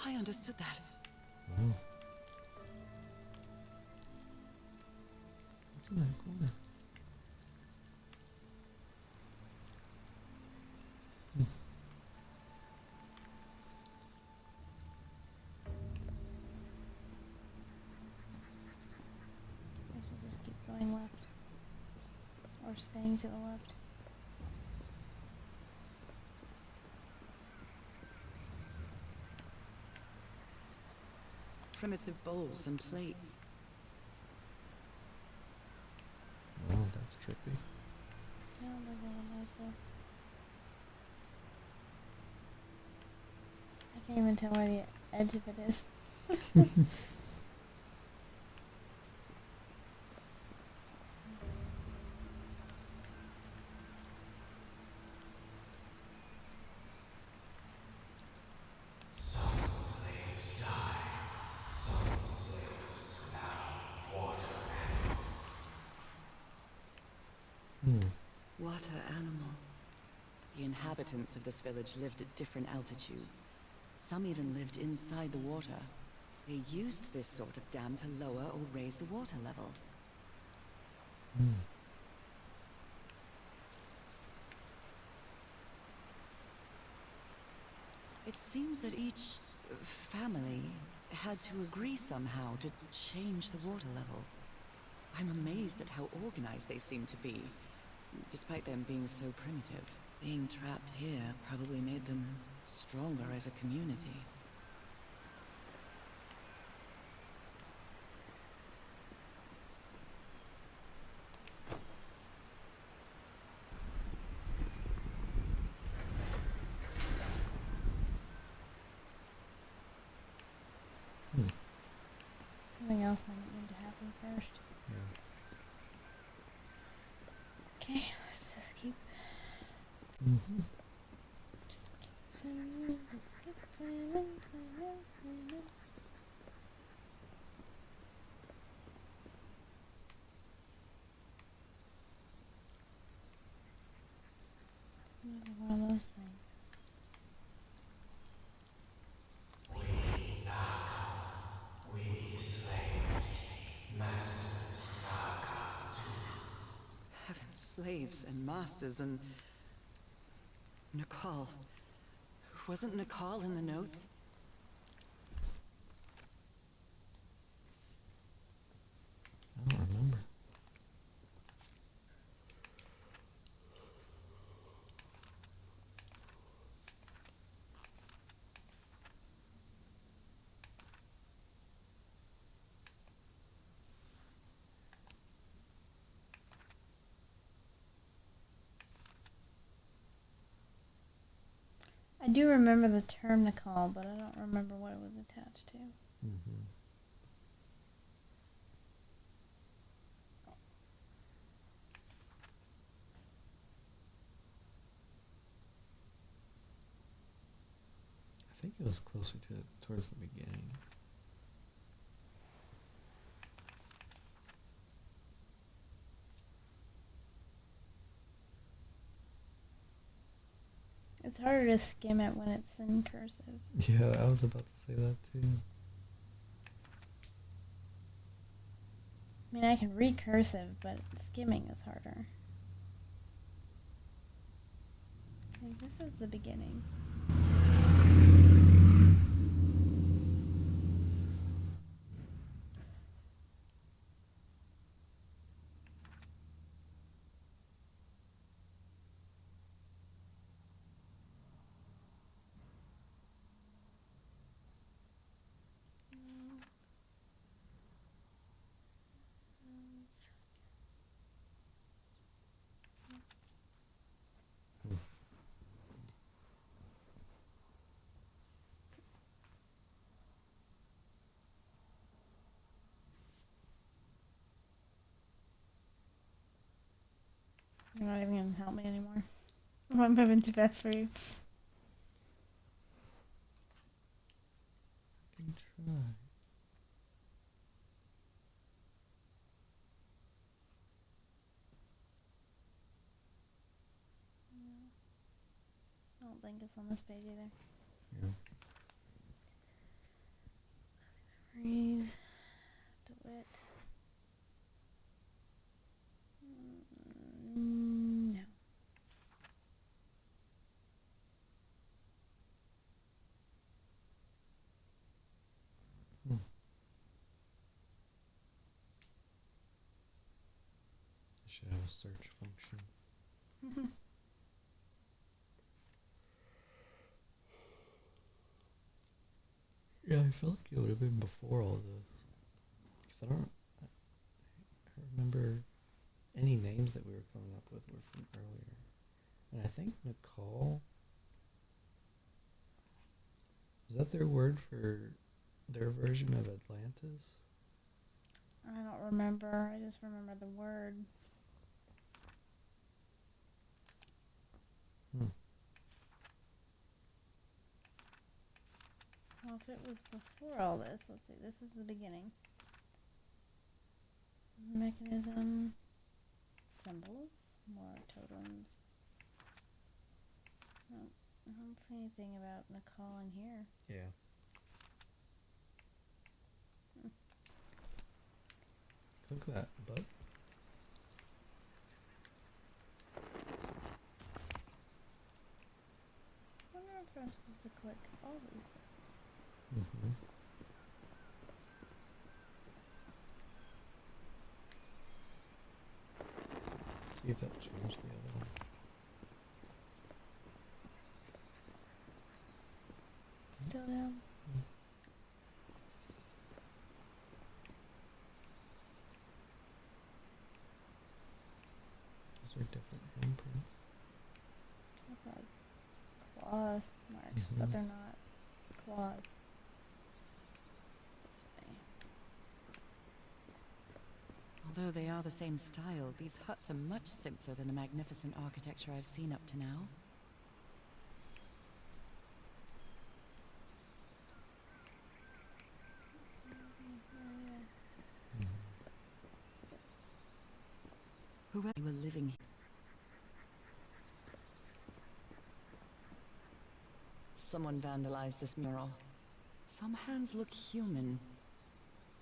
I understood that. Oh. What's in that corner? Hmm. I guess we'll just keep going left. Or staying to the left. Primitive bowls and plates. Oh, that's trippy. I don't think I would like this. I can't even tell where the edge of it is. water animal. The inhabitants of this village lived at different altitudes. Some even lived inside the water. They used this sort of dam to lower or raise the water level. It seems that each family had to agree somehow to change the water level. I'm amazed at how organized they seem to be, despite them being so primitive. Being trapped here probably made them stronger as a community. Something else might need to happen first. Okay, let's just keep. Keep planning. It's another one of those things. Heaven, slaves and masters and... Nicole. Wasn't Nicole in the notes? I don't remember. I do remember the term Nicole, but I don't remember what it was attached to. I think it was closer towards the beginning. It's harder to skim it when it's in cursive. Yeah, I was about to say that too. I mean, I can read cursive, but skimming is harder. Okay, this is the beginning. You're not even gonna help me anymore. I'm moving too fast for you. I can try. I don't think it's on this page either. Yeah. Freeze. DeWitt. No. I should have a search function. Yeah, I feel like it would have been before all this. Because I remember any names that we were coming up with were from earlier. And I think Nicole, was that their word for their version of Atlantis? I don't remember. I just remember the word. Well, if it was before all this, let's see. This is the beginning. Mechanism. Symbols. more totems. No, I don't see anything about Nicole in here. Yeah. Click that, but I wonder if I'm supposed to click all these things. mm-hmm. See if that changed the other one. Still down. Those are different handprints. Look like claw marks, but Mhm. they're not claws. This way. Although they are the same style, these huts are much simpler than the magnificent architecture I've seen up to now. Whoever were living here. Someone vandalized this mural. Some hands look human,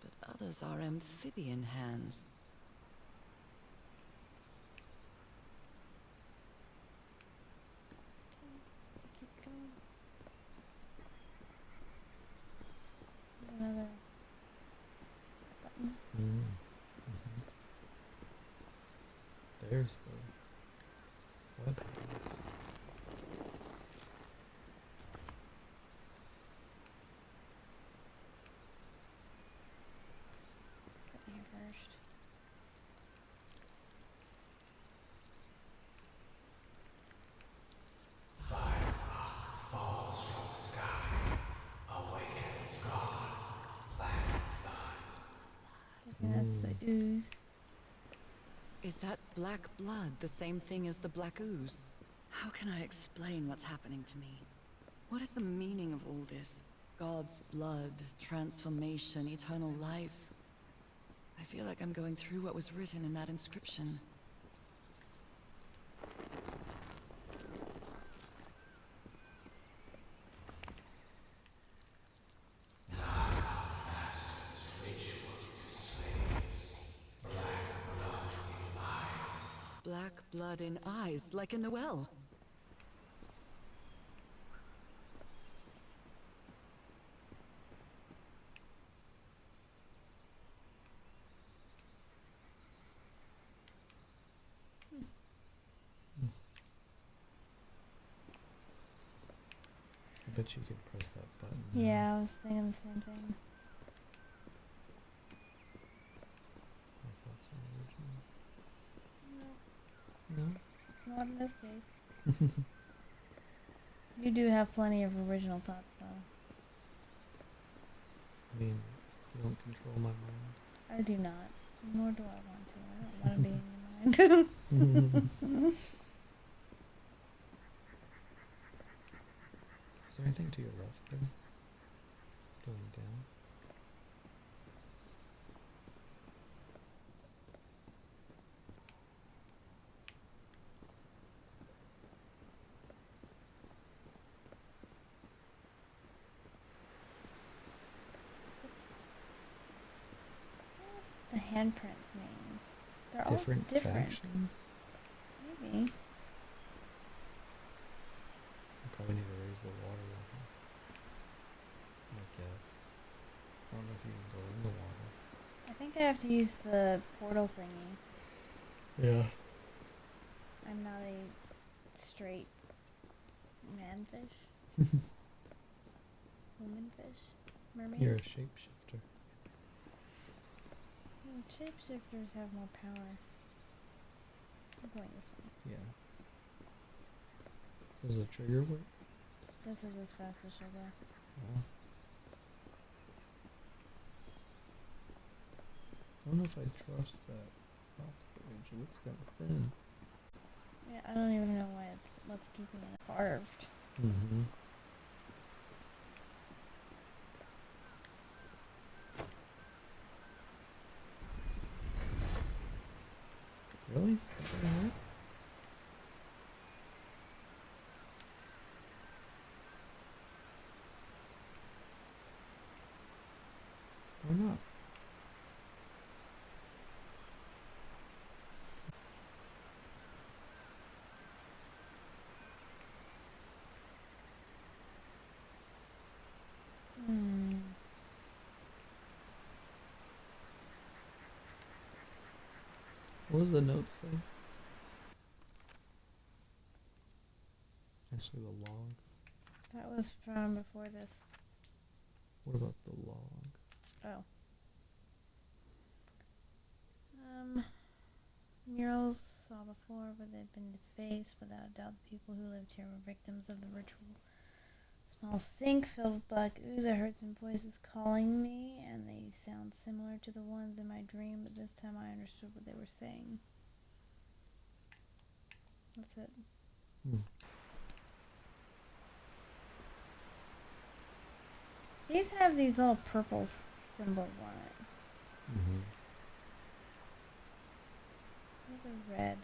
but others are amphibian hands. Keep going. There's another button. Mm-hmm. There's the web pages. Put here first. I think that's the ooze. Is that black blood the same thing as the black ooze? How can I explain what's happening to me? What is the meaning of all this? God's blood, transformation, eternal life. I feel like I'm going through what was written in that inscription. Black blood in eyes, like in the well. I bet you could press that button. now. Yeah, I was thinking the same thing. I thought so originally. No, No? not in this case. You do have plenty of original thoughts, though. I mean, you don't control my mind. I do not. Nor do I want to. I don't want to be in your mind. Is there anything to your left there? Going down? The handprints mean they're Different all different. factions? Maybe. I probably need to raise the water level. I guess. I don't know if you can go in the water. I think I have to use the portal thingy. Yeah. I'm not a straight manfish. Womanfish. Mermaid. You're a shapeshifter. Shapeshifters have more power. I'm going this way. Yeah. Does the trigger work? This is as fast as she'll go. Oh. I don't know if I trust that top page. It looks kind of thin. Yeah, I don't even know what's keeping it carved. Mm-hmm. Really? That doesn't work? What was the note say? Actually, the log. That was from before this. What about the log? Oh. Murals saw before, but they've been defaced. Without a doubt, the people who lived here were victims of the ritual. Small sink filled with black ooze. I heard some voices calling me, and they sound similar to the ones in my dream, but this time I understood what they were saying. That's it. These have these little purple symbols on it. Mm-hmm. These are red.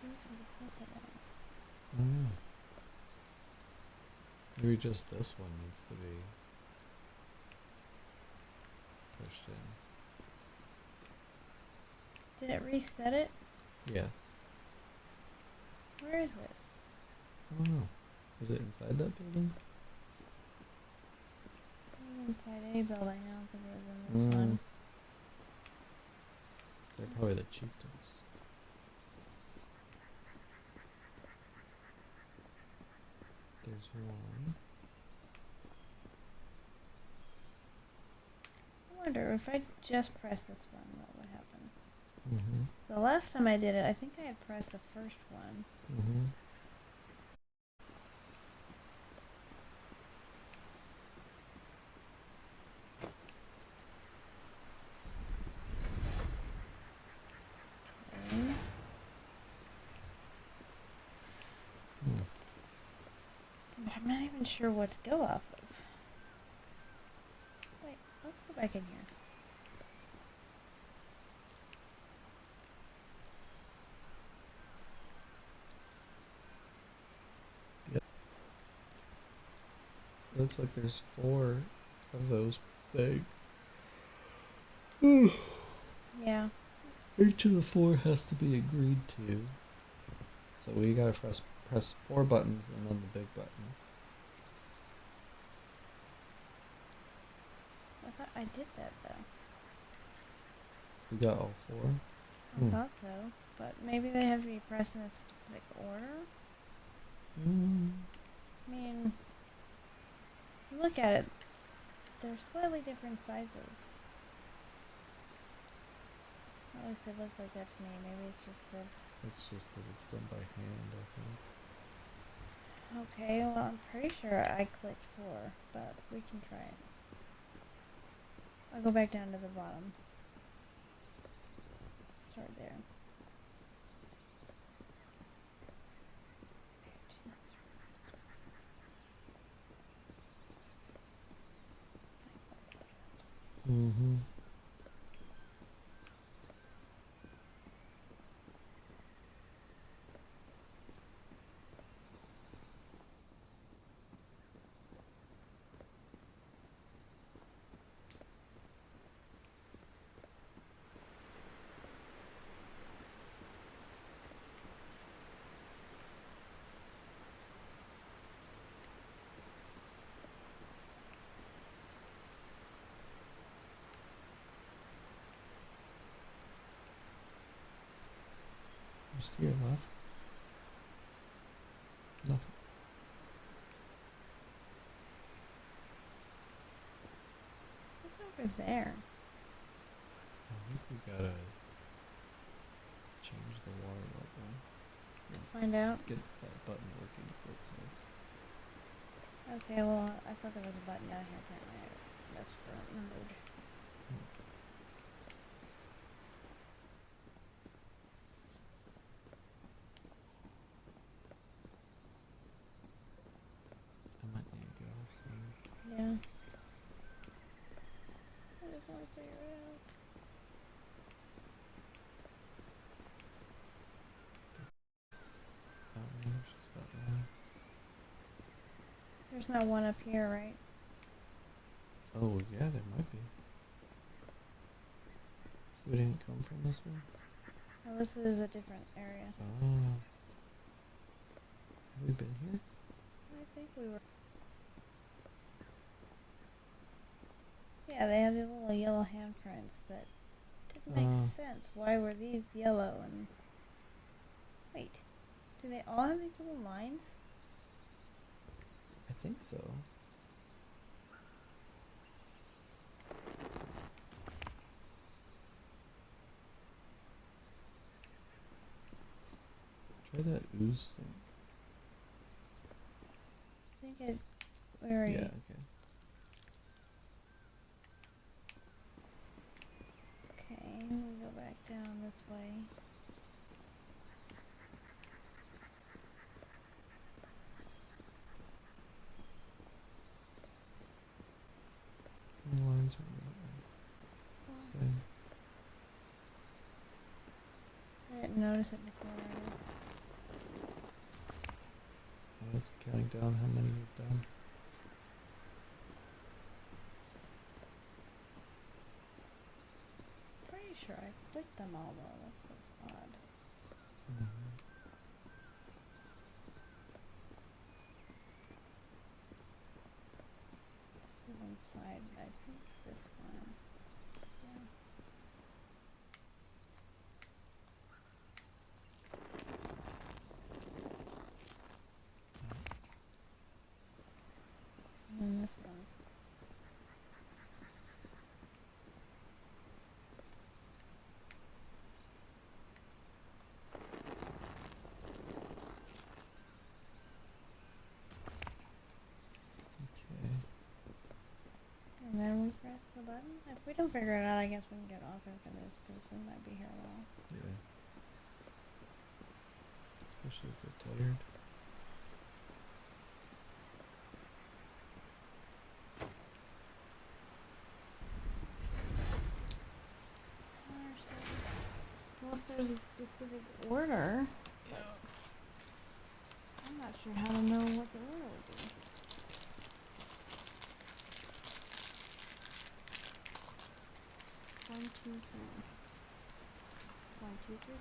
These are the purple ones. Maybe just this one needs to be pushed in. Did it reset it? Yeah. Where is it? I don't know. Is it inside that building? Inside any building. I don't think it was in this one. They're probably the chieftains. There's one. I wonder if I just press this one, what would happen? Mm-hmm. The last time I did it, I think I had pressed the first one. Mm-hmm. I'm not even sure what to go off of. Wait, let's go back in here. Yep. Looks like there's 4 of those things. Yeah. Each of the 4 has to be agreed to. So we gotta press 4 buttons and then the big button. I thought I did that though. We got all 4? I thought so, but maybe they have to be pressed in a specific order. I mean, look at it. They're slightly different sizes. At least it looked like that to me. Maybe it's just a... It's just that it's done by hand, I think. Okay, well, I'm pretty sure I clicked 4, but we can try it. I'll go back down to the bottom. Start there. Mm-hmm. Just to your left. Nothing. What's over there? I think we gotta change the water level. Find out? Get that button working for it to... Okay, well, I thought there was a button down here. Apparently I misremembered. I might need to go soon. Yeah. I just want to figure it out. There's just that one. There's not one up here, right? Oh, yeah, there might be. We didn't come from this one? Oh, this is a different area. Oh. Have we been here? I think we were... Yeah, they have the little yellow handprints that didn't make sense. Why were these yellow and... Wait. Do they all have these little lines? I think so. Try that ooze thing. I think it... Where are Yeah, you? okay. Okay, we go back down this way. The lines are same. I didn't notice it before. Oh, it's counting down how many we've done. Pretty sure I clicked them all though. That's what's odd. Mm-hmm. This was inside, but I think this one. Yeah. And then this one. Okay. And then we press the button. If we don't figure it out, I guess we can get off after this because we might be here a while. Yeah. Especially if we're tired. Unless there's a specific order. But I'm not sure how to know what the order would be. One, two, three. 1, 2, 3,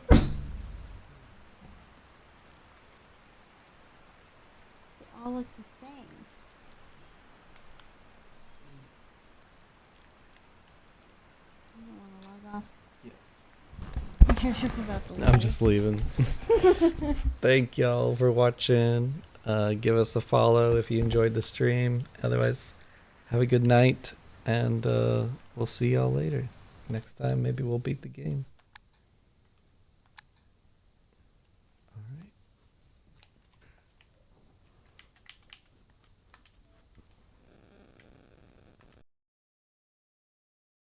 4. They all look the same. I don't want to log off. Yeah. You're just about to leave. I'm just leaving. Thank y'all for watching. Give us a follow if you enjoyed the stream. Otherwise, have a good night, and we'll see y'all later. Next time, maybe we'll beat the game.